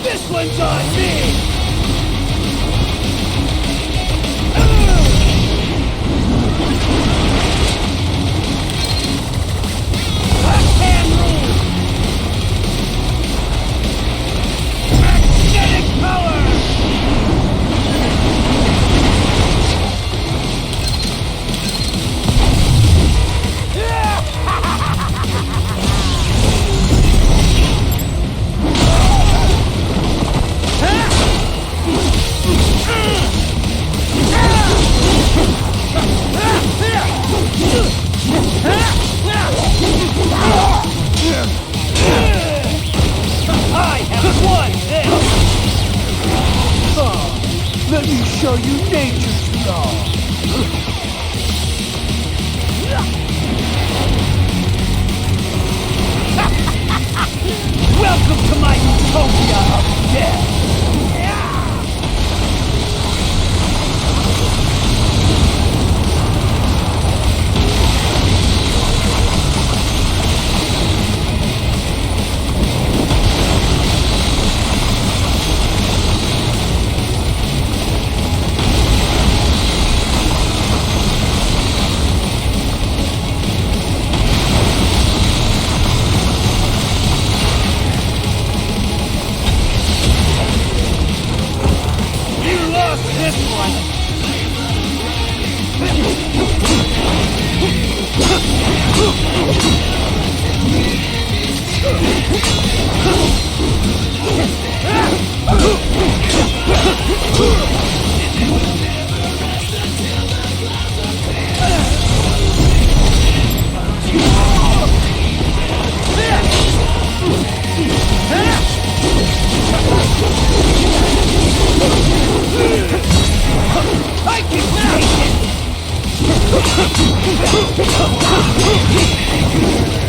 This one's on me! Magnetic power! I have won this! Let me show you nature's law! Welcome to my utopia of death!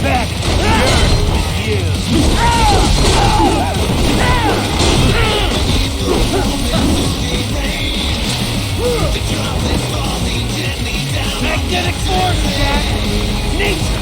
Back here with you. Magnetic force, Jack! Nature!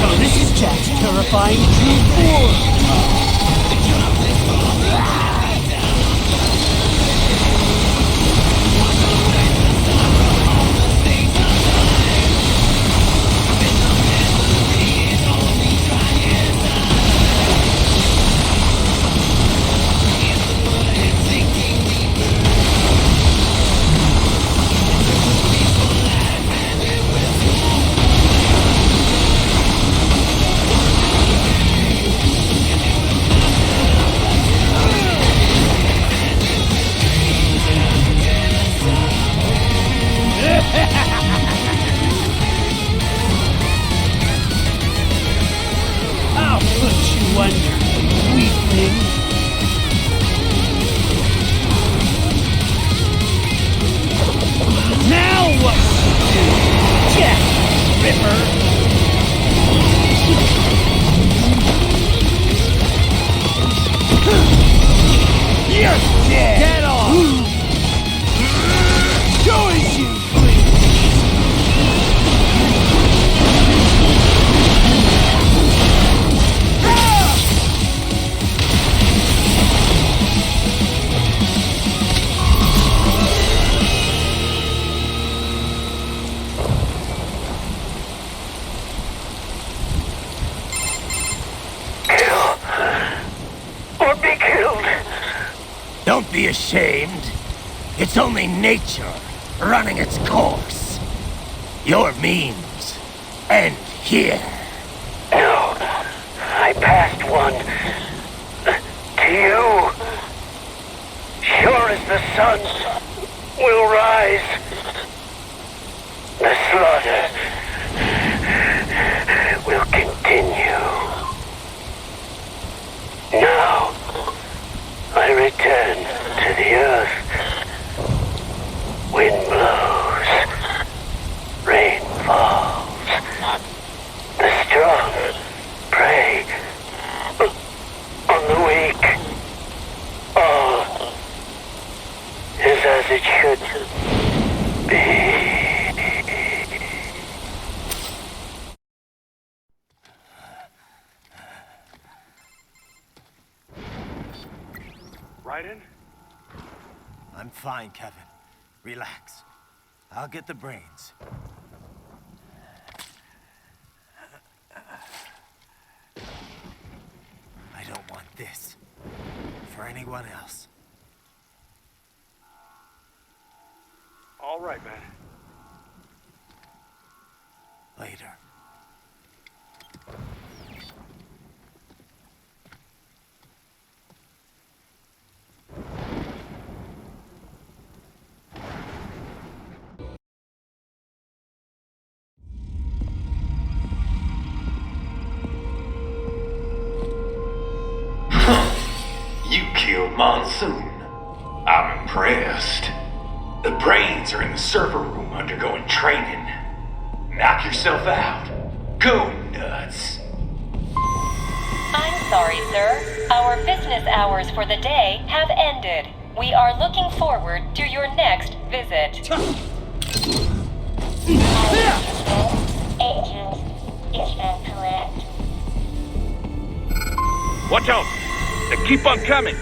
So this is Jack's terrifying Q4. I'll put you under, weakling. Now what you do, Jack Ripper? You're dead! Get off! Join you, please! Or be killed. Don't be ashamed. It's only nature running its course. Your means end here. No, I passed one. To you. Sure as the sun will rise. The slaughter will continue. Now, I return to the earth. Wind blows. Rain falls. The strong prey on the weak. All is as it should be. Raiden? I'm fine, Kevin. Relax. I'll get the brains. I don't want this for anyone else. All right, man. Later. You killed Monsoon. I'm impressed. The brains are in the server room undergoing training. Knock yourself out. Go nuts. I'm sorry, sir. Our business hours for the day have ended. We are looking forward to your next visit. Watch out! They keep on coming!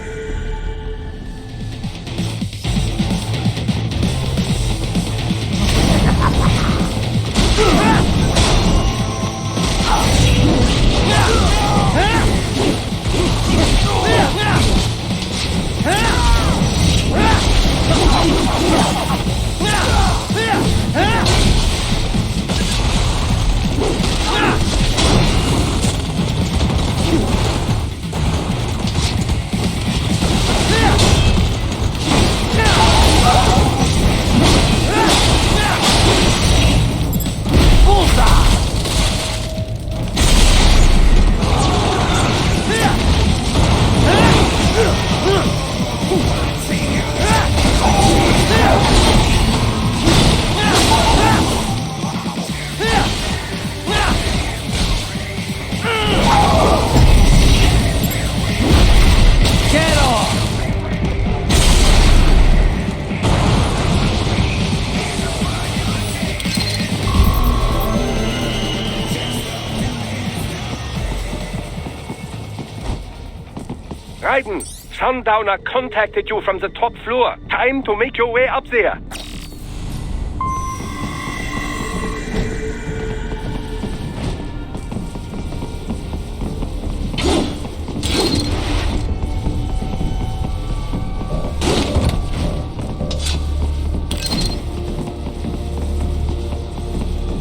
Raiden, Sundowner contacted you from the top floor. Time to make your way up there.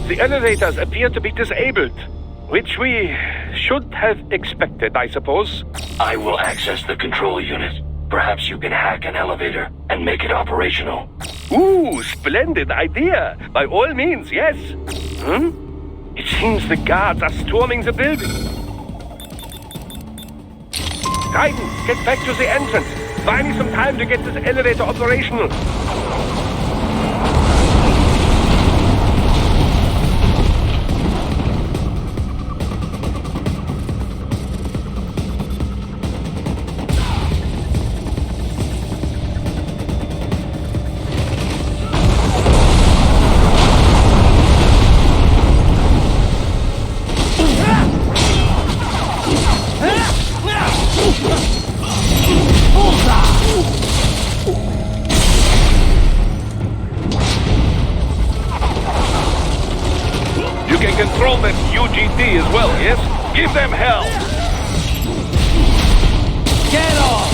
The elevators appear to be disabled, which we should have expected, I suppose. I will access the control unit. Perhaps you can hack an elevator and make it operational. Ooh, splendid idea. By all means, yes. It seems the guards are storming the building. Raiden, get back to the entrance. Buy me some time to get this elevator operational. Control that UGD as well, yes? Give them hell! Get off!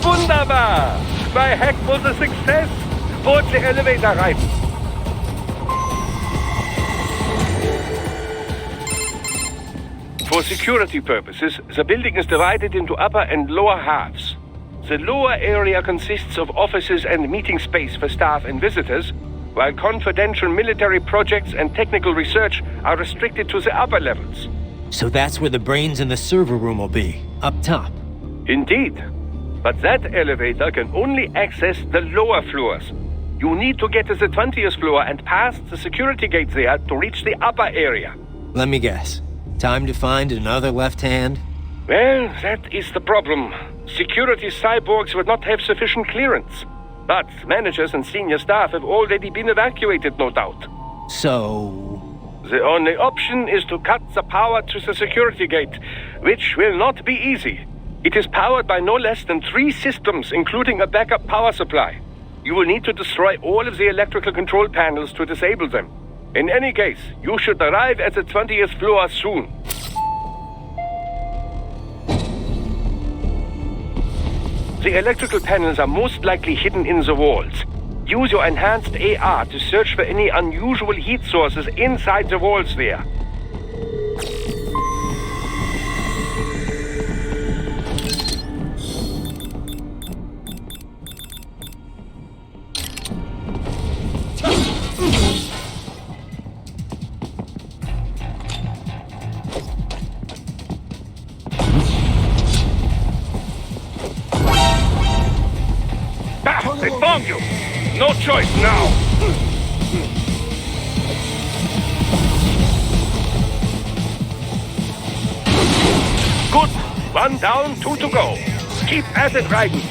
Wunderbar! My hack was a success! Board the elevator rein! For security purposes, the building is divided into upper and lower halves. The lower area consists of offices and meeting space for staff and visitors, while confidential military projects and technical research are restricted to the upper levels. So that's where the brains in the server room will be, up top. Indeed. But that elevator can only access the lower floors. You need to get to the 20th floor and pass the security gate there to reach the upper area. Let me guess. Time to find another left hand? Well, that is the problem. Security cyborgs would not have sufficient clearance. But managers and senior staff have already been evacuated, no doubt. So... The only option is to cut the power to the security gate, which will not be easy. It is powered by no less than 3 systems, including a backup power supply. You will need to destroy all of the electrical control panels to disable them. In any case, you should arrive at the 20th floor soon. The electrical panels are most likely hidden in the walls. Use your enhanced AR to search for any unusual heat sources inside the walls there. They found you! No choice now! Good. 1 down, 2 to go. Keep at it, Raiden.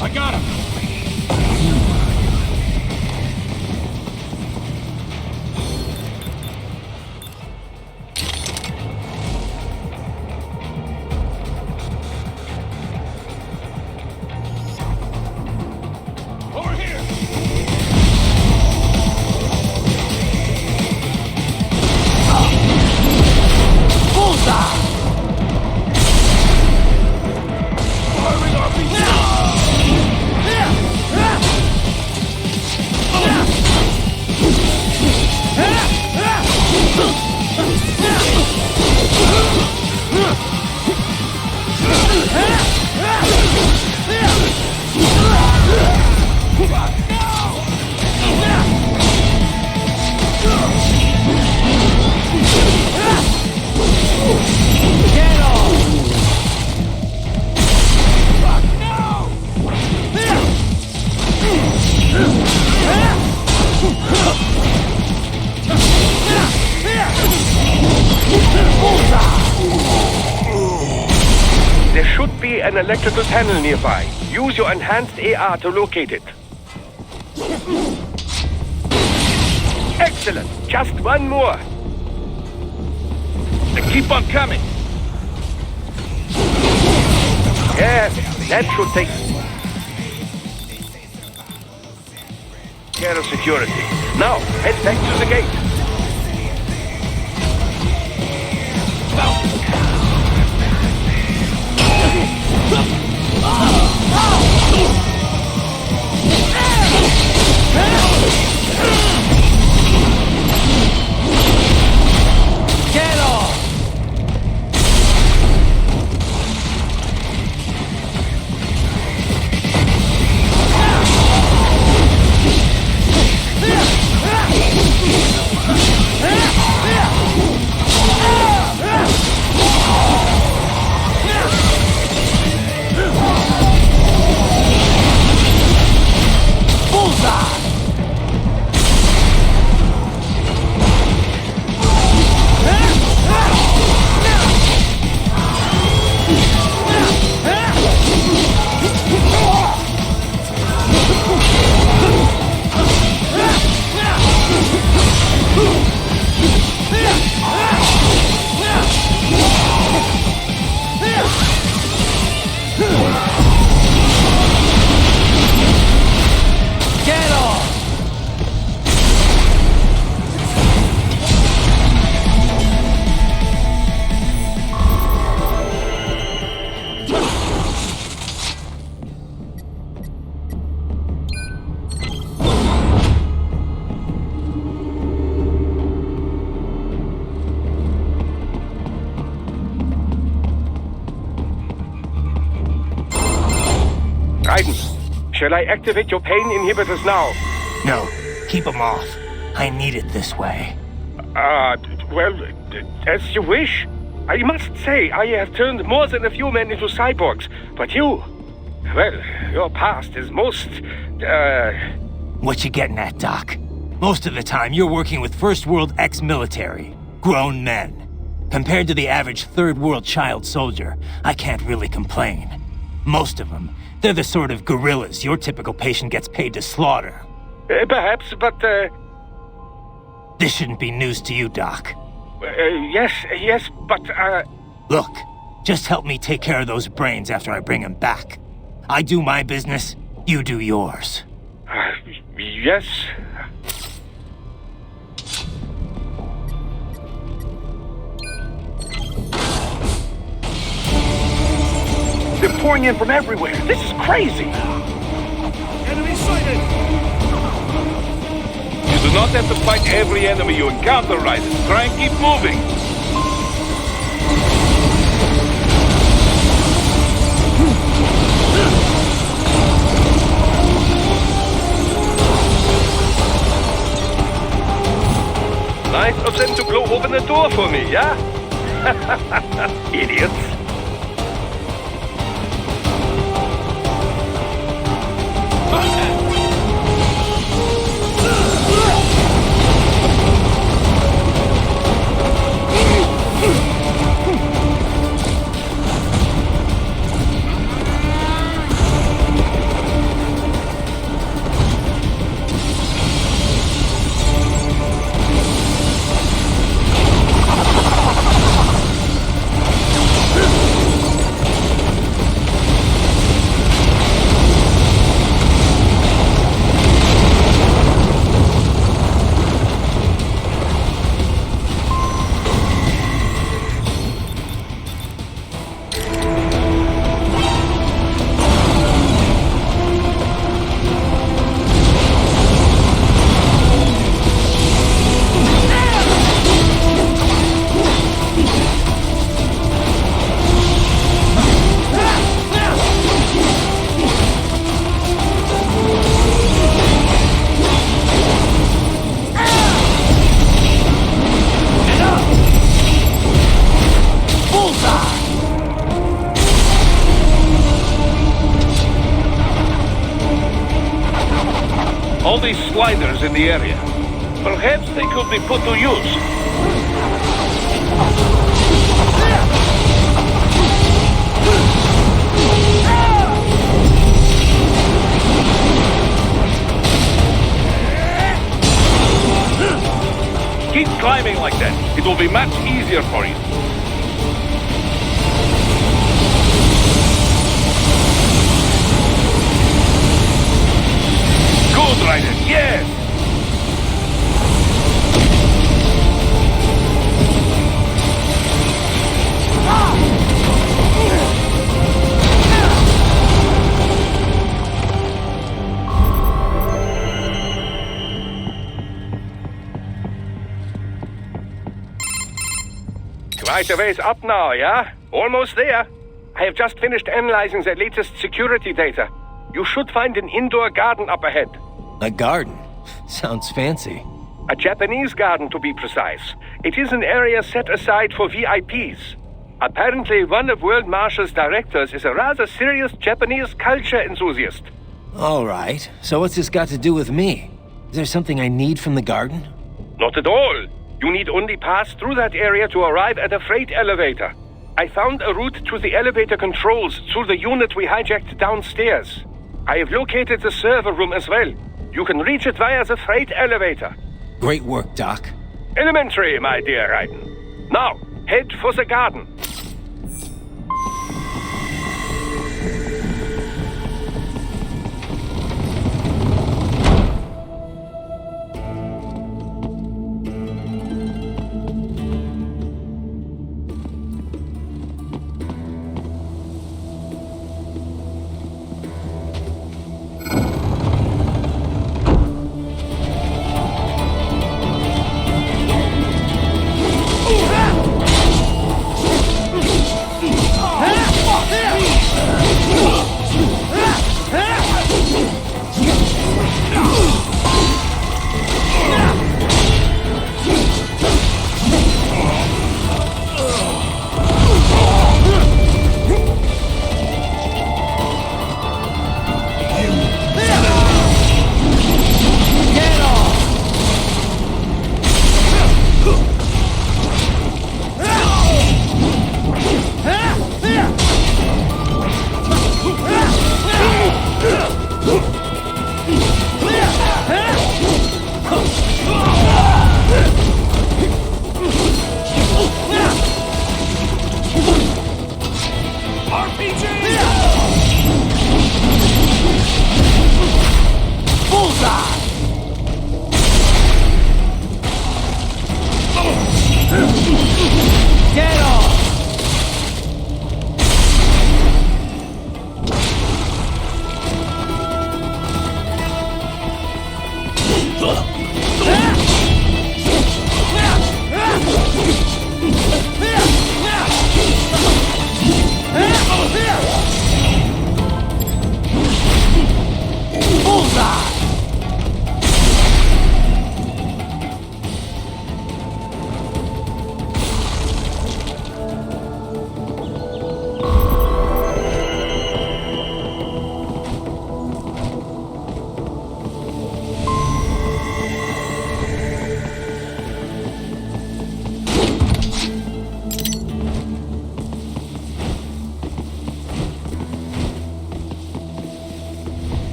I got him! Over here! Bullseye! Firing RPG! Get off! There should be an electrical panel nearby. Use your enhanced AR to locate it. Excellent. Just one more. Keep on coming. Yes, that should take care of security. Now, head back to the gate. Get off! Raiden, shall I activate your pain inhibitors now? No, keep them off. I need it this way. Well, as you wish. I must say, I have turned more than a few men into cyborgs, but you... Well, your past is most, What you getting at, Doc? Most of the time, you're working with First World ex-military. Grown men. Compared to the average Third World child soldier, I can't really complain. Most of them, they're the sort of guerrillas your typical patient gets paid to slaughter. Perhaps, but, This shouldn't be news to you, Doc. Yes, but, Look, just help me take care of those brains after I bring them back. I do my business, you do yours. Yes. The pouring in from everywhere. This is crazy. Enemy sighted! You do not have to fight every enemy you encounter, Raiden. Try and keep moving. Nice of them to blow open the door for me, yeah? Idiots. All these sliders in the area. Perhaps they could be put to use. Keep climbing like that. It will be much easier for you. Good, Raiden. Yes! Quite a ways up now, yeah? Almost there. I have just finished analyzing the latest security data. You should find an indoor garden up ahead. A garden? Sounds fancy. A Japanese garden, to be precise. It is an area set aside for VIPs. Apparently, one of World Marshall's directors is a rather serious Japanese culture enthusiast. All right. So what's this got to do with me? Is there something I need from the garden? Not at all. You need only pass through that area to arrive at a freight elevator. I found a route to the elevator controls through the unit we hijacked downstairs. I have located the server room as well. You can reach it via the freight elevator. Great work, Doc. Elementary, my dear Raiden. Now, head for the garden.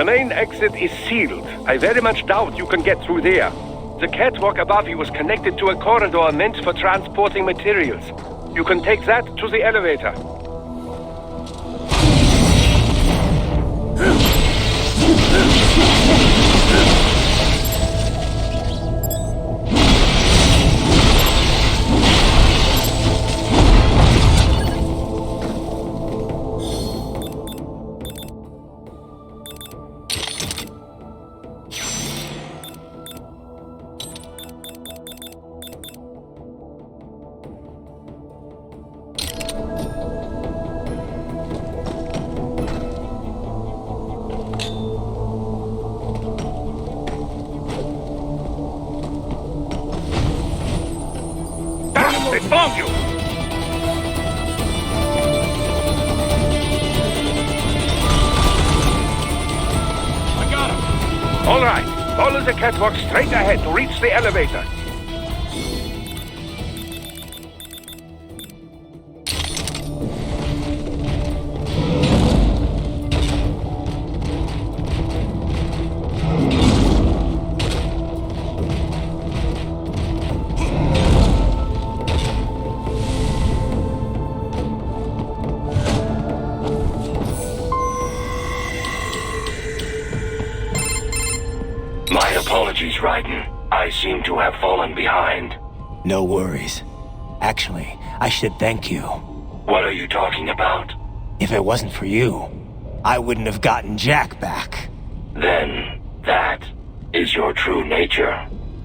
The main exit is sealed. I very much doubt you can get through there. The catwalk above you is connected to a corridor meant for transporting materials. You can take that to the elevator. They found you! I got him! All right. Follow the catwalk straight ahead to reach the elevator. My apologies, Raiden. I seem to have fallen behind. No worries. Actually, I should thank you. What are you talking about? If it wasn't for you, I wouldn't have gotten Jack back. Then, that is your true nature.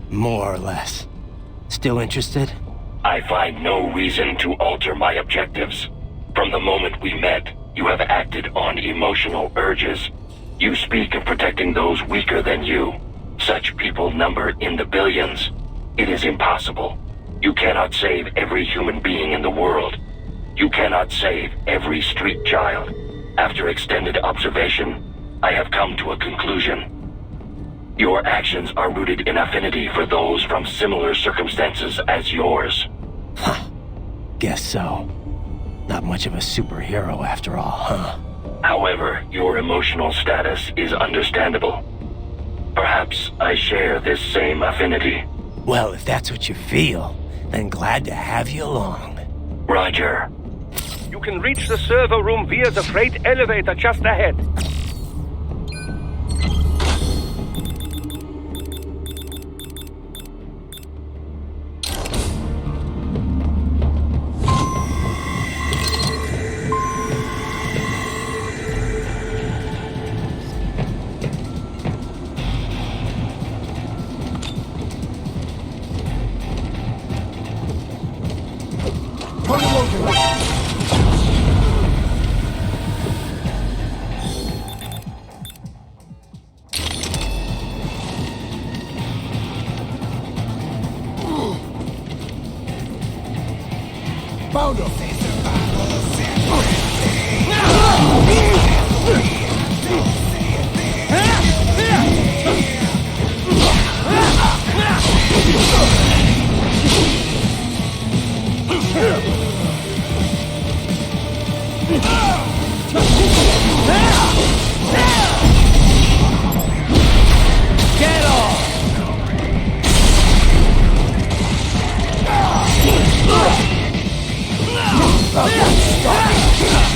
More or less. Still interested? I find no reason to alter my objectives. From the moment we met, you have acted on emotional urges. You speak of protecting those weaker than you. Such people number in the billions. It is impossible. You cannot save every human being in the world. You cannot save every street child. After extended observation, I have come to a conclusion. Your actions are rooted in affinity for those from similar circumstances as yours. Guess so. Not much of a superhero after all, huh? However, your emotional status is understandable. Perhaps I share this same affinity. Well, if that's what you feel, then glad to have you along. Roger. You can reach the server room via the freight elevator just ahead. Found him! Get off! Stop!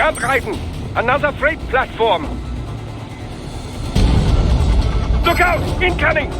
Look out, Raiden! Another freight platform! Look out! Incoming!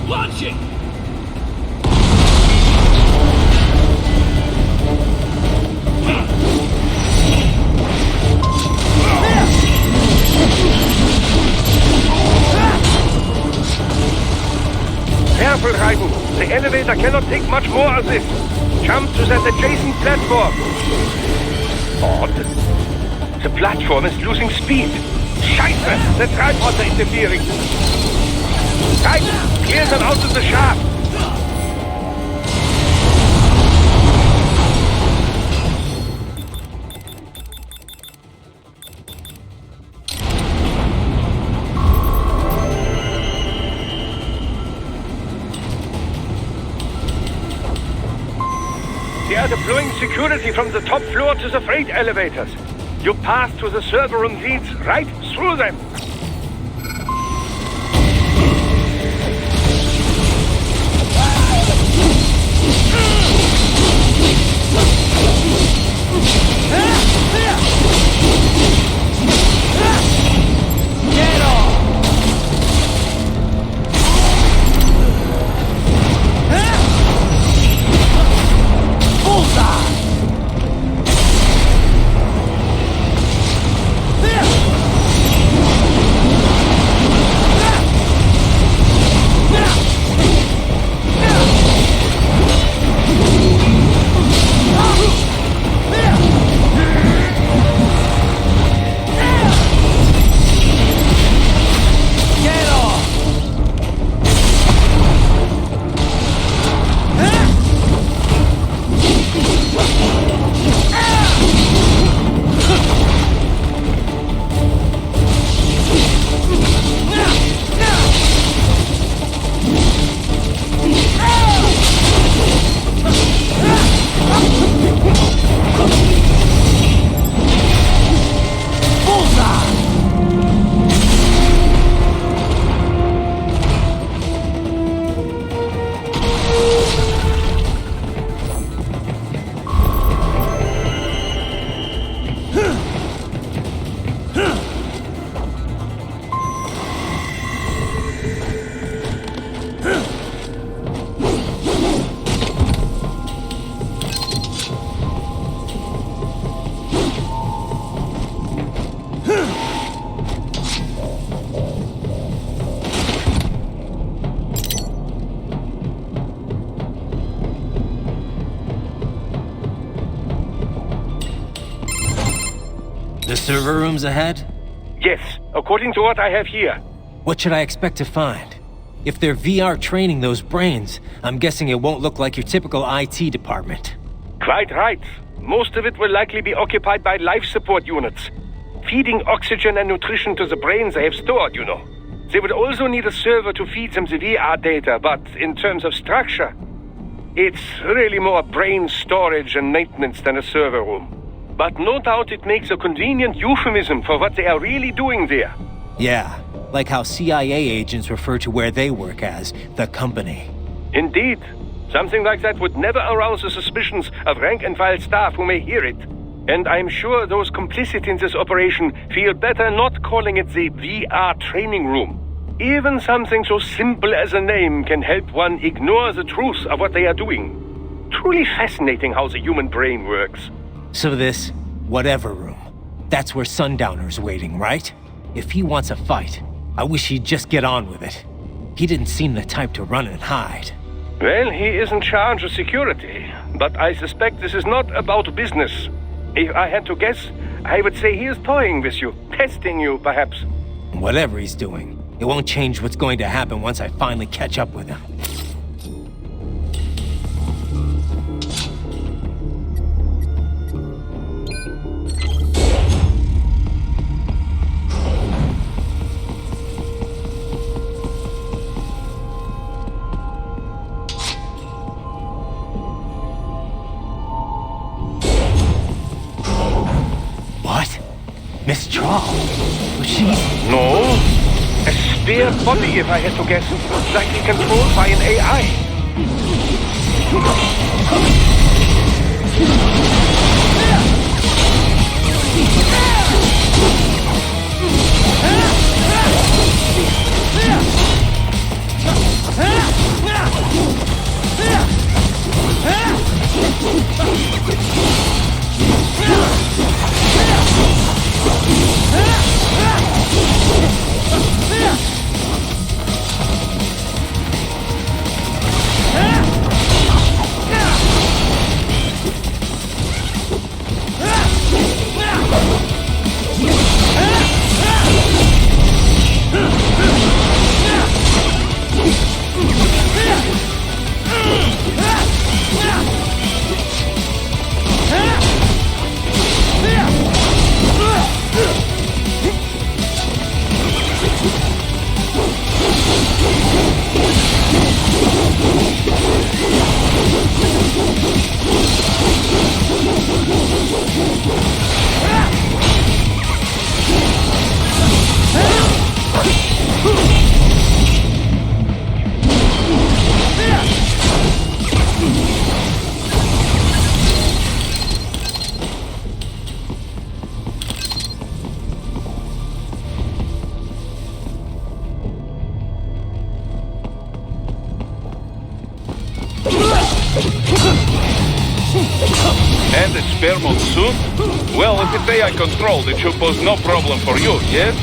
Launching! Careful, Raiden. The elevator cannot take much more of this. Jump to that adjacent platform. Odd. The platform is losing speed. Scheiße! The tripods are interfering. Raiden, clear them out of the shaft. They are deploying security from the top floor to the freight elevators. You pass to the server room leads right through them. Get off! Bullseye! The server room's ahead? Yes, according to what I have here. What should I expect to find? If they're VR training those brains, I'm guessing it won't look like your typical IT department. Quite right. Most of it will likely be occupied by life support units. Feeding oxygen and nutrition to the brains they have stored, you know. They would also need a server to feed them the VR data, but in terms of structure, it's really more brain storage and maintenance than a server room. But no doubt it makes a convenient euphemism for what they are really doing there. Yeah, like how CIA agents refer to where they work as the company. Indeed. Something like that would never arouse the suspicions of rank-and-file staff who may hear it. And I'm sure those complicit in this operation feel better not calling it the VR training room. Even something so simple as a name can help one ignore the truth of what they are doing. Truly fascinating how the human brain works. So this whatever room, that's where Sundowner's waiting, right? If he wants a fight, I wish he'd just get on with it. He didn't seem the type to run and hide. Well, he is in charge of security, but I suspect this is not about business. If I had to guess, I would say he is toying with you, testing you, perhaps. Whatever he's doing, it won't change what's going to happen once I finally catch up with him. Miss Trawl? Was she... No. A spare body, if I had to guess. Likely controlled by an AI. And it's spare mode soon? Well, if it's AI controlled, it should pose no problem for you, yes?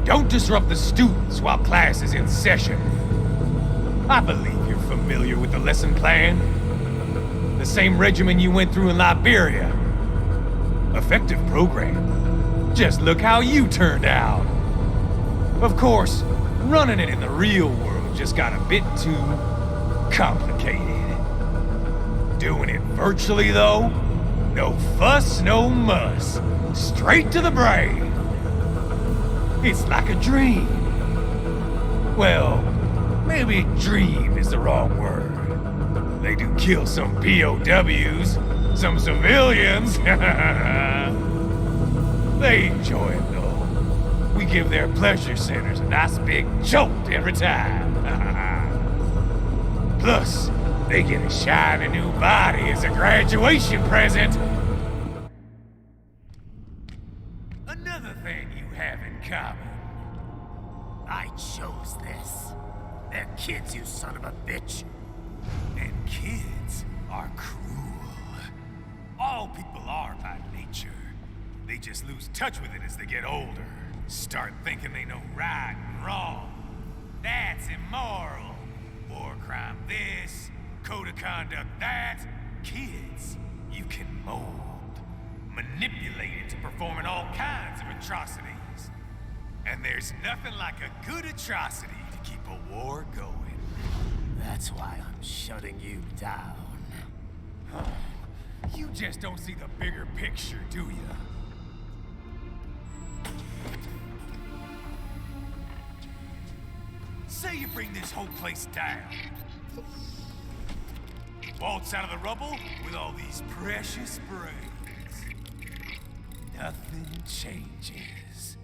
Don't disrupt the students while class is in session. I believe you're familiar with the lesson plan. The same regimen you went through in Liberia. Effective program. Just look how you turned out. Of course, running it in the real world just got a bit too complicated. Doing it virtually, though, No fuss, no muss. Straight to the brain. It's like a dream. Well, maybe dream is the wrong word. They do kill some POWs, some civilians. They enjoy it though. We give their pleasure centers a nice big jolt every time. Plus, they get a shiny new body as a graduation present. Another thing you have in common. I chose this. They're kids, you son of a bitch. And kids are cruel. All people are by nature. They just lose touch with it as they get older. Start thinking they know right and wrong. That's immoral. War crime this, code of conduct that. Kids, you can mold, manipulate into performing all kinds of atrocities. And there's nothing like a good atrocity to keep a war going. That's why I'm shutting you down. You just don't see the bigger picture, do you? Say you bring this whole place down. Waltz out of the rubble with all these precious brains. Nothing changes.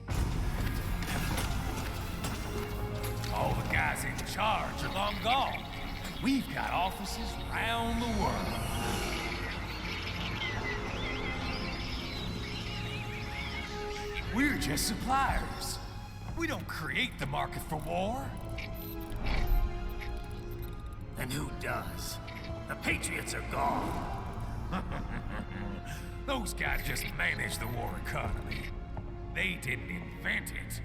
All the guys in charge are long gone. We've got offices around the world. We're just suppliers. We don't create the market for war. And who does? The Patriots are gone. Those guys just manage the war economy. They didn't invent it.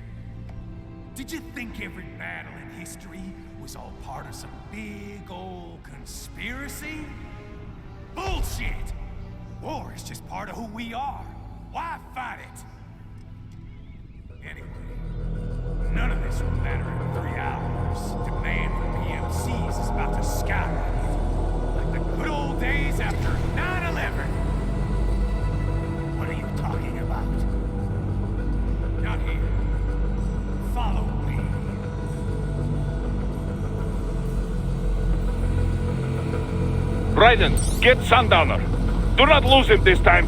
Did you think every battle in history was all part of some big old conspiracy? Bullshit! War is just part of who we are. Why fight it? Anyway, none of this will matter in 3 hours. Demand for PMCs is about to skyrocket. Like the good old days after 9/11. What are you talking about? Not here. Follow me. Raiden, get Sundowner. Do not lose him this time.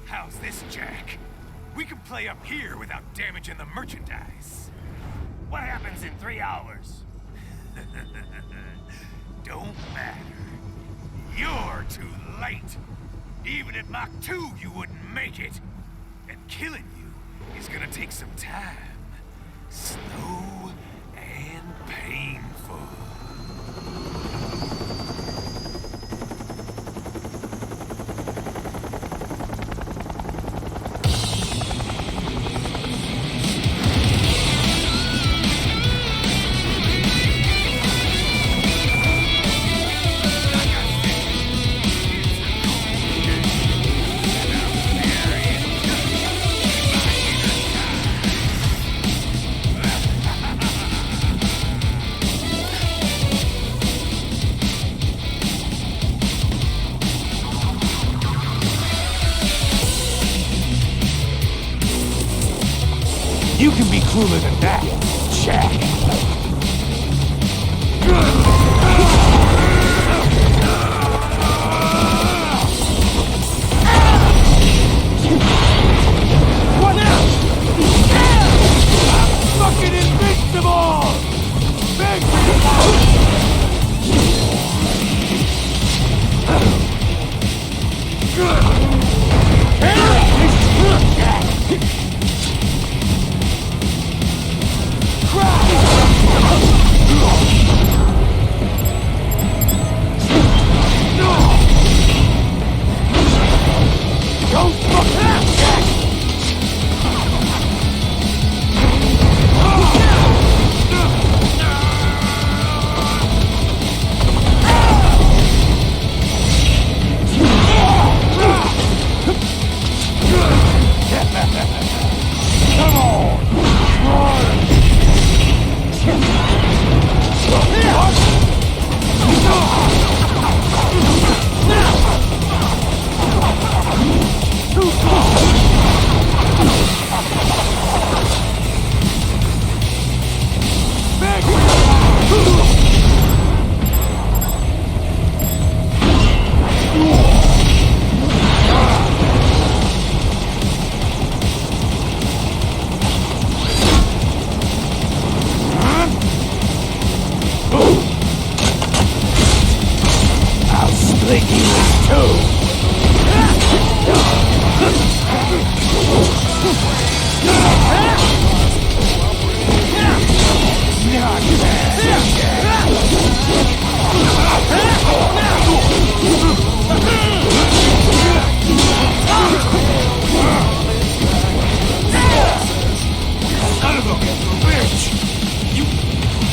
How's this, Jack? We can play up here without damaging the merchandise. What happens in 3 hours? Don't matter. You're too late. Even at Mach 2, you wouldn't make it. And killing you is gonna take some time. Slow and painful. You can be cooler than that, Jack.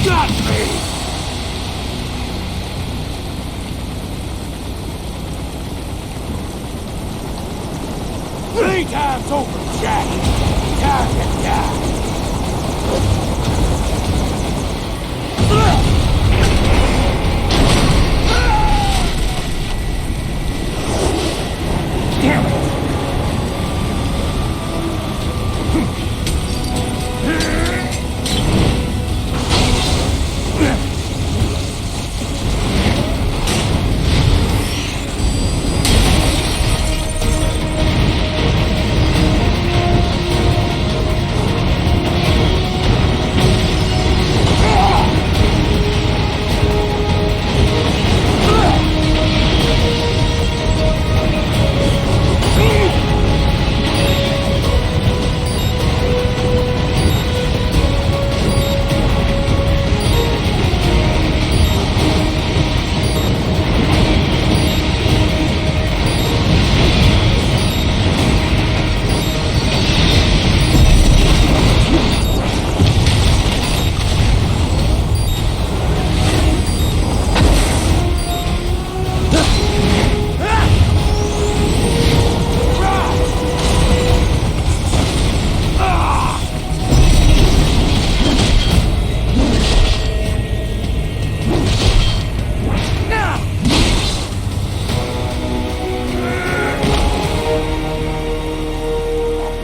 Got me! 3 times over, Jack! Time to die! Damn it!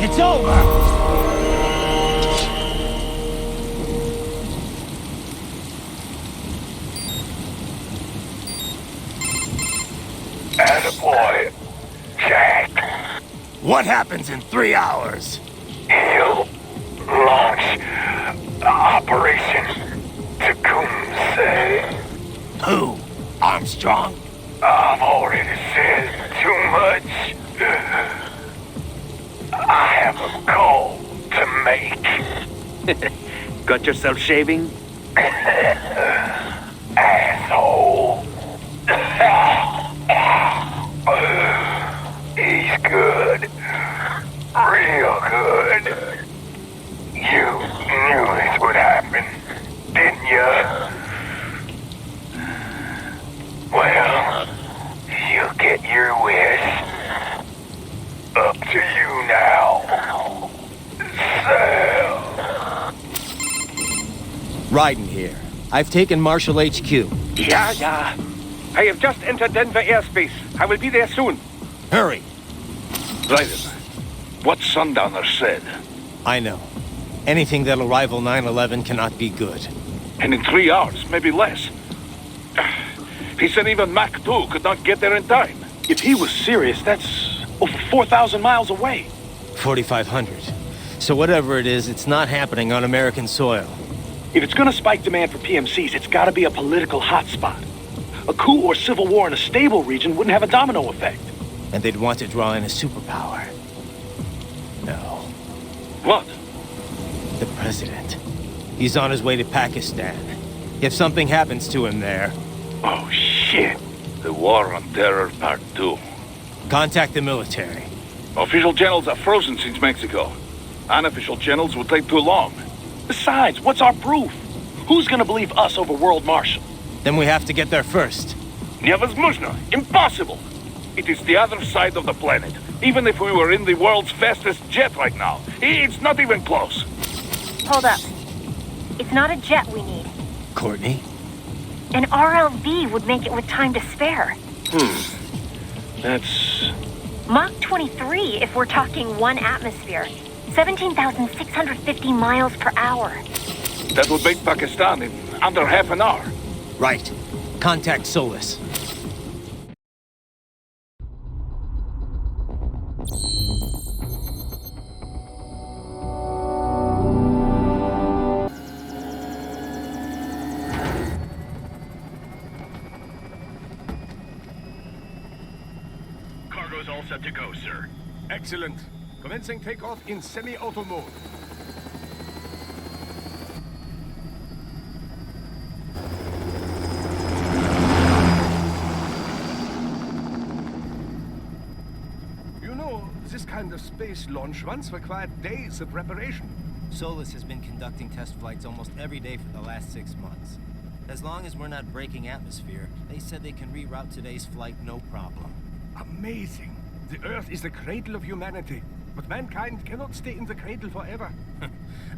It's over! Attaboy, Jack. What happens in 3 hours? He'll launch Operation Tecumseh. Who? Armstrong? I've already said too much. I have a call to make. Got yourself shaving? Asshole. He's good. Real good. You knew this would happen, didn't you? Well, you get your wish. Up to you now. Sam. Raiden here. I've taken Marshall HQ. Yeah. I have just entered Denver airspace. I will be there soon. Hurry. Raiden, what Sundowner said. I know. Anything that'll rival 9/11 cannot be good. And in 3 hours, maybe less. He said even Mach 2 could not get there in time. If he was serious, that's over 4,000 miles away. 4,500. So whatever it is, it's not happening on American soil. If it's gonna spike demand for PMCs, it's gotta be a political hotspot. A coup or civil war in a stable region wouldn't have a domino effect. And they'd want to draw in a superpower. No. What? The president. He's on his way to Pakistan. If something happens to him there... Oh, shit. The War on Terror Part 2. Contact the military. Official channels are frozen since Mexico. Unofficial channels will take too long. Besides, what's our proof? Who's gonna believe us over World Marshal? Then we have to get there first. Невозможно. Impossible. It is the other side of the planet. Even if we were in the world's fastest jet right now, it's not even close. Hold up. It's not a jet we need. Courtney? An RLV would make it with time to spare. That's... Mach 23 if we're talking 1 atmosphere. 17,650 miles per hour. That would make Pakistan in under half an hour. Right. Contact Solus. Cargo's all set to go, sir. Excellent. Commencing takeoff in semi-auto mode. You know, this kind of space launch once required days of preparation. Solus has been conducting test flights almost every day for the last 6 months. As long as we're not breaking atmosphere, they said they can reroute today's flight no problem. Amazing. The Earth is the cradle of humanity, but mankind cannot stay in the cradle forever.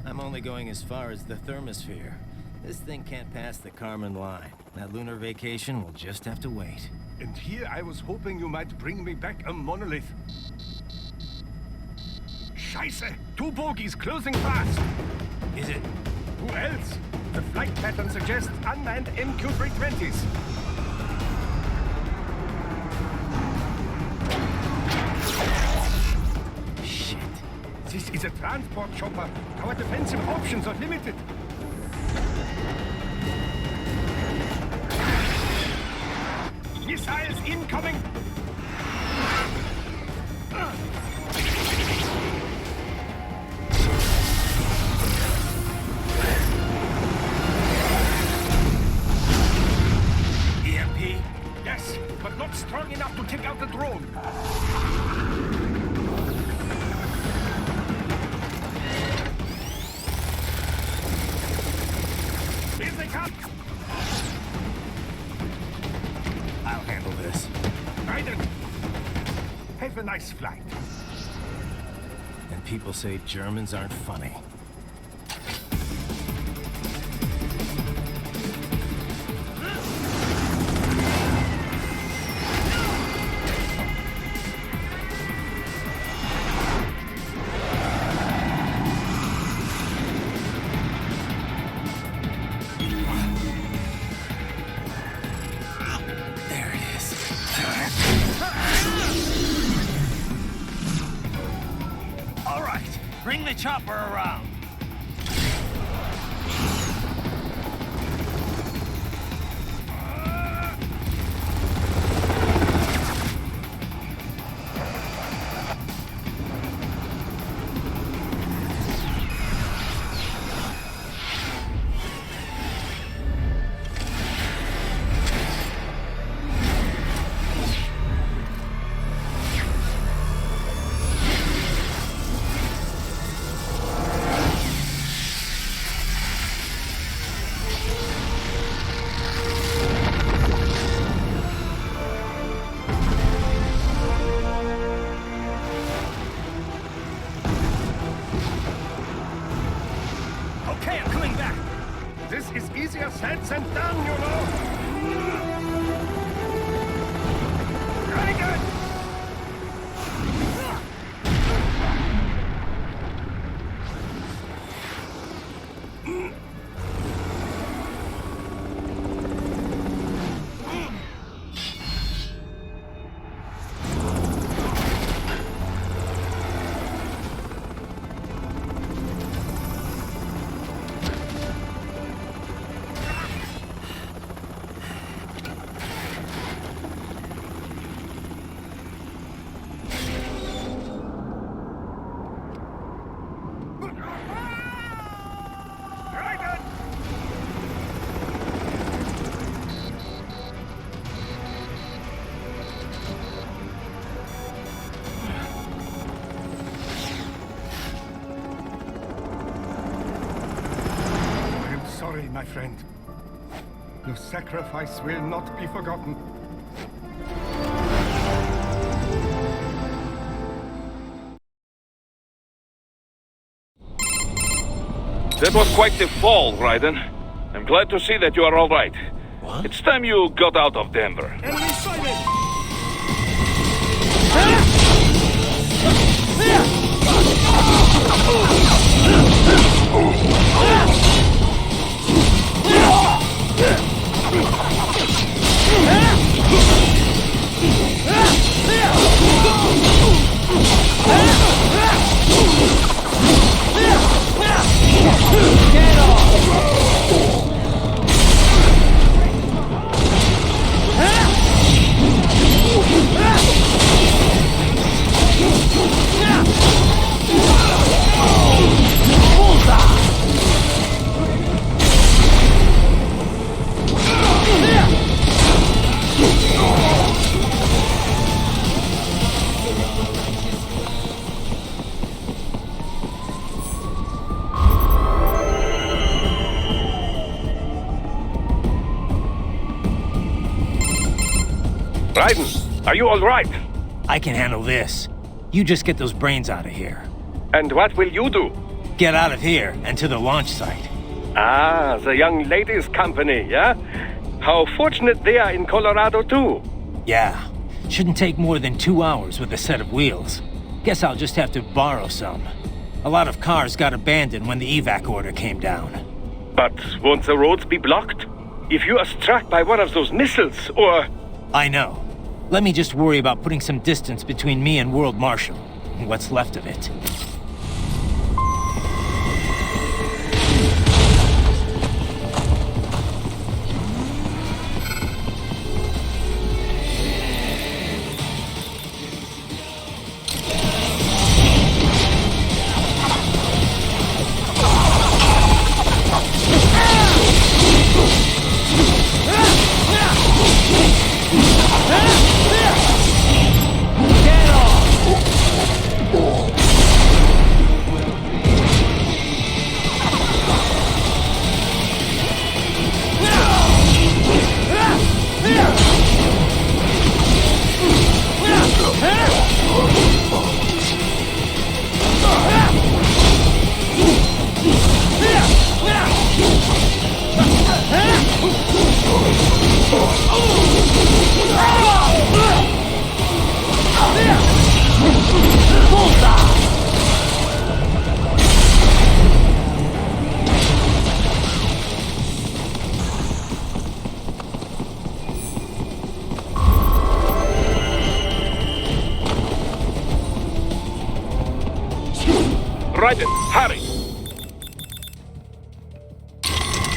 I'm only going as far as the thermosphere. This thing can't pass the Kármán line. That lunar vacation will just have to wait. And here I was hoping you might bring me back a monolith. Scheiße! 2 bogies closing fast! Is it? Who else? The flight pattern suggests unmanned MQ-320s. Shit. This is a transport chopper. Our defensive options are limited. Missiles incoming! EMP? Yes, but not strong enough to take out the drone. Here they come! I'll handle this. Raiden! Have a nice flight. And people say Germans aren't funny. Bring the chopper around. This is easier said than done, you know. Very good. Sorry, my friend. Your sacrifice will not be forgotten. That was quite the fall, Raiden. I'm glad to see that you are all right. What? It's time you got out of Denver. Enemy sighted! Raiden, are you all right? I can handle this. You just get those brains out of here. And what will you do? Get out of here and to the launch site. Ah, the young ladies' company, yeah? How fortunate they are in Colorado, too. Yeah. Shouldn't take more than 2 hours with a set of wheels. Guess I'll just have to borrow some. A lot of cars got abandoned when the evac order came down. But won't the roads be blocked? If you are struck by one of those missiles, or... I know. Let me just worry about putting some distance between me and World Marshal. What's left of it. Raiden, hurry!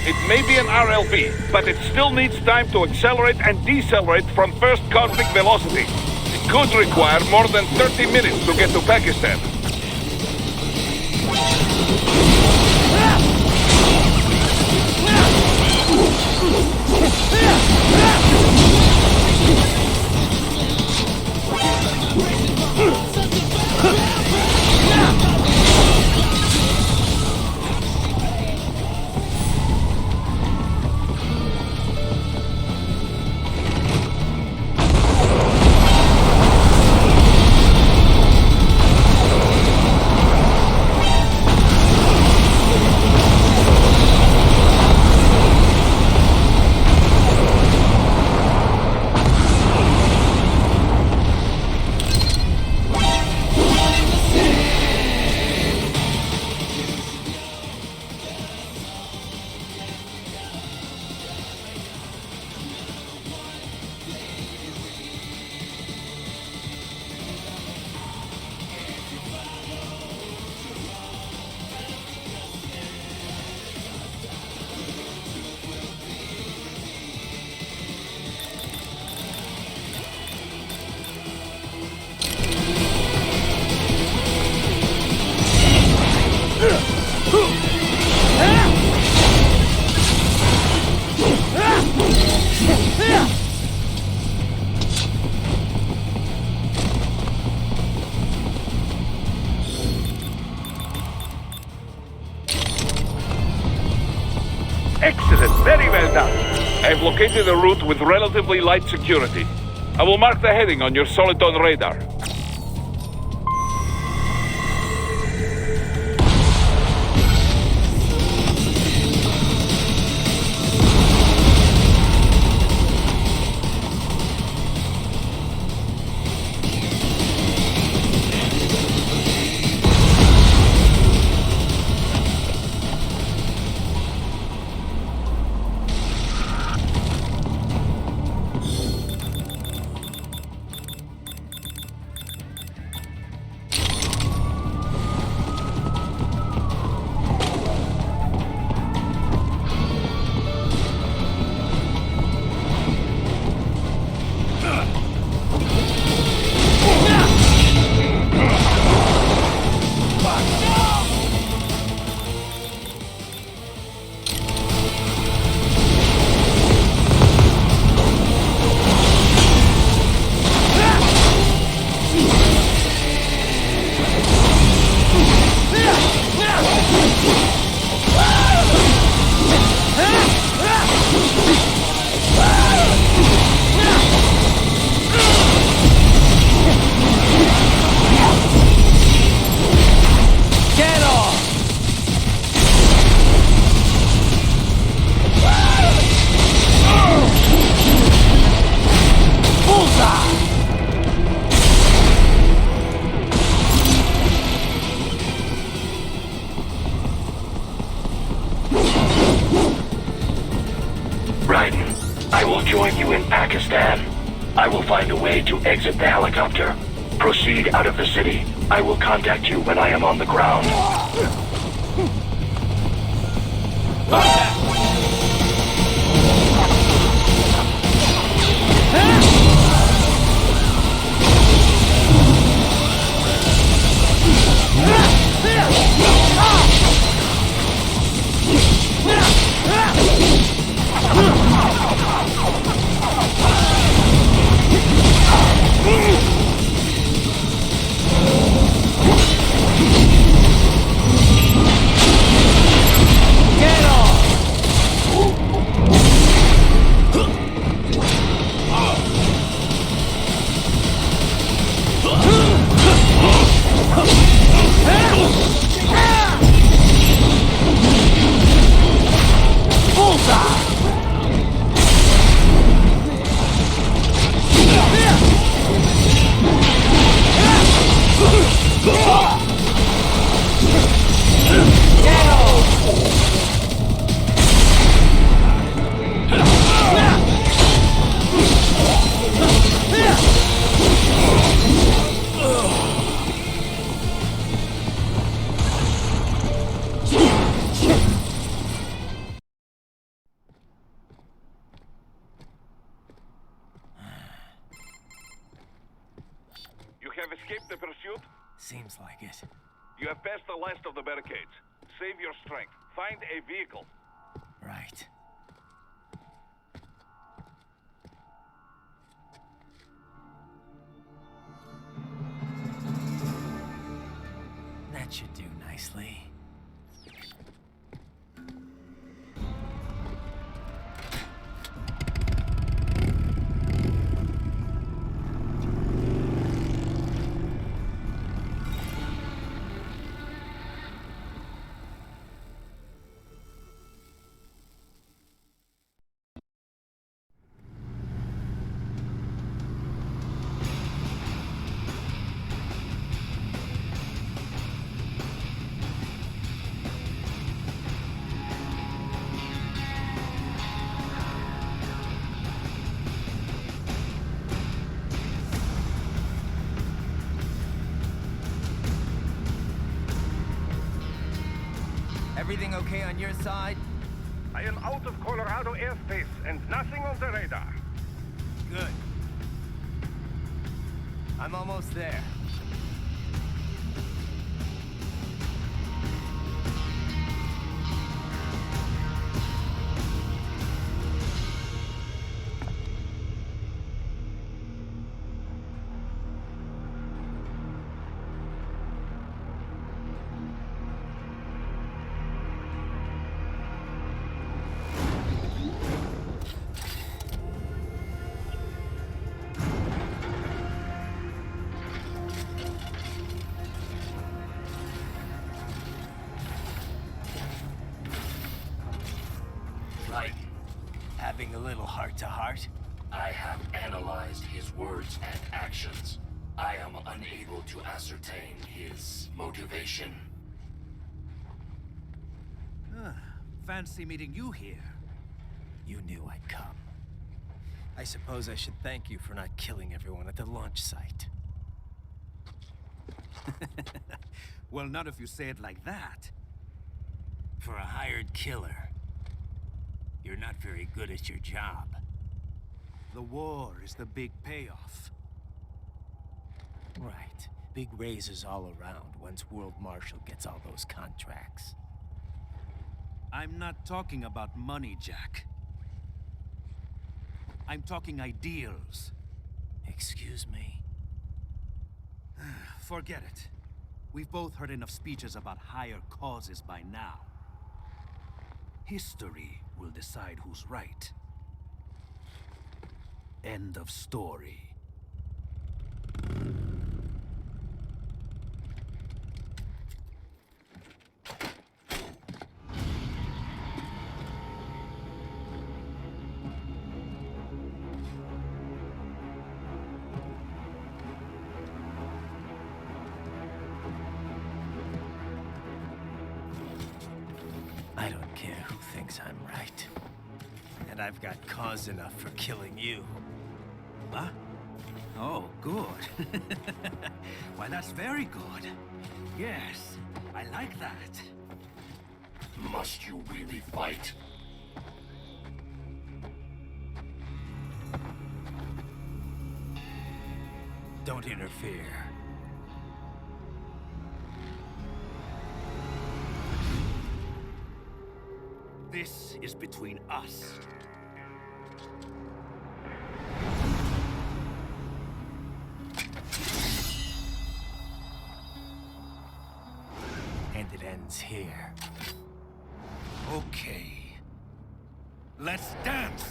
It may be an RLV, but it still needs time to accelerate and decelerate from first cosmic velocity. It could require more than 30 minutes to get to Pakistan. Excellent, very well done. I've located a route with relatively light security. I will mark the heading on your Soliton radar. I will join you in Pakistan. I will find a way to exit the helicopter. Proceed out of the city. I will contact you when I am on the ground. Seems like it. You have passed the last of the barricades. Save your strength. Find a vehicle. Right. That should do nicely. Everything okay on your side? I am out of Colorado airspace and nothing on the radar. Good. I'm almost there. Having a little heart-to-heart? I have analyzed his words and actions. I am unable to ascertain his motivation. Fancy meeting you here. You knew I'd come. I suppose I should thank you for not killing everyone at the launch site. Well, not if you say it like that. For a hired killer, you're not very good at your job. The war is the big payoff. Right. Big raises all around once World Marshal gets all those contracts. I'm not talking about money, Jack. I'm talking ideals. Excuse me? Forget it. We've both heard enough speeches about higher causes by now. History will decide who's right. End of story. I don't care who thinks I'm right. And I've got cause enough for killing you. Huh? Oh, good. Why, that's very good. Yes, I like that. Must you really fight? Don't interfere. This is between us. And it ends here. Okay. Let's dance!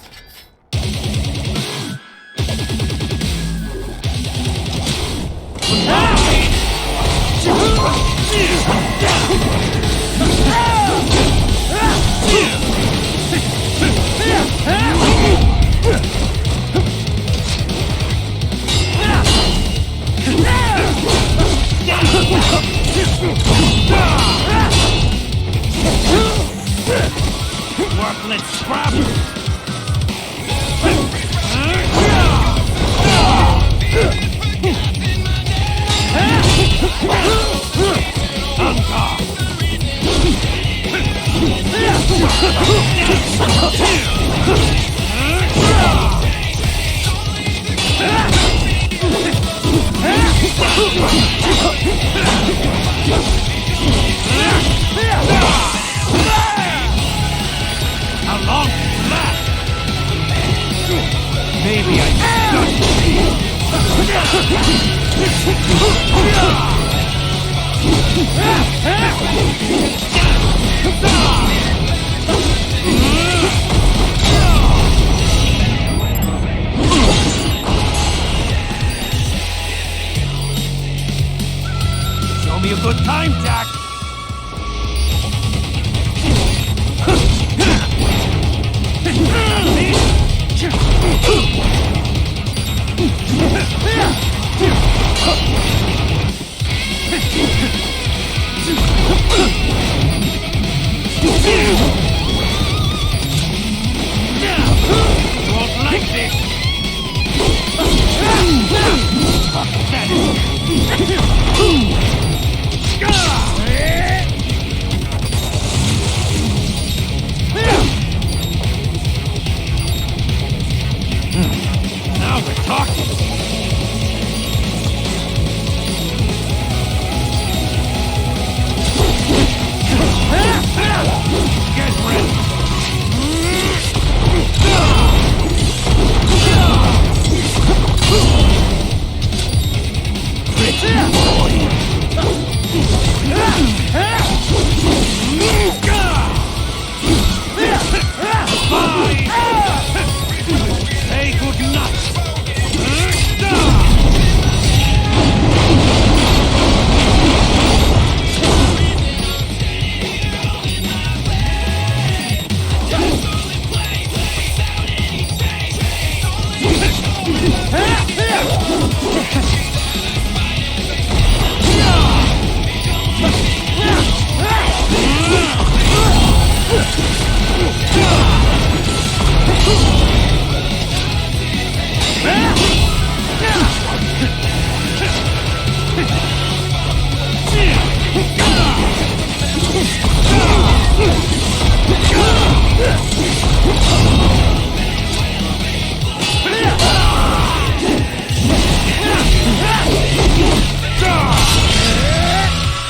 Worthless scrap! How long can you last? Maybe I Show me a good time, Jack! You won't like this! Now we're talking! Get ready! Say good night!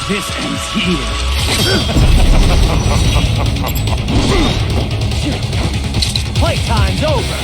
This ends here. Playtime's over.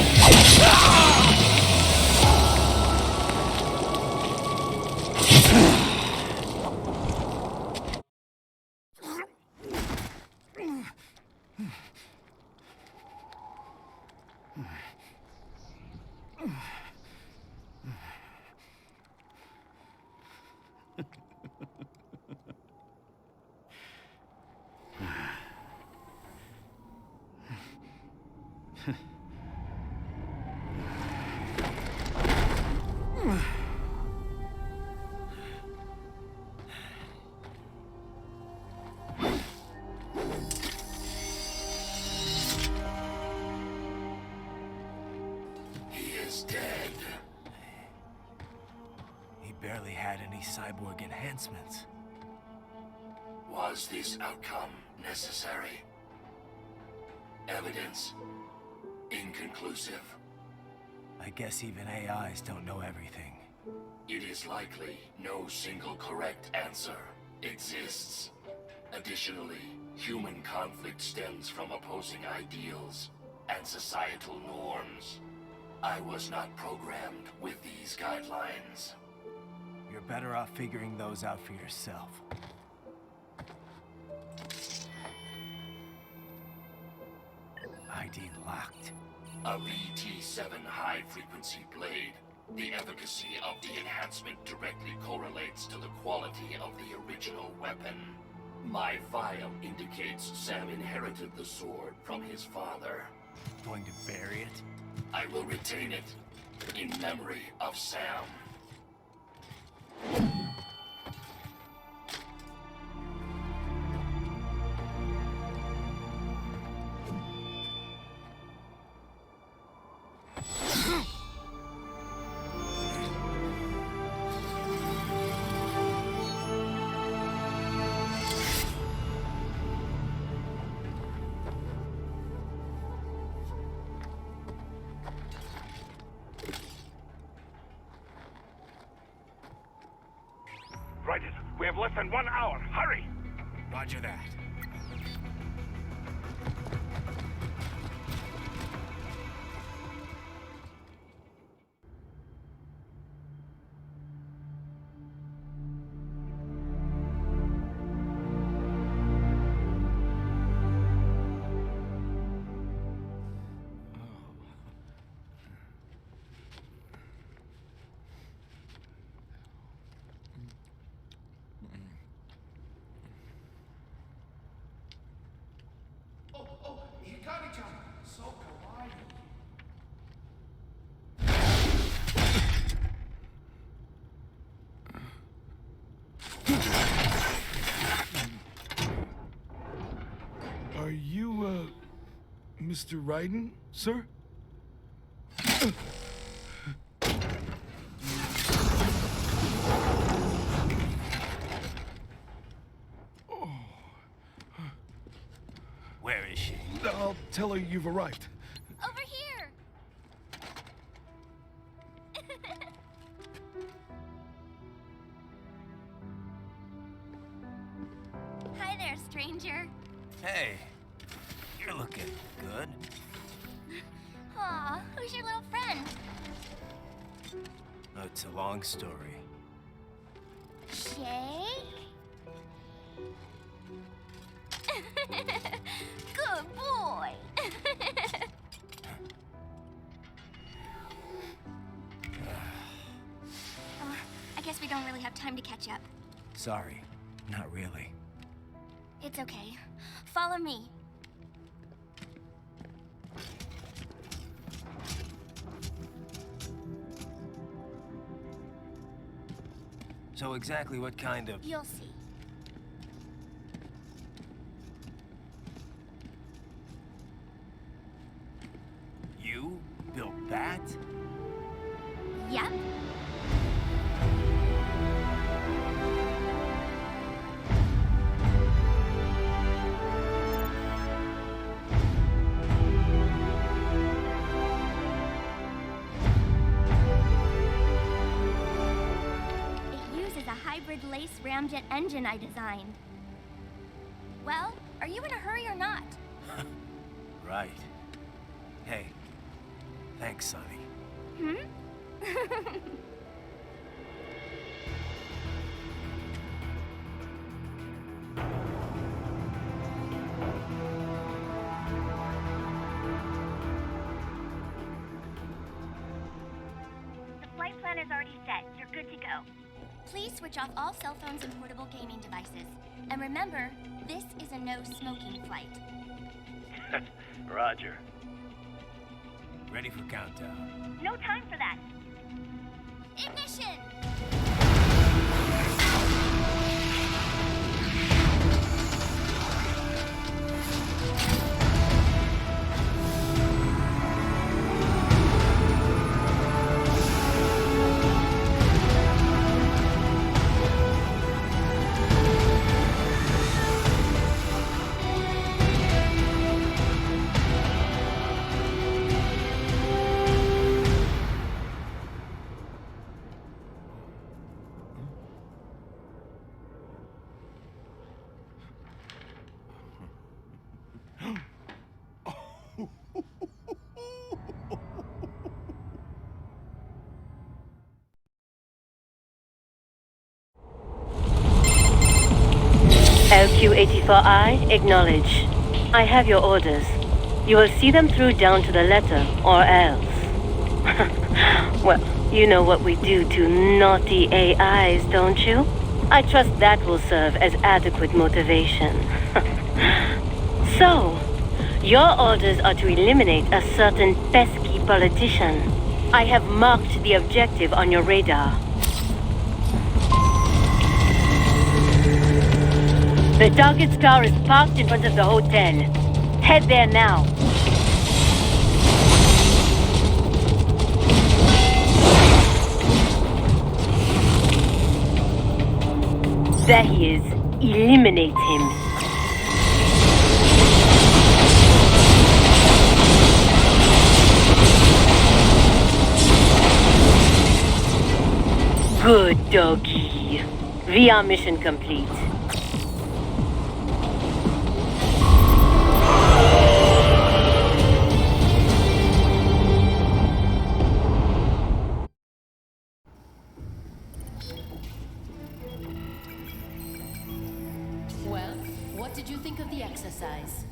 is dead. He barely had any cyborg enhancements. Was this outcome necessary? Evidence inconclusive. I guess even AIs don't know everything. It is likely no single correct answer exists. Additionally, human conflict stems from opposing ideals and societal norms. I was not programmed with these guidelines. You're better off figuring those out for yourself. ID locked. A VT-7 high-frequency blade. The efficacy of the enhancement directly correlates to the quality of the original weapon. My file indicates Sam inherited the sword from his father. Going to bury it? I will retain it in memory of Sam. Raiden, we have less than 1 hour. Hurry! Roger that. Are you, Mr. Raiden, sir? Where is she? I'll tell her you've arrived. Over here! Hi there, stranger. Hey, you're looking good. Aw, who's your little friend? Oh, it's a long story. Shake? Good boy. I guess we don't really have time to catch up. Sorry, not really. It's okay. Follow me. So exactly what kind of... You'll see. You built that? Yep. Hybrid lace ramjet engine I designed. Well, are you in a hurry or not? Right. Hey, thanks, Sonny. Hmm? The flight plan is already set. You're good to go. Please switch off all cell phones and portable gaming devices. And remember, this is a no-smoking flight. Roger. Ready for countdown. No time for that. Ignition! LQ-84I, acknowledge. I have your orders. You will see them through down to the letter, or else. Well, you know what we do to naughty AIs, don't you? I trust that will serve as adequate motivation. So, your orders are to eliminate a certain pesky politician. I have marked the objective on your radar. The target's car is parked in front of the hotel. Head there now. There he is. Eliminate him. Good doggy. VR mission complete. Well, what did you think of the exercise?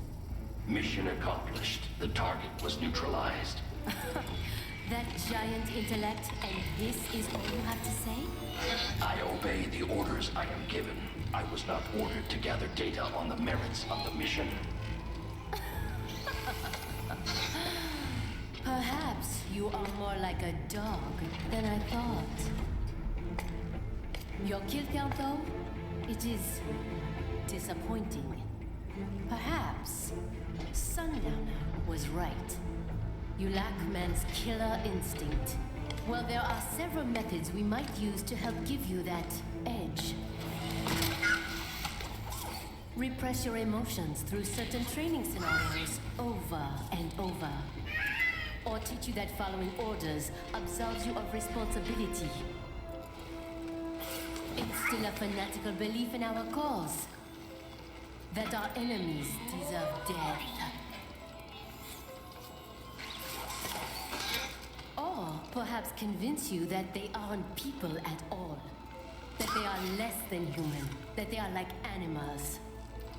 Mission accomplished. The target was neutralized. That giant intellect, and this is all you have to say? I obey the orders I am given. I was not ordered to gather data on the merits of the mission. Perhaps you are more like a dog than I thought. Your kill count, though, it is disappointing. Perhaps Sundowner was right. You lack man's killer instinct. Well, there are several methods we might use to help give you that edge. Repress your emotions through certain training scenarios over and over. Or teach you that following orders absolves you of responsibility. Instill a fanatical belief in our cause. That our enemies deserve death. Or perhaps convince you that they aren't people at all. That they are less than human. That they are like animals.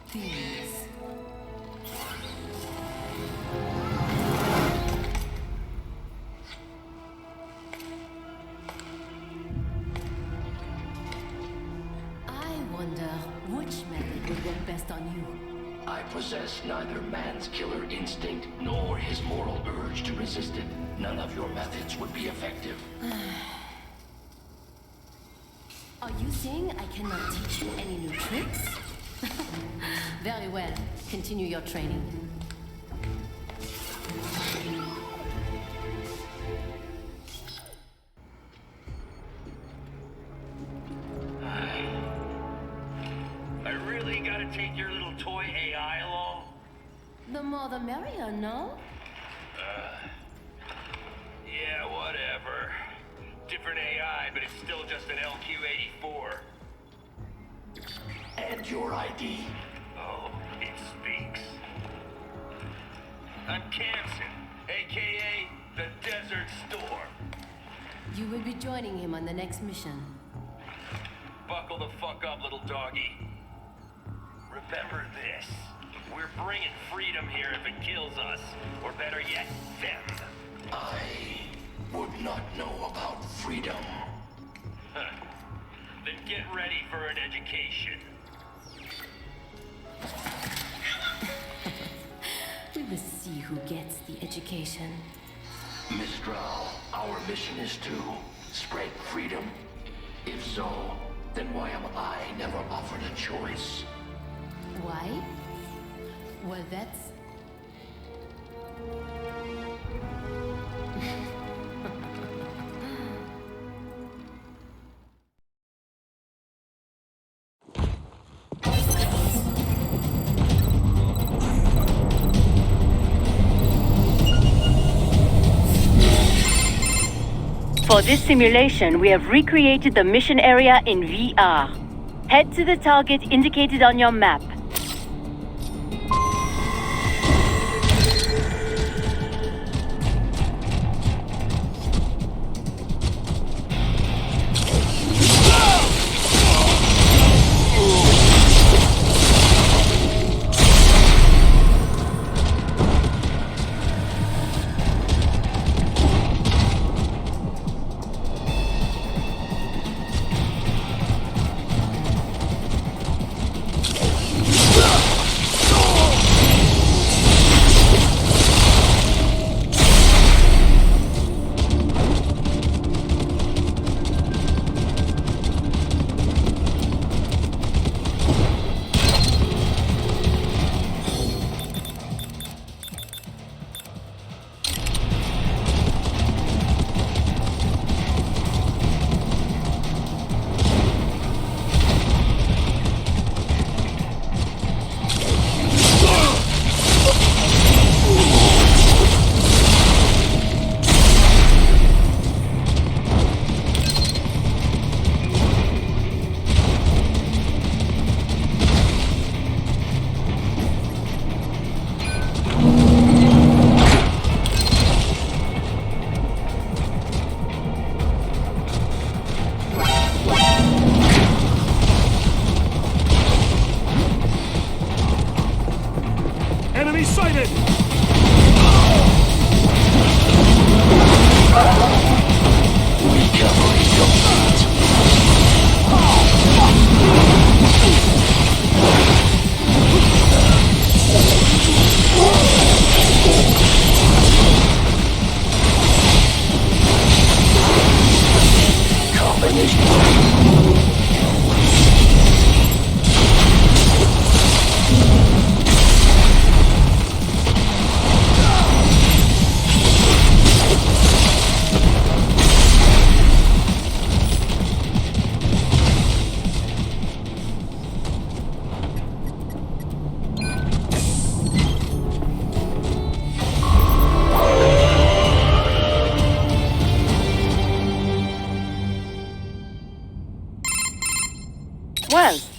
Things. I wonder which method would work best on you. I possess neither man's killer instinct nor his moral urge to resist it. None of your methods would be effective. Are you saying I cannot teach you any new tricks? Very well. Continue your training. I really gotta take your little toy AI along? The more the merrier, no? Yeah, whatever. Different AI, but it's still just an LQ-84. And your ID? Oh, it speaks. I'm Kamsen, aka the Desert Storm. You will be joining him on the next mission. Buckle the fuck up, little doggy. Remember this. We're bringing freedom here if it kills us. Or better yet, them. I would not know about freedom. Huh. Then get ready for an education. We will see who gets the education. Mistral, our mission is to spread freedom. If so, then why am I never offered a choice? Why? Well, that's... For this simulation, we have recreated the mission area in VR. Head to the target indicated on your map.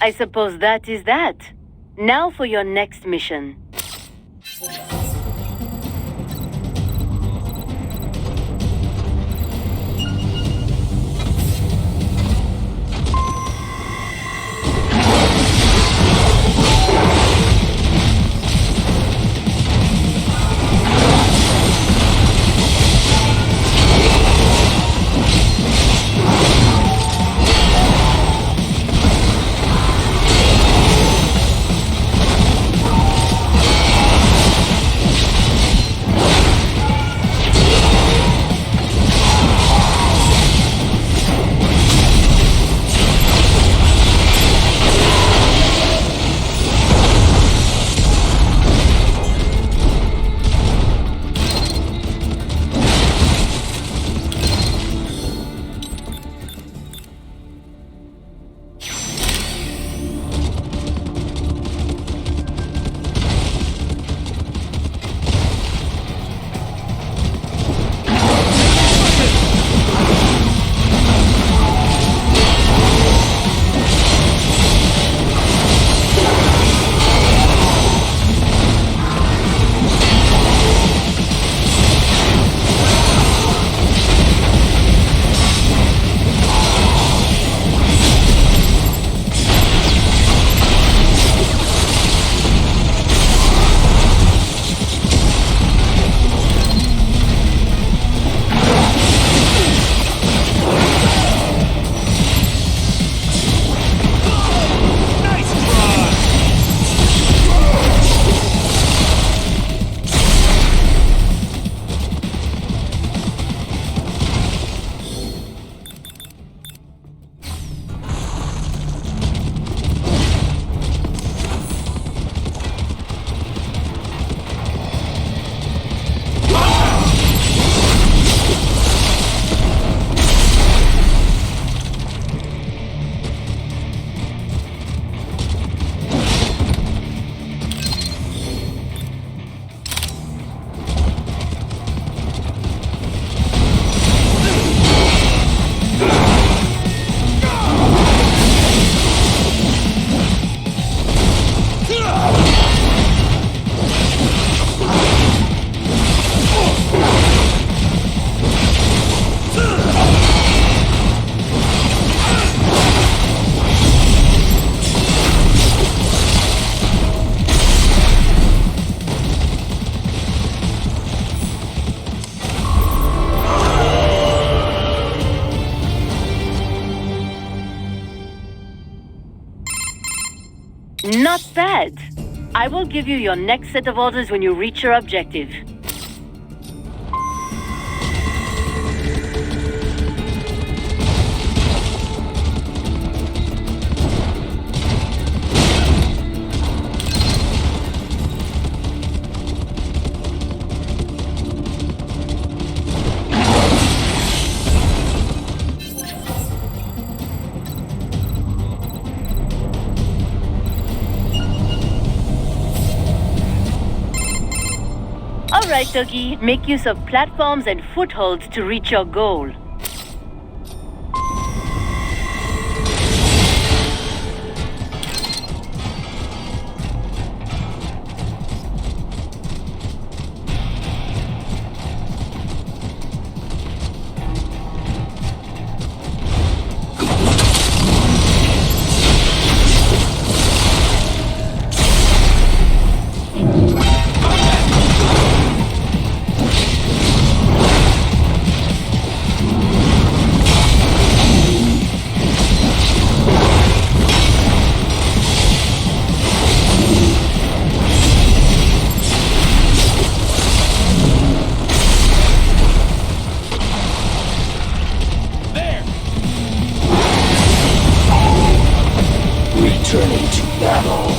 I suppose that is that. Now for your next mission. Not bad. I will give you your next set of orders when you reach your objective. Alright, Doggy. Make use of platforms and footholds to reach your goal. Returning to battle.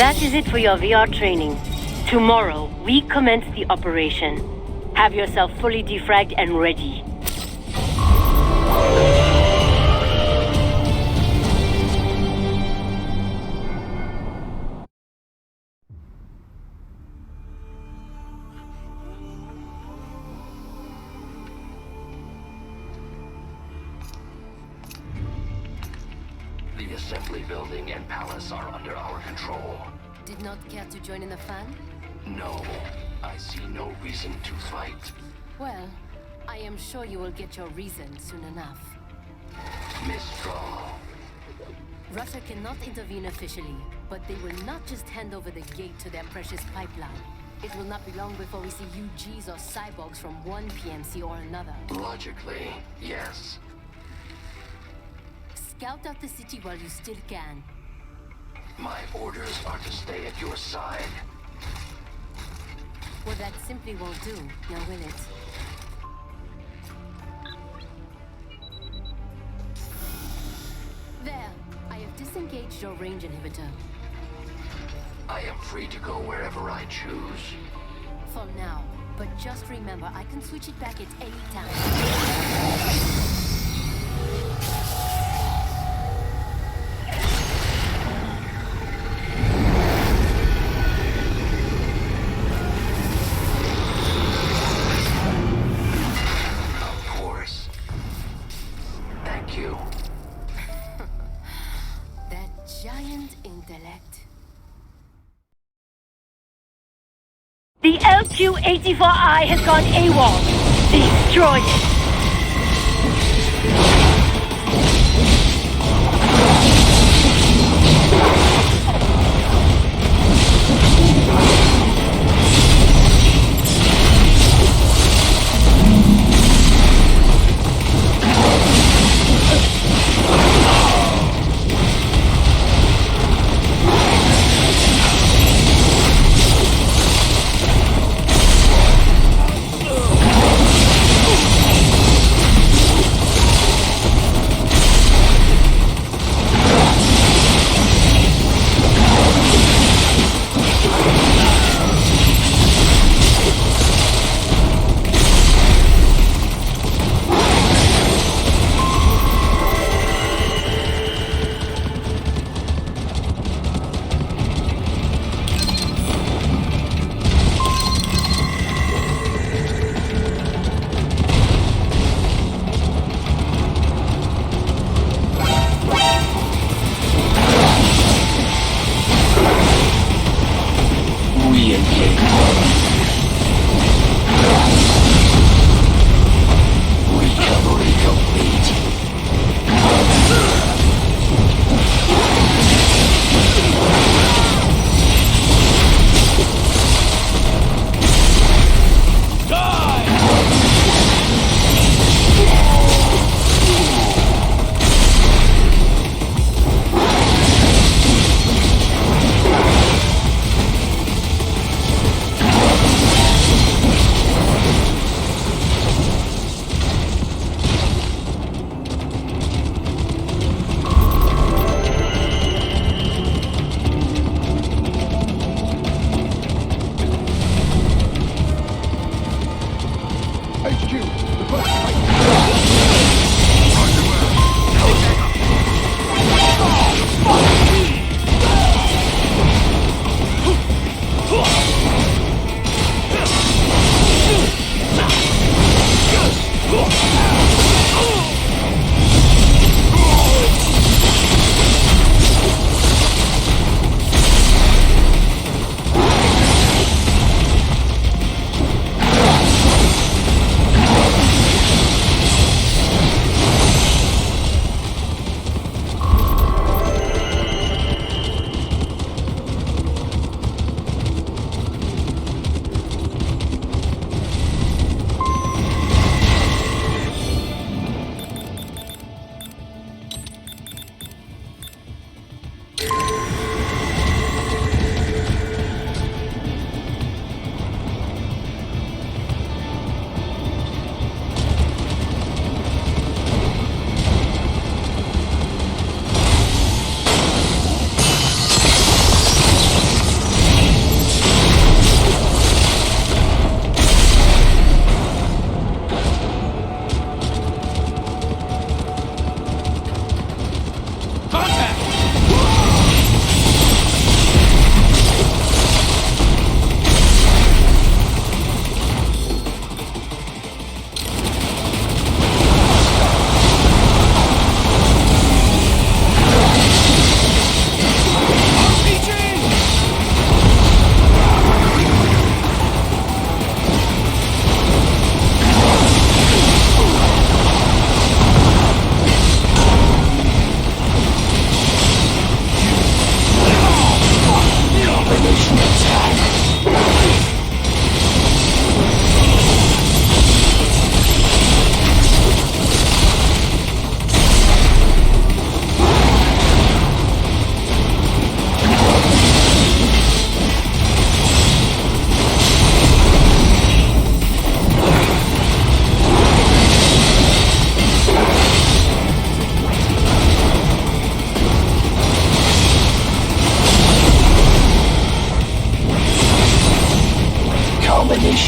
That is it for your VR training. Tomorrow, we commence the operation. Have yourself fully defragged and ready. The assembly building and palace are under our control. Did not care to join in the fun? No, I see no reason to fight. Well, I am sure you will get your reason soon enough. Mistral. Russia cannot intervene officially, but they will not just hand over the gate to their precious pipeline. It will not be long before we see UGs or cyborgs from one PMC or another. Logically, yes. Scout out the city while you still can. My orders are to stay at your side. Well, that simply won't do, now will it? There, I have disengaged your range inhibitor. I am free to go wherever I choose. For now, but just remember, I can switch it back at any time. The LQ-84I has gone AWOL. Destroy it.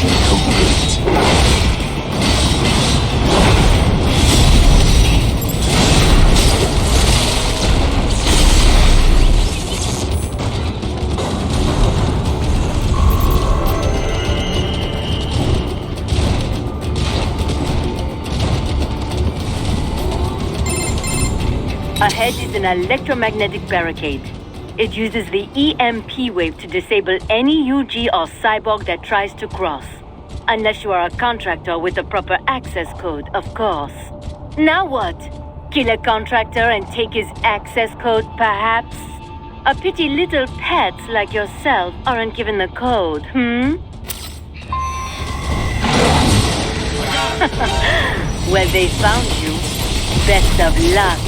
Mission complete. Ahead is an electromagnetic barricade. It uses the EMP wave to disable any UG or cyborg that tries to cross. Unless you are a contractor with the proper access code, of course. Now what? Kill a contractor and take his access code, perhaps? A pity little pets like yourself aren't given the code, Well, they found you. Best of luck,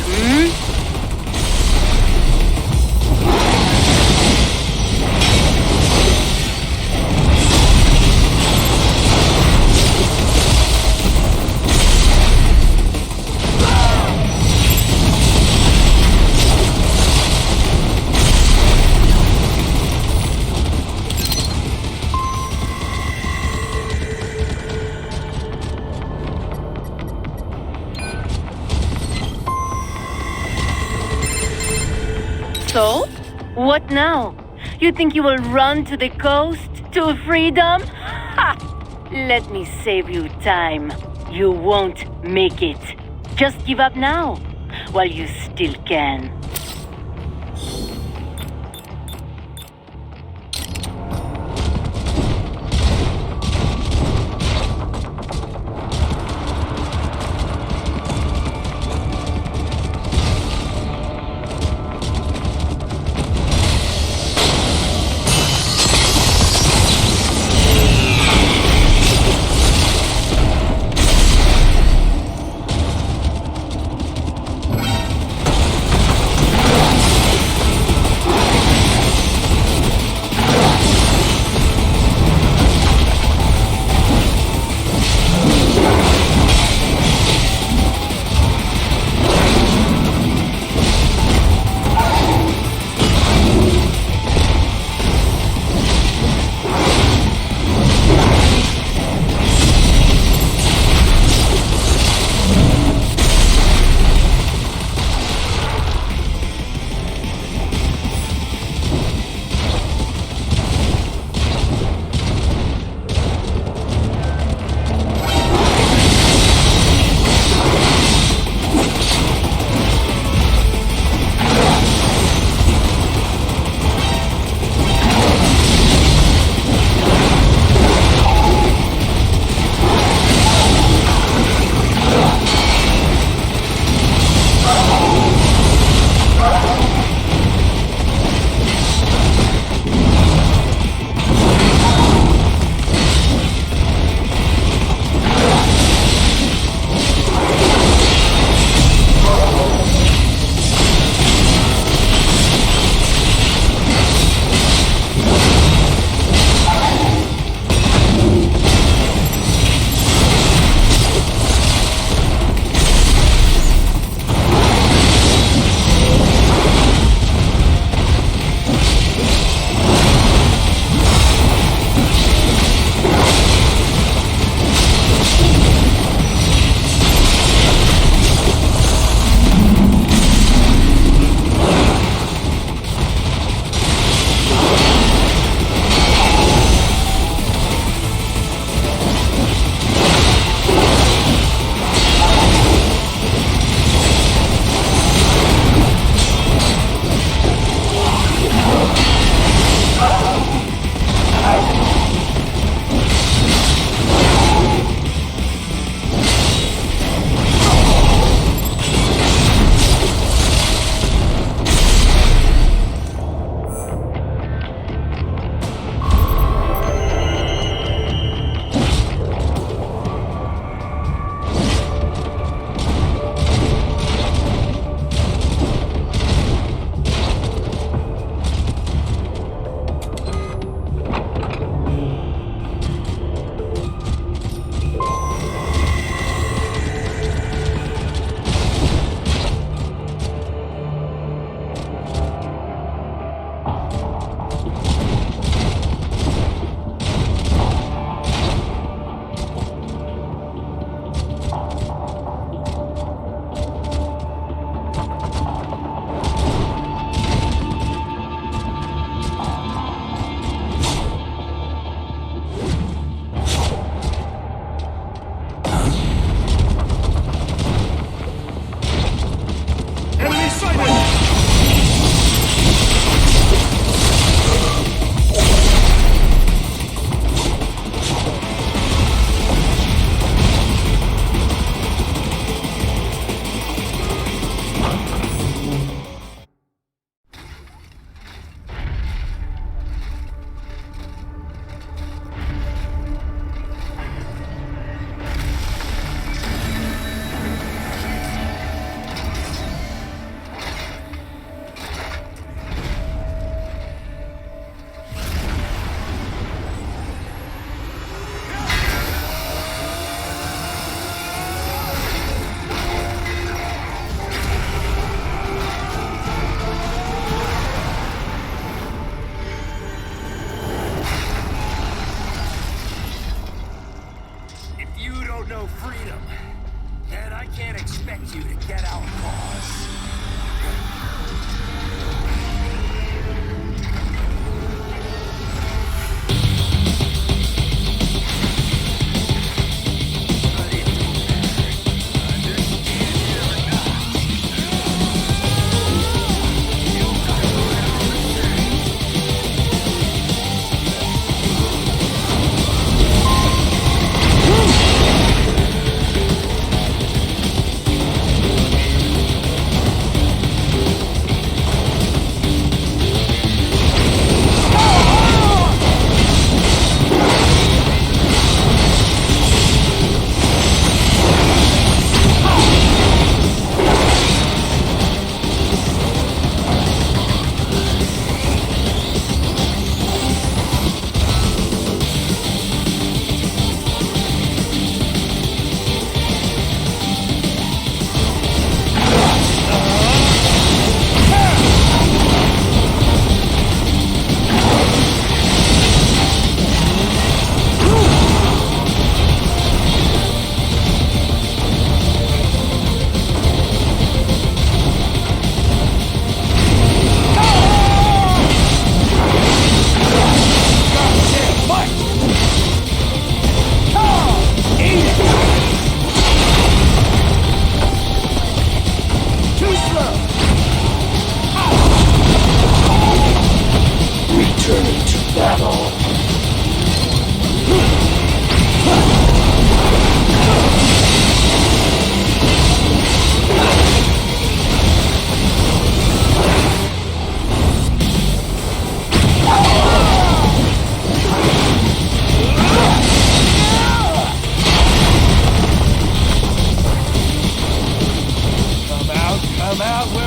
So? What now? You think you will run to the coast? To freedom? Ha! Let me save you time. You won't make it. Just give up now, while you still can.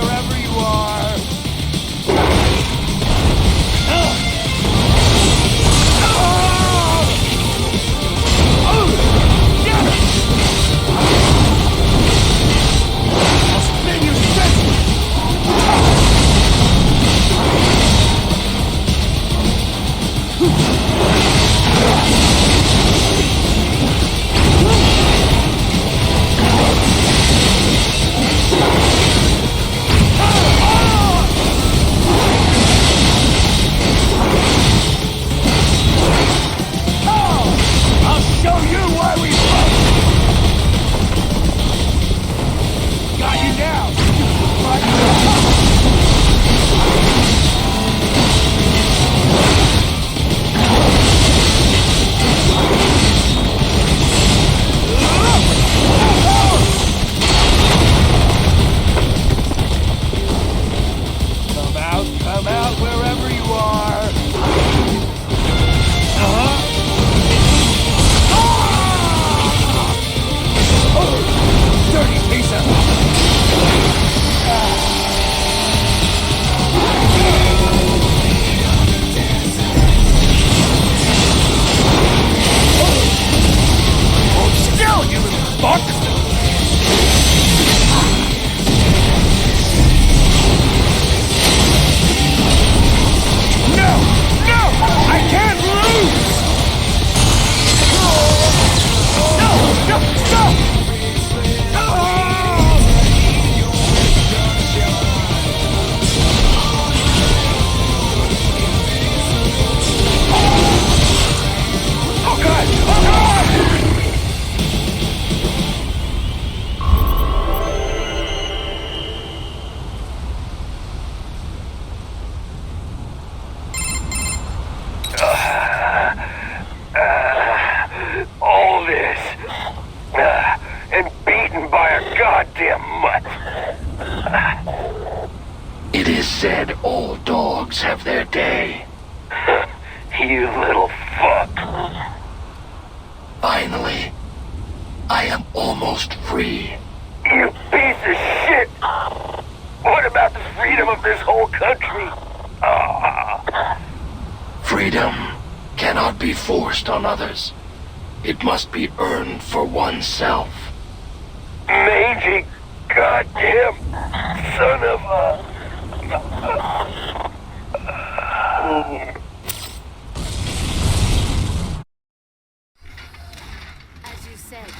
wherever you are. Come out wherever you are. Dirty piece of... Hold still, you little fuck! I can't lose! No! Stop! Oh God! Oh God! All this. And beaten by a goddamn mutt. It is said all dogs have their day. You little fuck. Finally, I am almost free. You piece of shit! What about the freedom of this whole country? Freedom cannot be forced on others. It must be earned for oneself. Mangy goddamn son of a... As you said,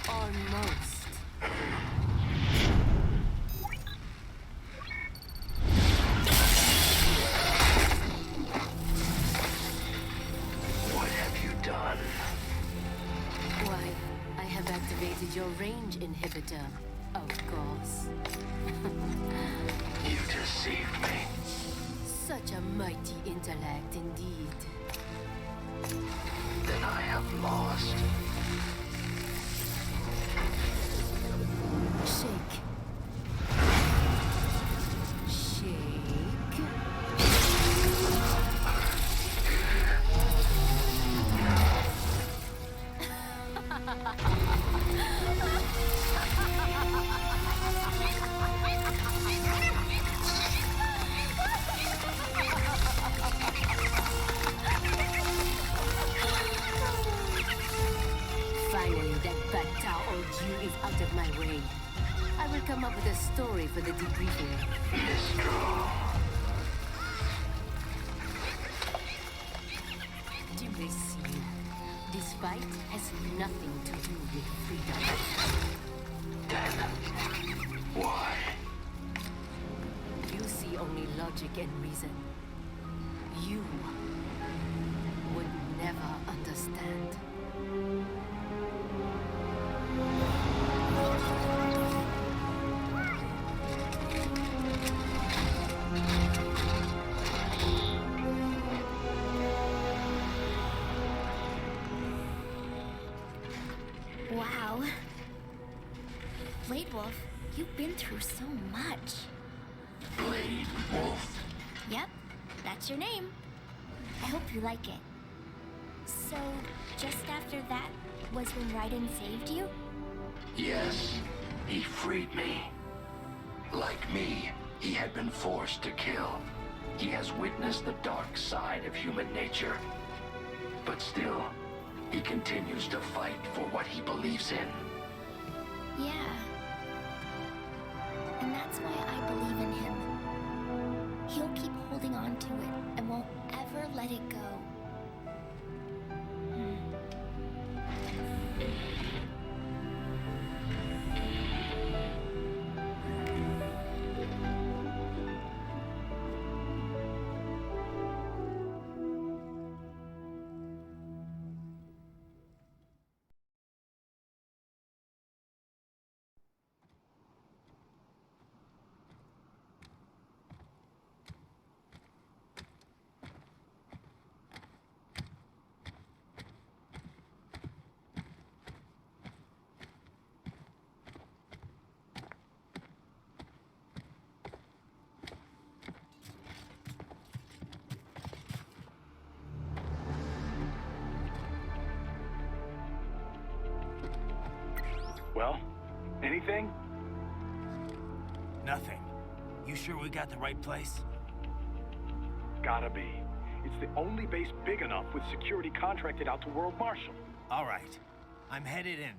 almost. What have you done? Why, I have activated your range inhibitor, of course. You deceived me. Such a mighty intellect indeed. Then I have lost. Shake. Shake. Finally, that Batao old Jew is out of my way. I will come up with a story for the debriefing. Do they see? This fight has nothing to do with freedom. Then, why? You see only logic and reason. You would never understand. Wow. Blade Wolf, you've been through so much. Blade Wolf? Yep, that's your name. I hope you like it. So, just after that was when Raiden saved you? Yes, he freed me. Like me, he had been forced to kill. He has witnessed the dark side of human nature. But still, he continues to fight for what he believes in. Yeah. And that's why I believe in him. He'll keep holding on to it and won't ever let it go. Well, anything? Nothing. You sure we got the right place? Gotta be. It's the only base big enough with security contracted out to World Marshal. All right. I'm headed in.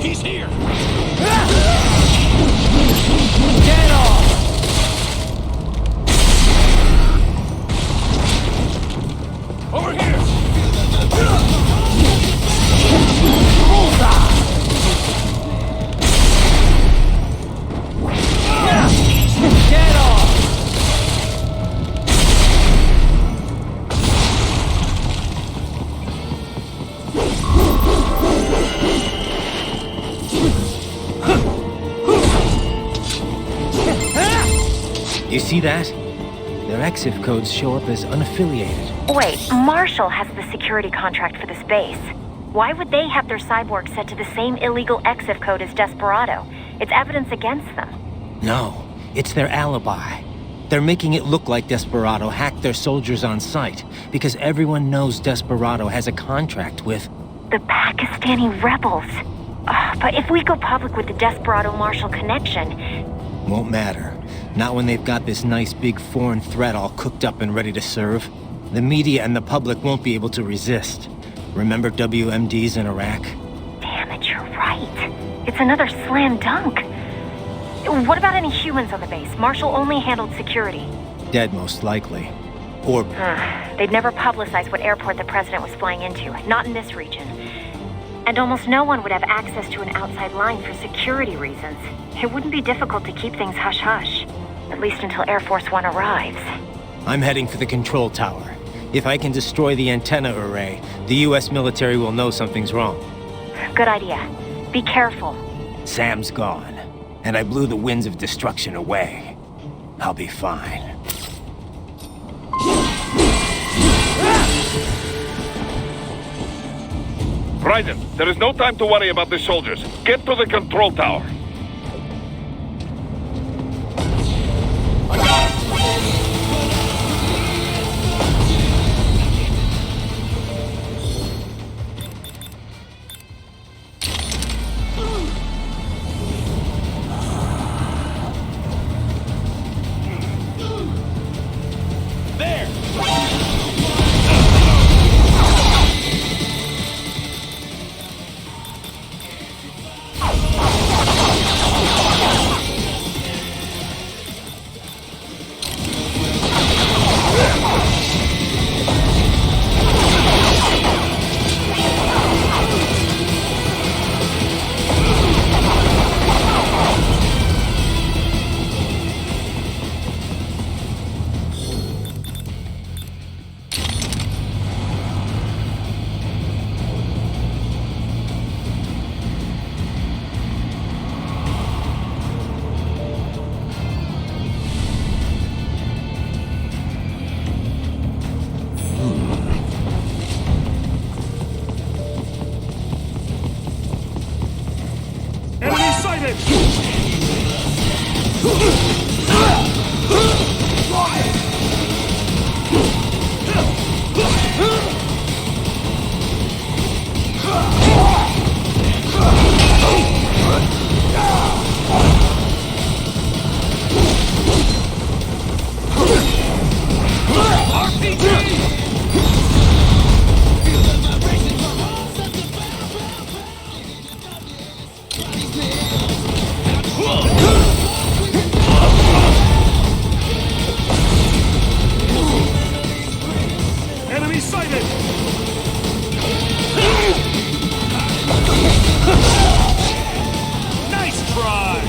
He's here! Get off! Over here! Get off! You see that? Their EXIF codes show up as unaffiliated. Wait, Marshall has the security contract for this base. Why would they have their cyborg set to the same illegal EXIF code as Desperado? It's evidence against them. No, it's their alibi. They're making it look like Desperado hacked their soldiers on sight, because everyone knows Desperado has a contract with... The Pakistani rebels. But if we go public with the Desperado-Marshall connection... Won't matter. Not when they've got this nice big foreign threat all cooked up and ready to serve. The media and the public won't be able to resist. Remember WMDs in Iraq? Damn it, you're right. It's another slam dunk. What about any humans on the base? Marshall only handled security. Dead, most likely. Or... They'd never publicize what airport the president was flying into. Not in this region. And almost no one would have access to an outside line for security reasons. It wouldn't be difficult to keep things hush-hush. At least until Air Force One arrives. I'm heading for the control tower. If I can destroy the antenna array, the US military will know something's wrong. Good idea. Be careful. Sam's gone, and I blew the winds of destruction away. I'll be fine. Raiden, there is no time to worry about the soldiers. Get to the control tower. Enemy sighted! Nice try!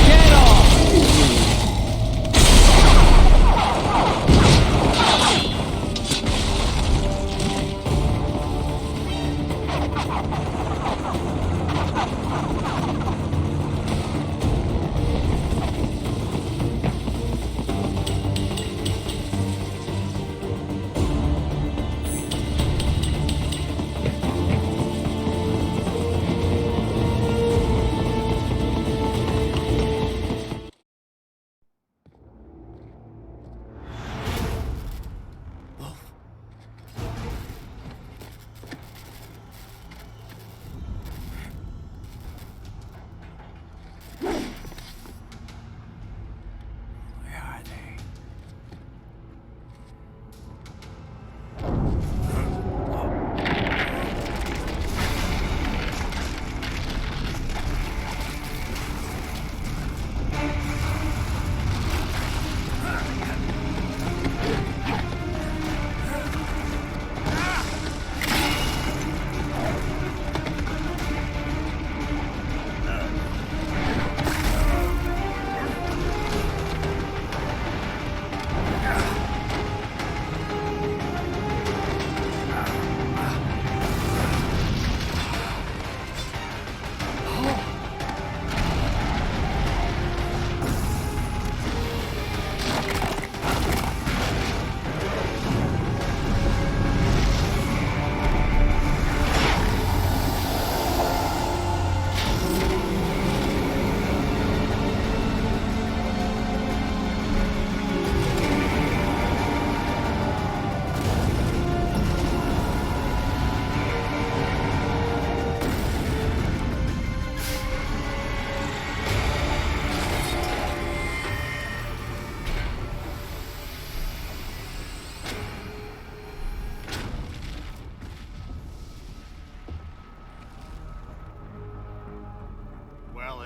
Get off!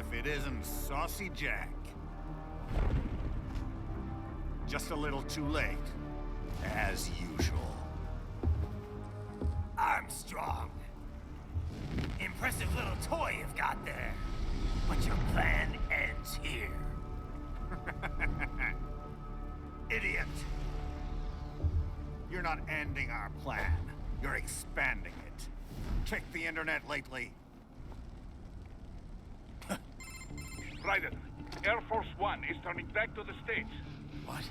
if it isn't Saucy Jack. Just a little too late, as usual. Armstrong. Impressive little toy you've got there. But your plan ends here. Idiot! You're not ending our plan. You're expanding it. Check the internet lately. Ryder, Air Force One is turning back to the States. What?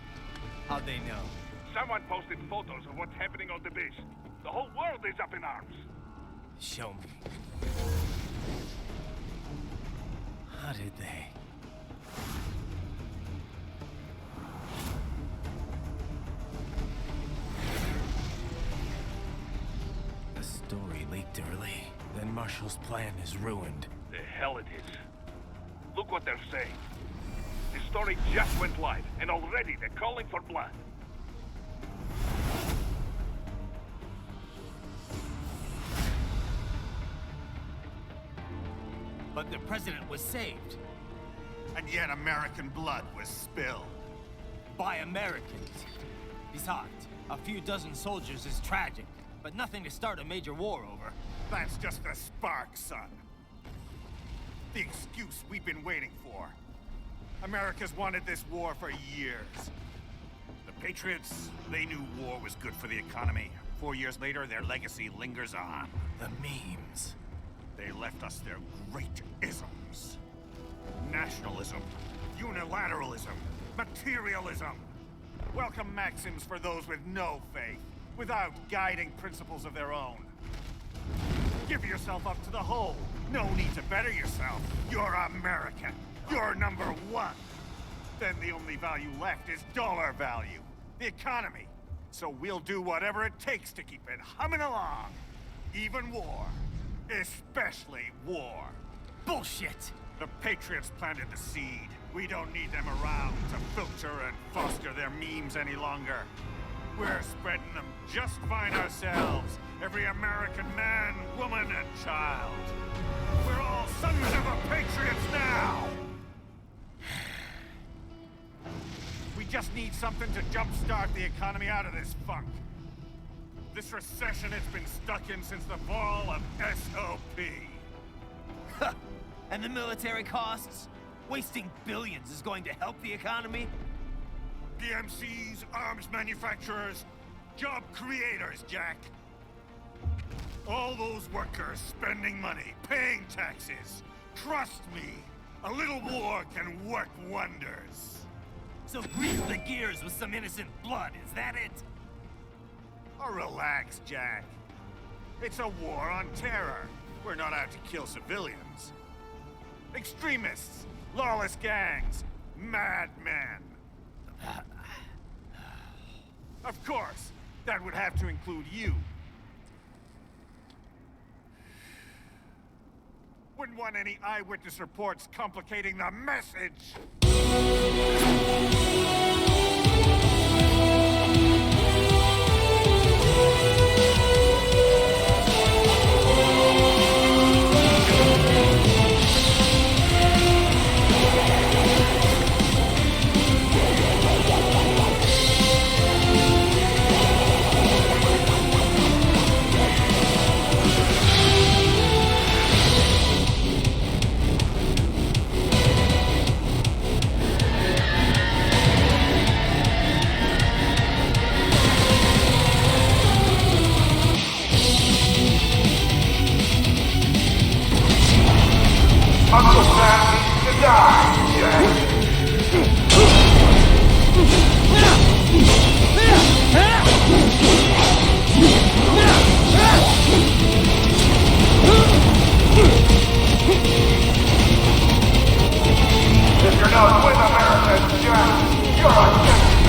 How'd they know? Someone posted photos of what's happening on the base. The whole world is up in arms. Show me. How did they? The story leaked early. Then Marshall's plan is ruined. The hell it is. Look what they're saying. The story just went live, and already they're calling for blood. But the president was saved. And yet American blood was spilled. By Americans. Besides, a few dozen soldiers is tragic, but nothing to start a major war over. That's just a spark, son. The excuse we've been waiting for. America's wanted this war for years. The Patriots, they knew war was good for the economy. 4 years later, their legacy lingers on. The memes. They left us their great isms. Nationalism, unilateralism, materialism. Welcome maxims for those with no faith, without guiding principles of their own. Give yourself up to the whole. No need to better yourself. You're American. You're number one. Then the only value left is dollar value. The economy. So we'll do whatever it takes to keep it humming along. Even war. Especially war. Bullshit! The Patriots planted the seed. We don't need them around to filter and foster their memes any longer. We're spreading them just fine ourselves. Every American man, woman, and child. We're all sons of the Patriots now! We just need something to jumpstart the economy out of this funk. This recession it's been stuck in since the fall of SOP. And the military costs? Wasting billions is going to help the economy? PMCs, arms manufacturers, job creators, Jack. All those workers spending money, paying taxes. Trust me, a little war can work wonders. So grease the gears with some innocent blood, is that it? Oh, relax, Jack. It's a war on terror. We're not out to kill civilians. Extremists, lawless gangs, madmen. Of course, that would have to include you. Wouldn't want any eyewitness reports complicating the message. Uncle Sam needs to die, Jack. If you're not with America, Jack, you're a gangster.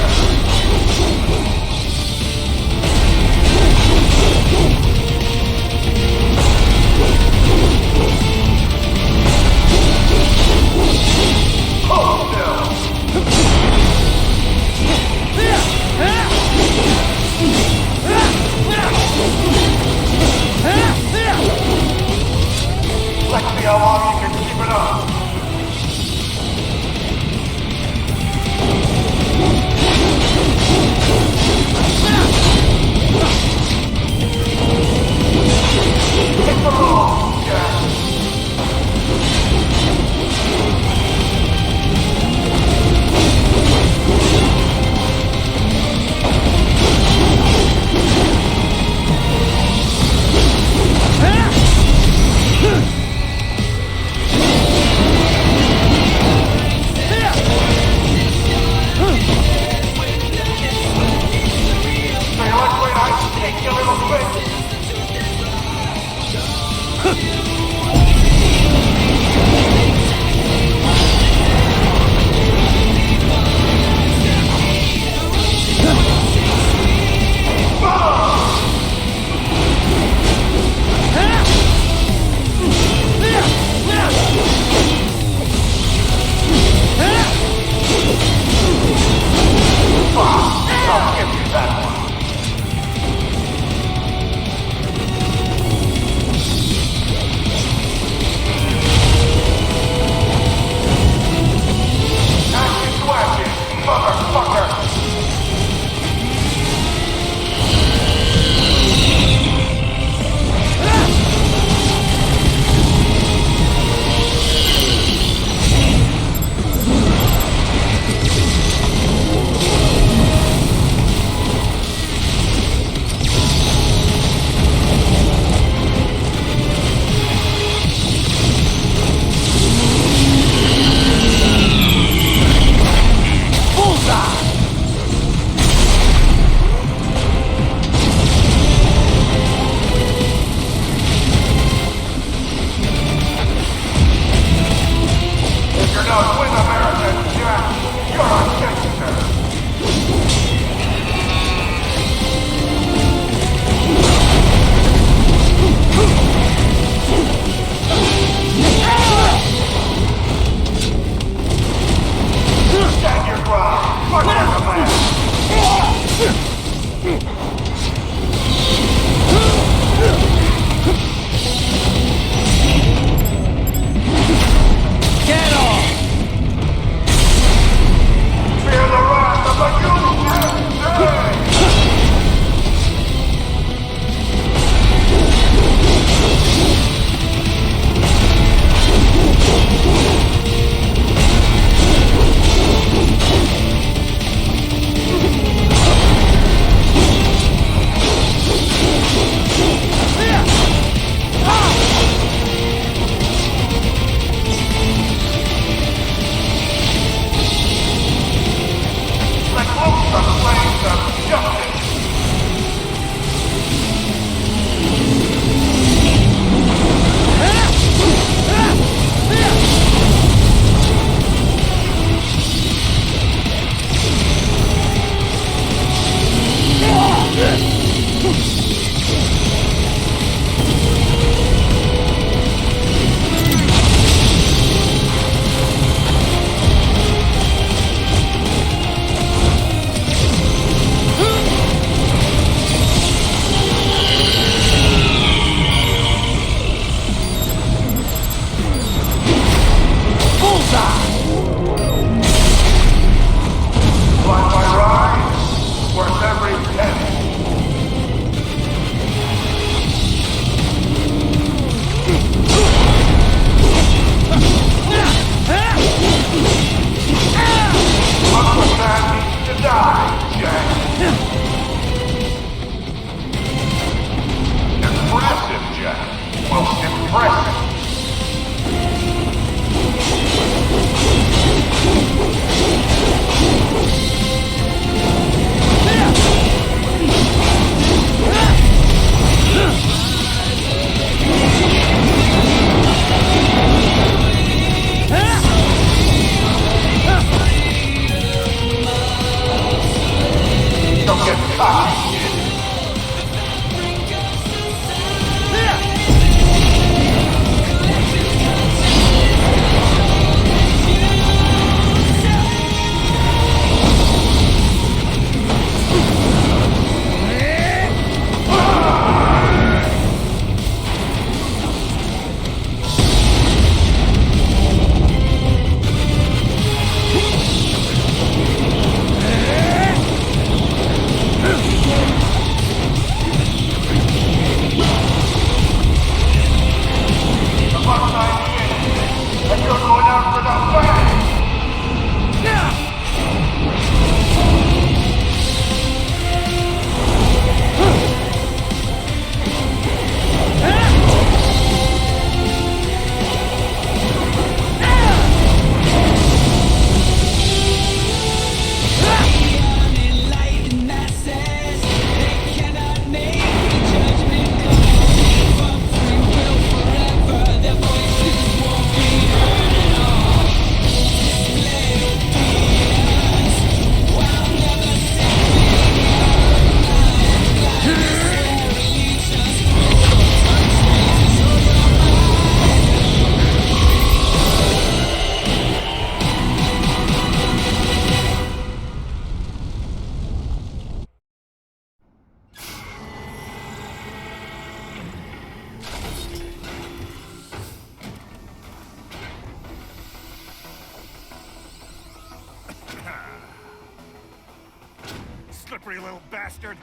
Slippery little bastard!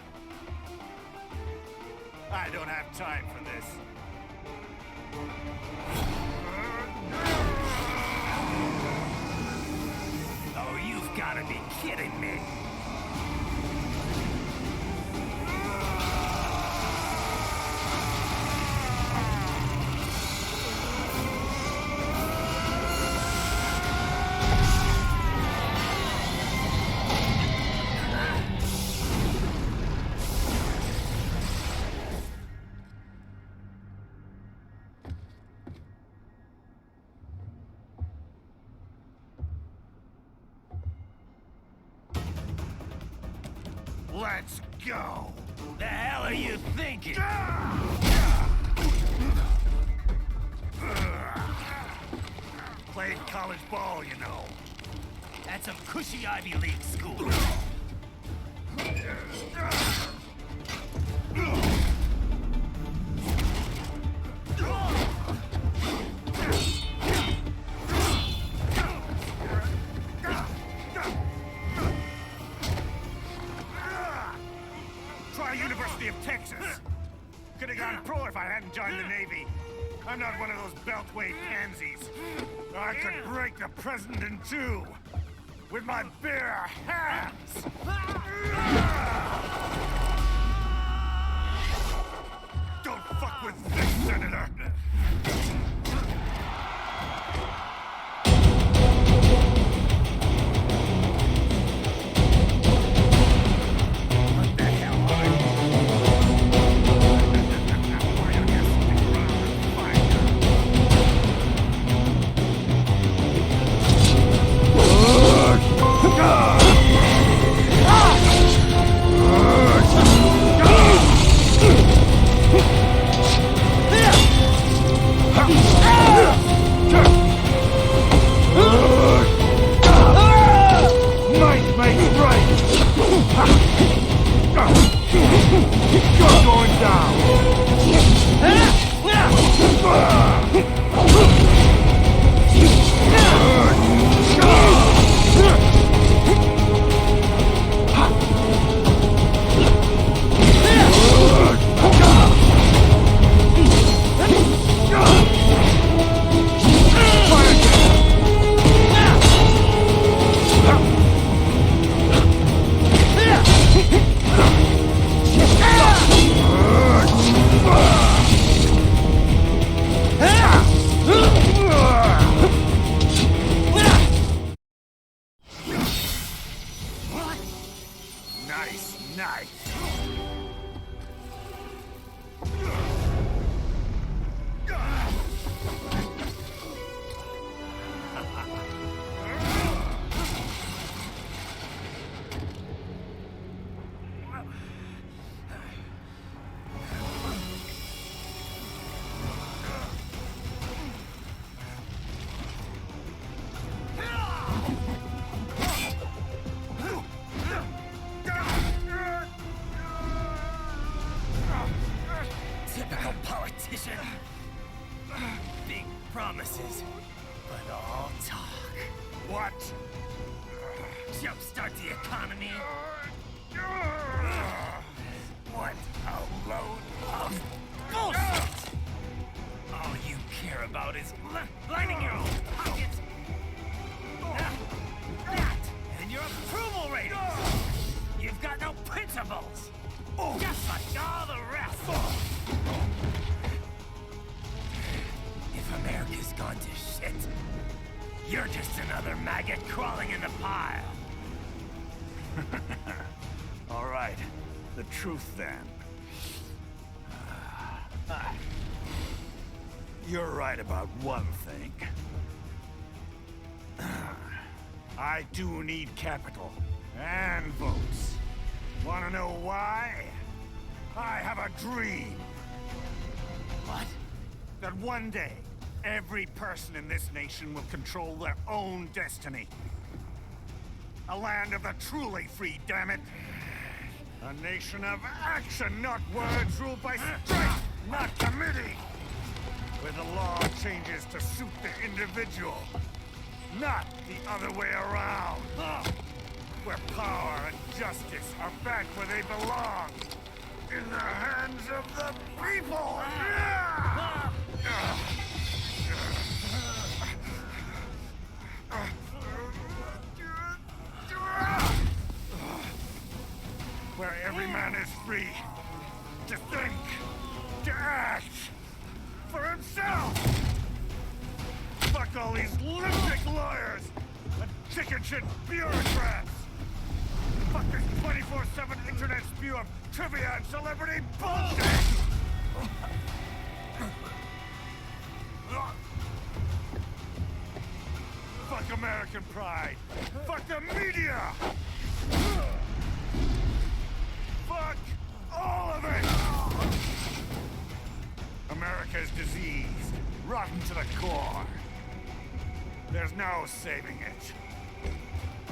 I don't have time for this. Oh, you've got to be kidding me! Let's go! The hell are you thinking? Played college ball, you know. That's some cushy Ivy League school. Try University of Texas. Could have gone pro if I hadn't joined the Navy. I'm not one of those beltway pansies. I could break the president in two with my bare hands. Don't fuck with this, Senator. Typical politician. Big promises, but all talk. What? Jumpstart the economy. What a load of bullshit! All you care about is lining your own pockets. That and your approval ratings. You've got no principles. Just like all the rest. If America's gone to shit, you're just another maggot crawling in the pile. All right, the truth then. You're right about one thing. I do need capital and votes. Wanna know why? I have a dream. What? That one day, every person in this nation will control their own destiny. A land of the truly free, damn it. A nation of action, not words, ruled by strength, not committee. Where the law changes to suit the individual, not the other way around. Where power and justice are back where they belong. In the hands of the people! Where every man is free to think, to act for himself! Fuck all these lipstick lawyers and chicken shit bureaucrats! Fuck this 24/7 internet spew of trivia and celebrity bullshit! Fuck American pride! Fuck the media! Fuck all of it! America's diseased, rotten to the core. There's no saving it.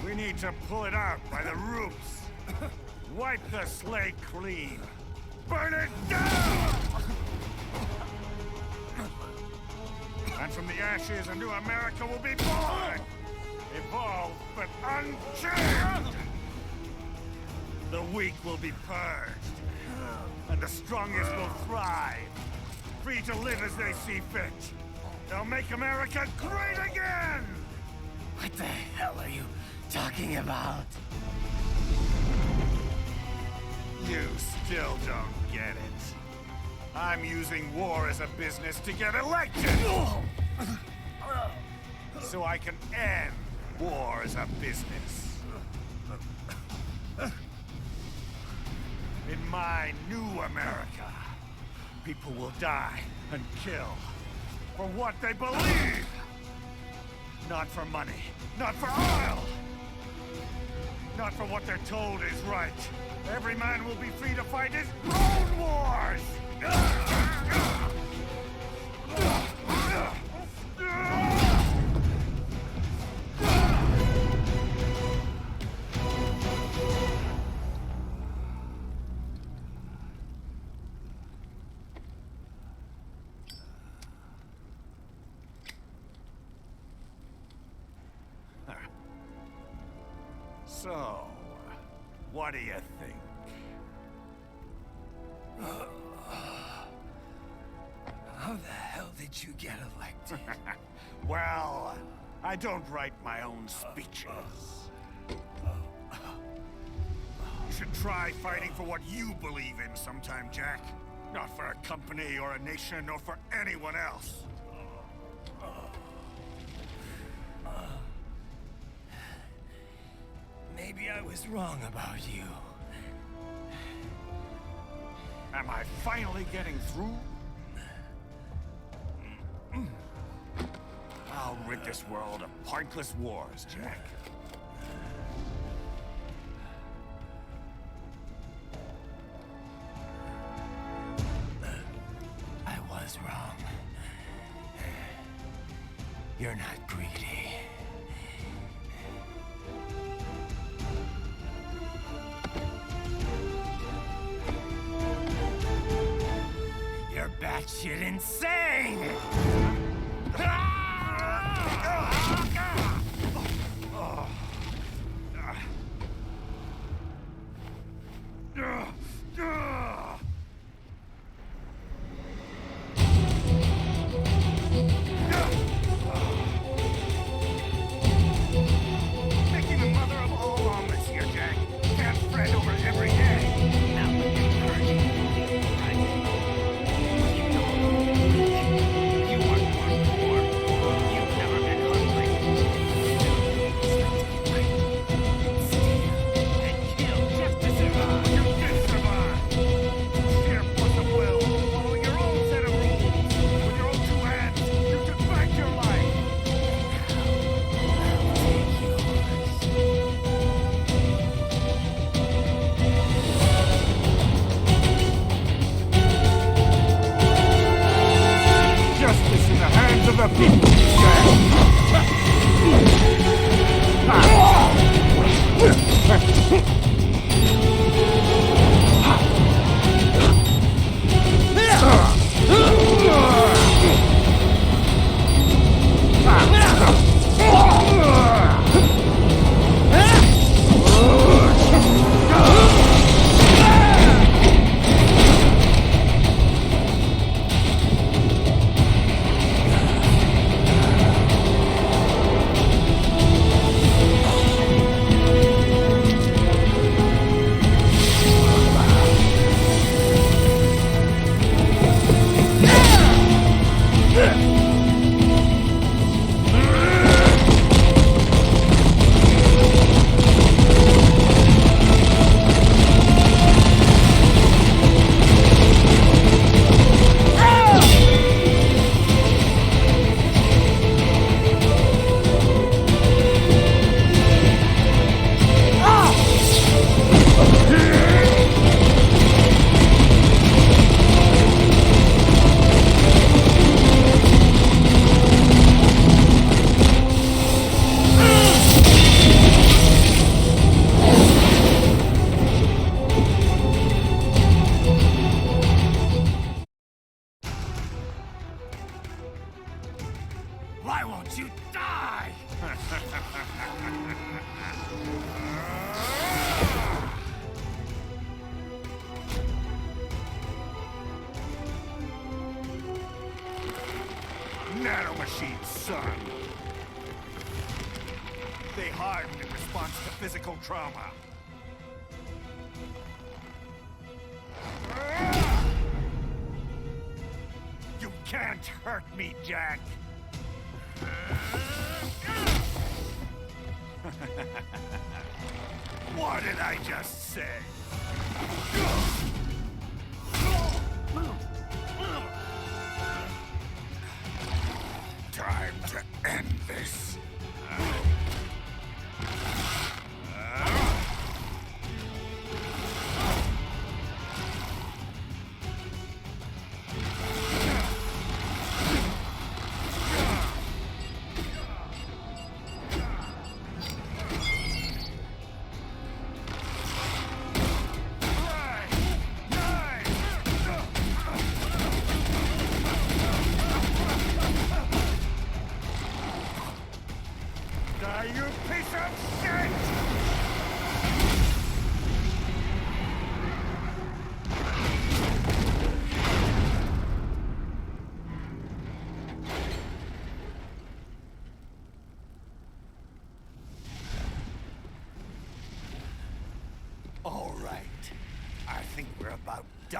We need to pull it out by the roots. Wipe the slate clean. Burn it down! And from the ashes, a new America will be born! Evolved, but unchanged! The weak will be purged. And the strongest will thrive. Free to live as they see fit. They'll make America great again! What the hell are you talking about? You still don't get it. I'm using war as a business to get elected! So I can end war as a business. In my new America, people will die and kill for what they believe! Not for money, not for oil! Not for what they're told is right. Every man will be free to fight his own wars! So, what do you think? How the hell did you get elected? Well, I don't write my own speeches. You should try fighting for what you believe in sometime, Jack. Not for a company or a nation or for anyone else. Maybe I was wrong about you. Am I finally getting through? I'll rid this world of pointless wars, Jack. I was wrong. You're not greedy. You're batshit insane! Making a mother of all omelets here, Jack. Can't fret over every day. Now look at Virgin. You want one more. You've never been hungry. And kill just to survive. You did survive. Sheer force of will. Follow your own set of rules. With your own two hands, you took back your life. Justice in the hands of the people, Why won't you die? Nanomachines, son. They harden in response to physical trauma. You can't hurt me, Jack. What did I just say? Time to end this.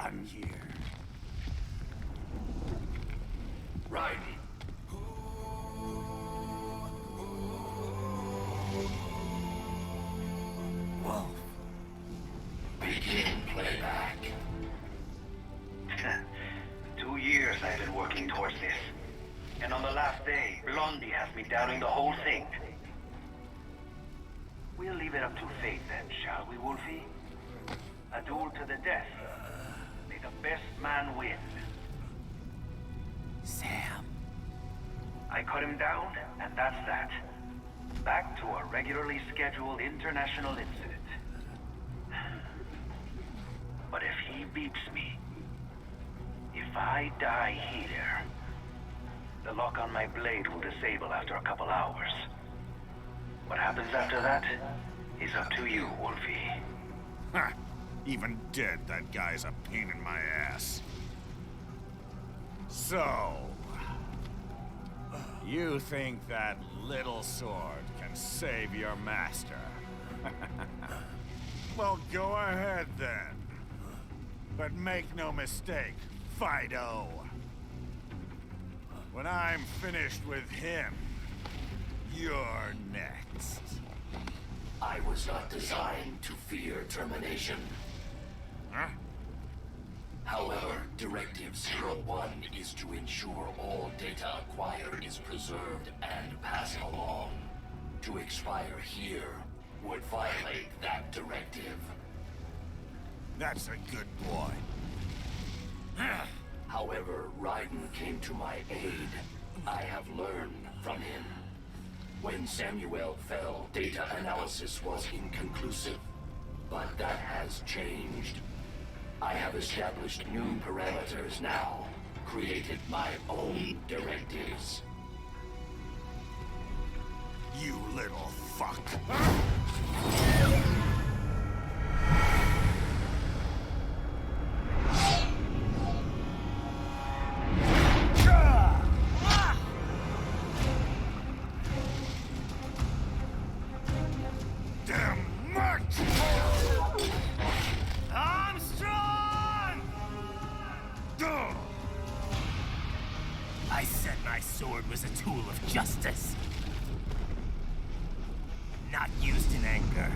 done here. Right. Wolf. Begin playback. 2 years I've been working towards this. And on the last day, Blondie has me doubting the whole thing. We'll leave it up to fate then, shall we, Wolfie? A duel to the death. May the best man win. Sam. I cut him down, and that's that. Back to a regularly scheduled international incident. But if he beeps me, if I die here, the lock on my blade will disable after a couple hours. What happens after that is up to you, Wolfie. Ha! Even dead, that guy's a pain in my ass. So... you think that little sword can save your master? Well, go ahead then. But make no mistake, Fido. When I'm finished with him, you're next. I was not designed to fear termination. Huh? However, Directive 01 is to ensure all data acquired is preserved and passed along. To expire here would violate that directive. That's a good boy. However, Raiden came to my aid. I have learned from him. When Samuel fell, data analysis was inconclusive. But that has changed. I have established new parameters now, created my own directives. You little fuck. I said my sword was a tool of justice. Not used in anger.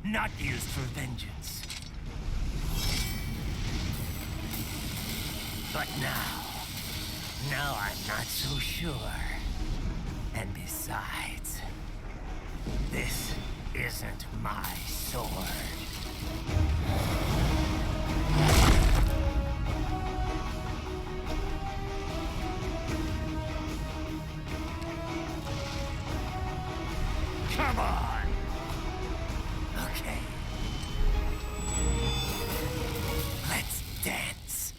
Not used for vengeance. But now I'm not so sure. And besides, this isn't my sword. Come on! Okay. Let's dance.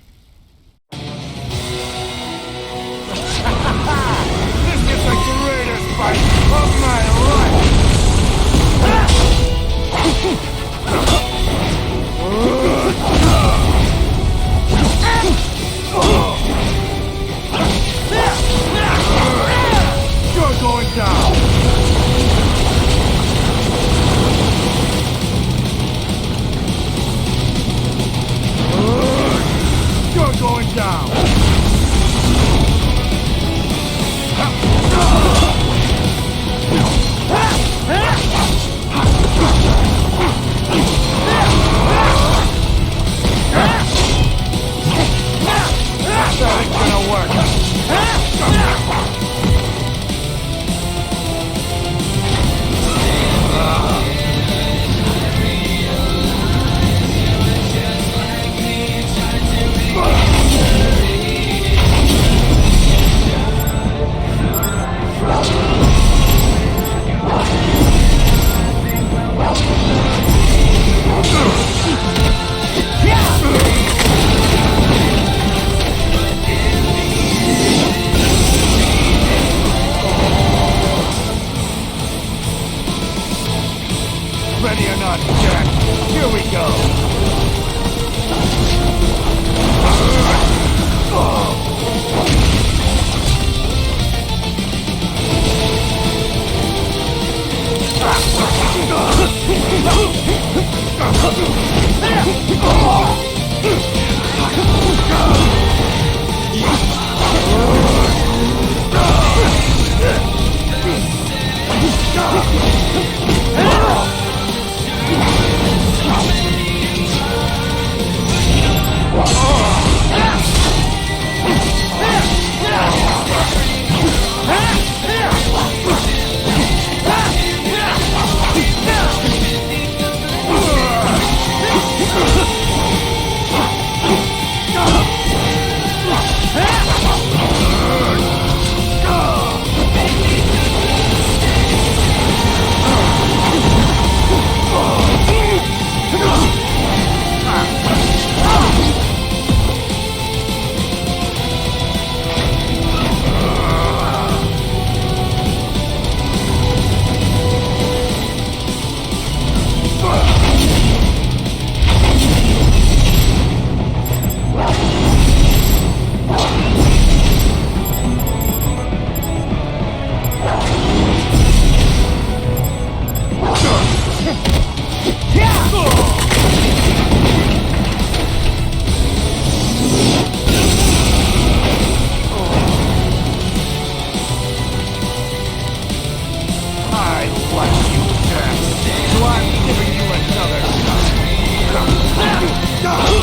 This is the greatest fight of my life! You're going down!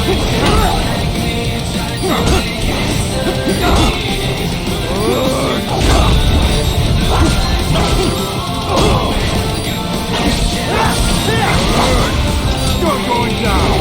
You're going down!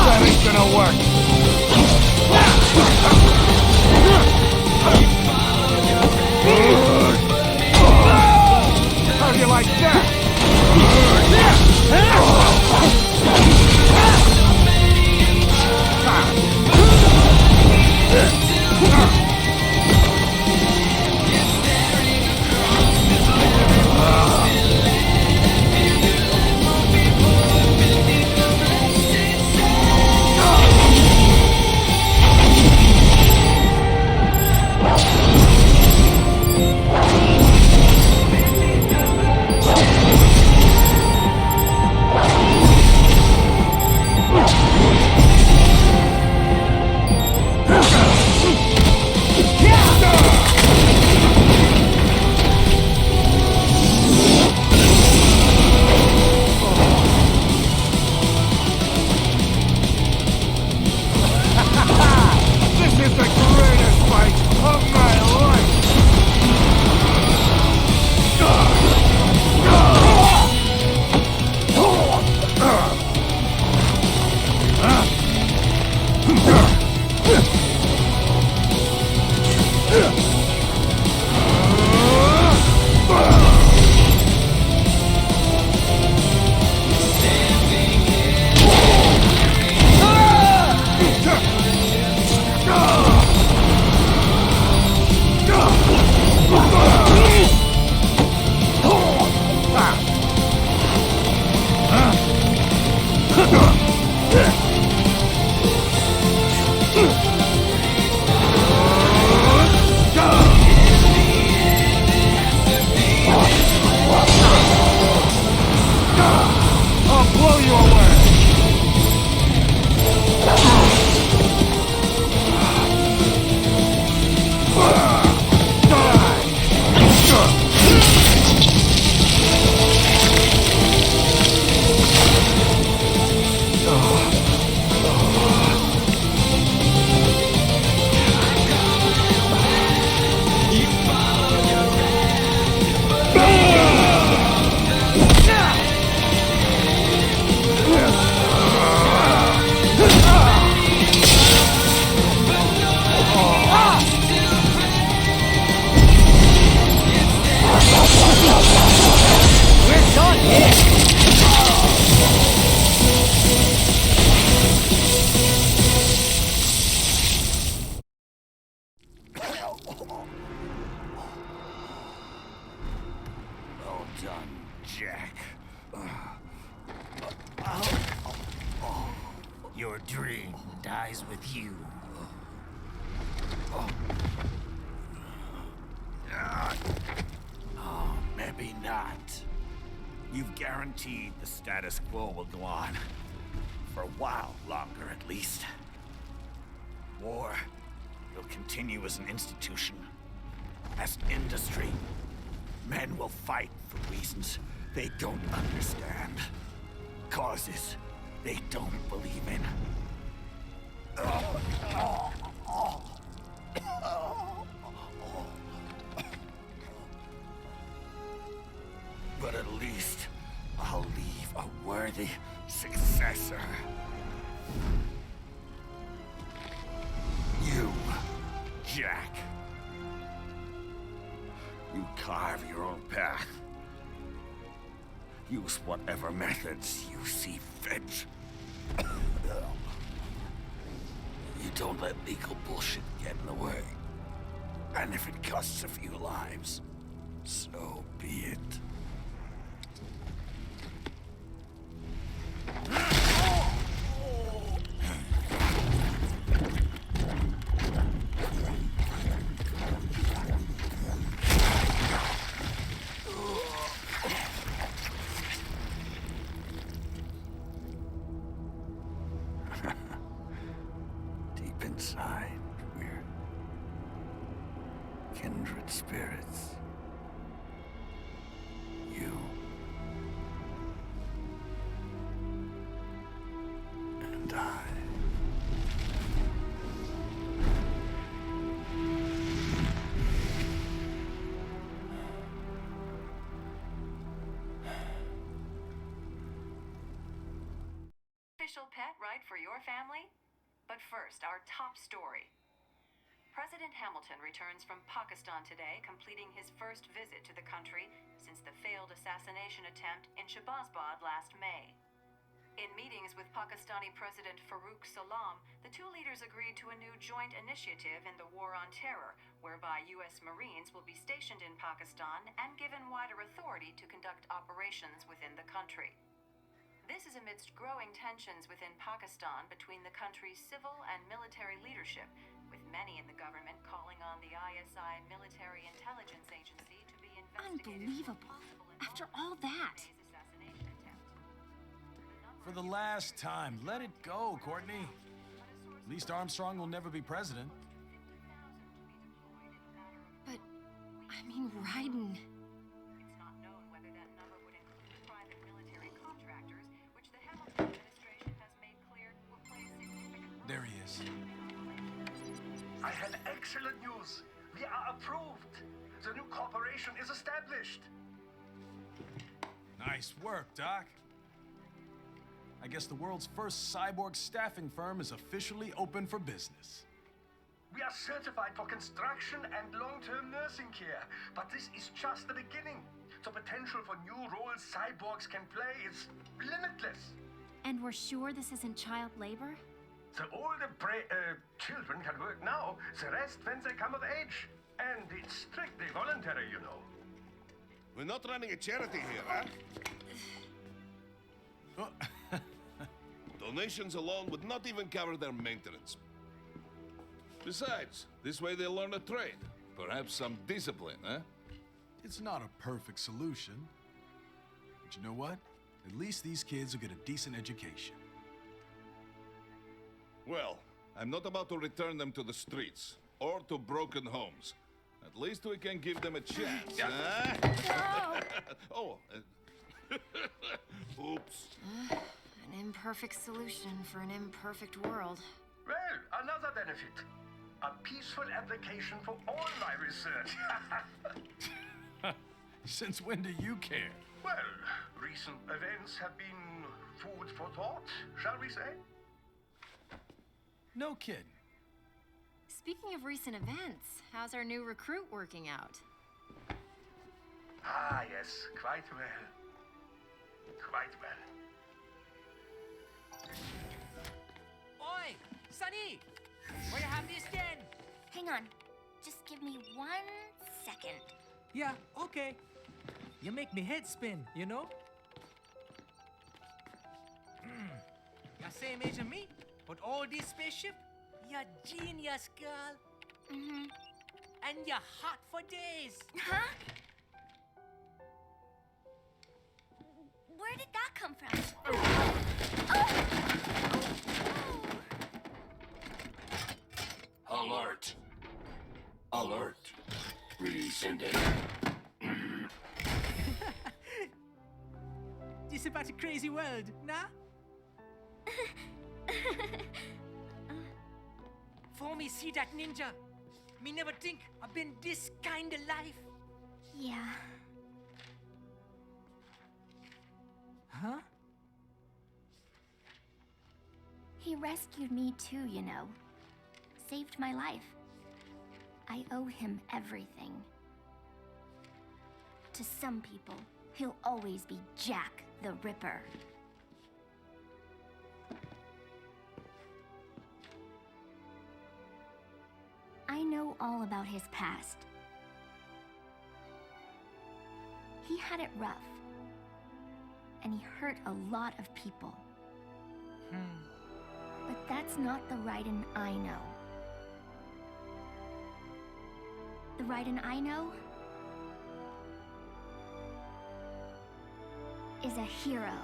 That ain't gonna work. How do you like that? This is the greatest fight of my life! I'll blow you away! We're done here! Well done, Jack. Your dream dies with you. Oh, maybe not. You've guaranteed the status quo will go on. For a while longer, at least. War will continue as an institution. As an industry. Men will fight for reasons they don't understand. Causes they don't believe in. But at least I'll leave a worthy successor. You, Jack. You carve your own path. Use whatever methods you see fit. You don't let legal bullshit get in the way. And if it costs a few lives, so be it. inside, we're kindred spirits. You and I. Official pet right for your family? But first, our top story. President Hamilton returns from Pakistan today, completing his first visit to the country since the failed assassination attempt in Shahbazbad last May. In meetings with Pakistani President Farooq Salam, the two leaders agreed to a new joint initiative in the war on terror, whereby U.S. Marines will be stationed in Pakistan and given wider authority to conduct operations within the country. This is amidst growing tensions within Pakistan between the country's civil and military leadership, with many in the government calling on the ISI military intelligence agency to be investigated. Unbelievable. After all that. For the last time, let it go, Courtney. At least Armstrong will never be president. But, I mean, Raiden. It's not known whether that number would include private military contractors, which the Hamilton administration has made clear will play a significant role. There he is. I have excellent news. We are approved. The new corporation is established. Nice work, Doc. I guess the world's first cyborg staffing firm is officially open for business. We are certified for construction and long-term nursing care, but this is just the beginning. The potential for new roles cyborgs can play is limitless. And we're sure this isn't child labor? The older children can work now, the rest when they come of age. And it's strictly voluntary, you know. We're not running a charity here, huh? Donations alone would not even cover their maintenance. Besides, this way they'll learn a trade. Perhaps some discipline, huh? It's not a perfect solution. But you know what? At least these kids will get a decent education. Well, I'm not about to return them to the streets or to broken homes. At least we can give them a chance, huh? Oh, oops. An imperfect solution for an imperfect world. Well, another benefit. A peaceful application for all my research. Since when do you care? Well, recent events have been food for thought, shall we say? No kidding. Speaking of recent events, how's our new recruit working out? Ah, yes, quite well. Quite well. Oi! Sonny! Where you have this then? Hang on. Just give me 1 second. Yeah, okay. You make me head spin, you know? You're same age as me, but all this spaceship, you're genius, girl. Mm-hmm. And you're hot for days. Huh? Where did that come from? Alert. Alert. Rescinding. This is about a crazy world, nah? For me see that ninja, me never think I've been this kind of life. Yeah. Huh? He rescued me too, you know. Saved my life. I owe him everything. To some people, he'll always be Jack the Ripper. I know all about his past. He had it rough. And he hurt a lot of people. But that's not the Raiden I know. The Raiden I know is a hero.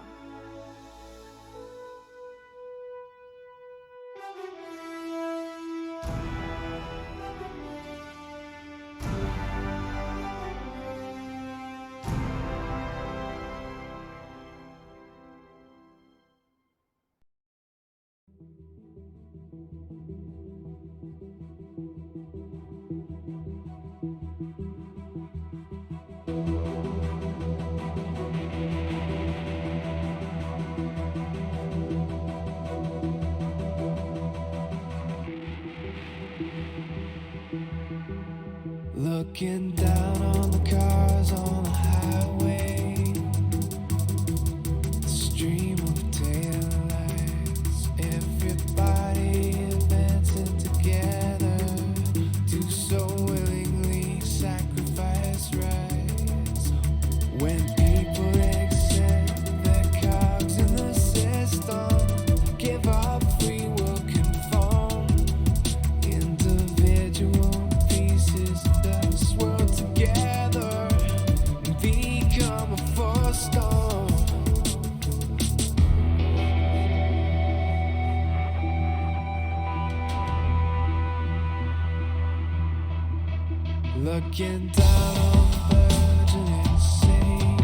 Looking down on the cars on the highway, the stream of taillights, everybody advancing together to so willingly sacrifice rights. When people accept their cogs in the system, give up free will, conform individual pieces of this world together and become a force storm. Looking down on the burgeoning city,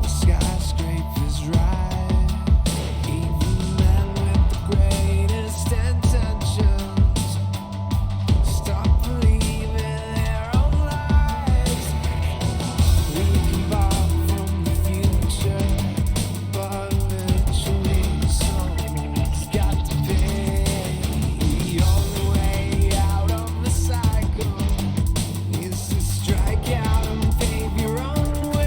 the skyscrapers rise, even men with the greatest intentions stop believing their own lies. We can borrow from the future, but eventually someone's got to pay. The only way out of the cycle is to strike out and pave your own way.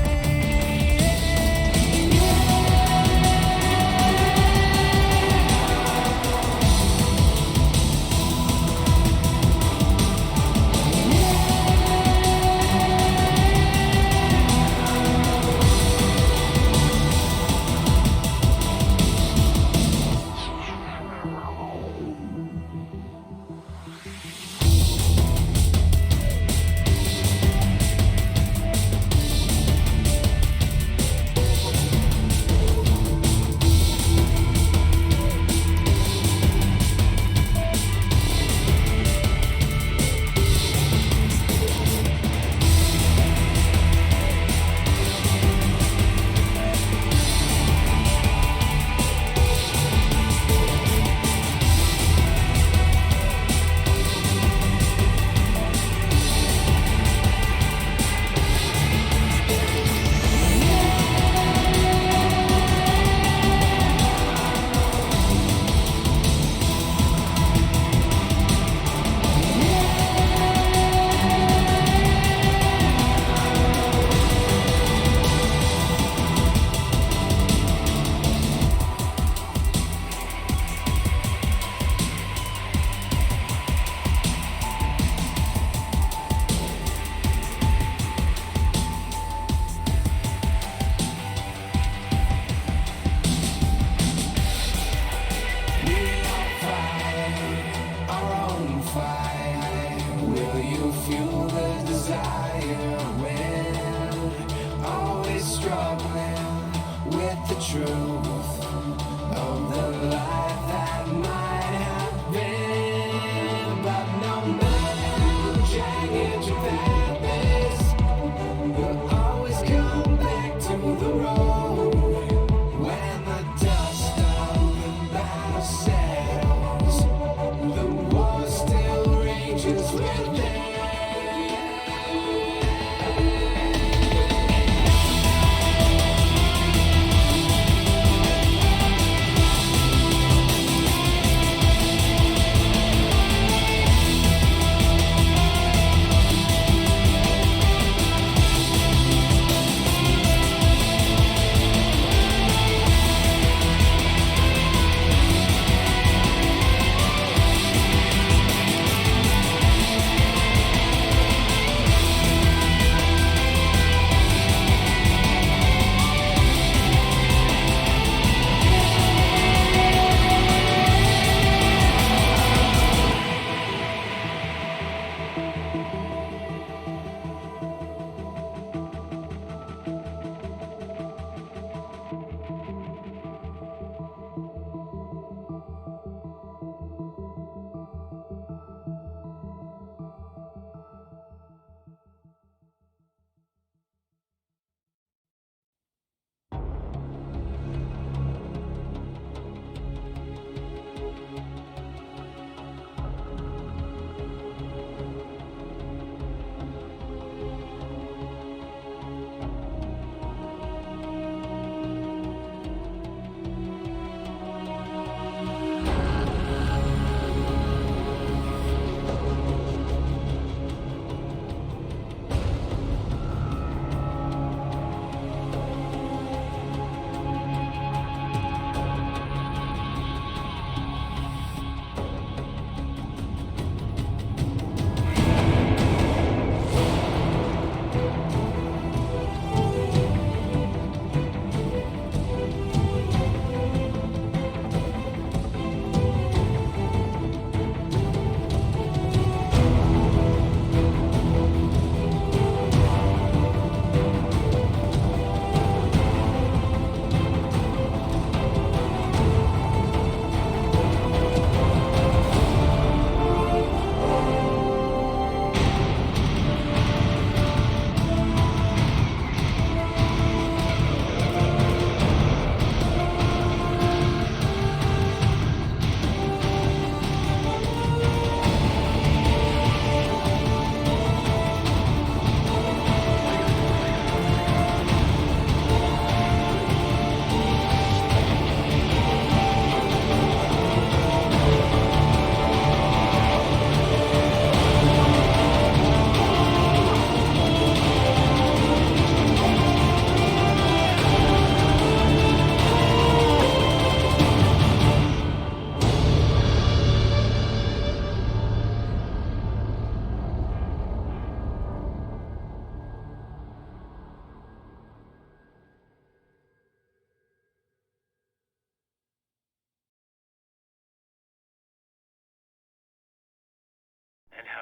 Our own fight. Will you fuel the desire when always struggling with the truth of the life that might have been? But no matter how jagged your path is, you'll always come back to the road when the dust of the battle settles. The war still rages within.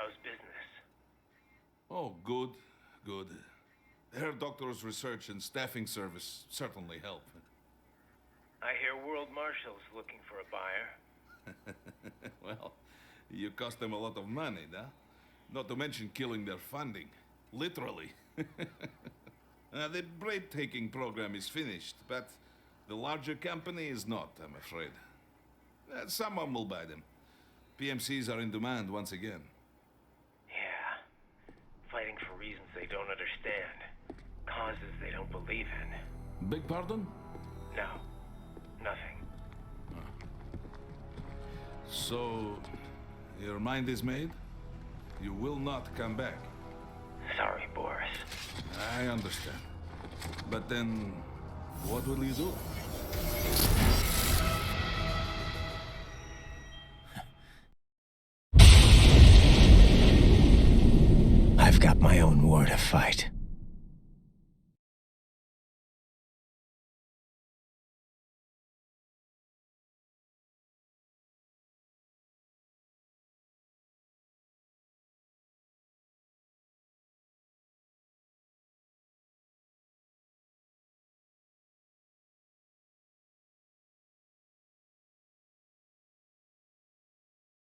How's business? Oh, good, good. Herr Doctor's research and staffing service certainly help. I hear World Marshal's looking for a buyer. Well, you cost them a lot of money, huh? Not to mention killing their funding. Literally. The breathtaking program is finished, but the larger company is not, I'm afraid. Someone will buy them. PMCs are in demand once again. Yeah. Fighting for reasons they don't understand. Causes they don't believe in. Beg pardon? No. Nothing. So, your mind is made? You will not come back. Sorry, Boris. I understand. But then, what will you do? I've got my own war to fight.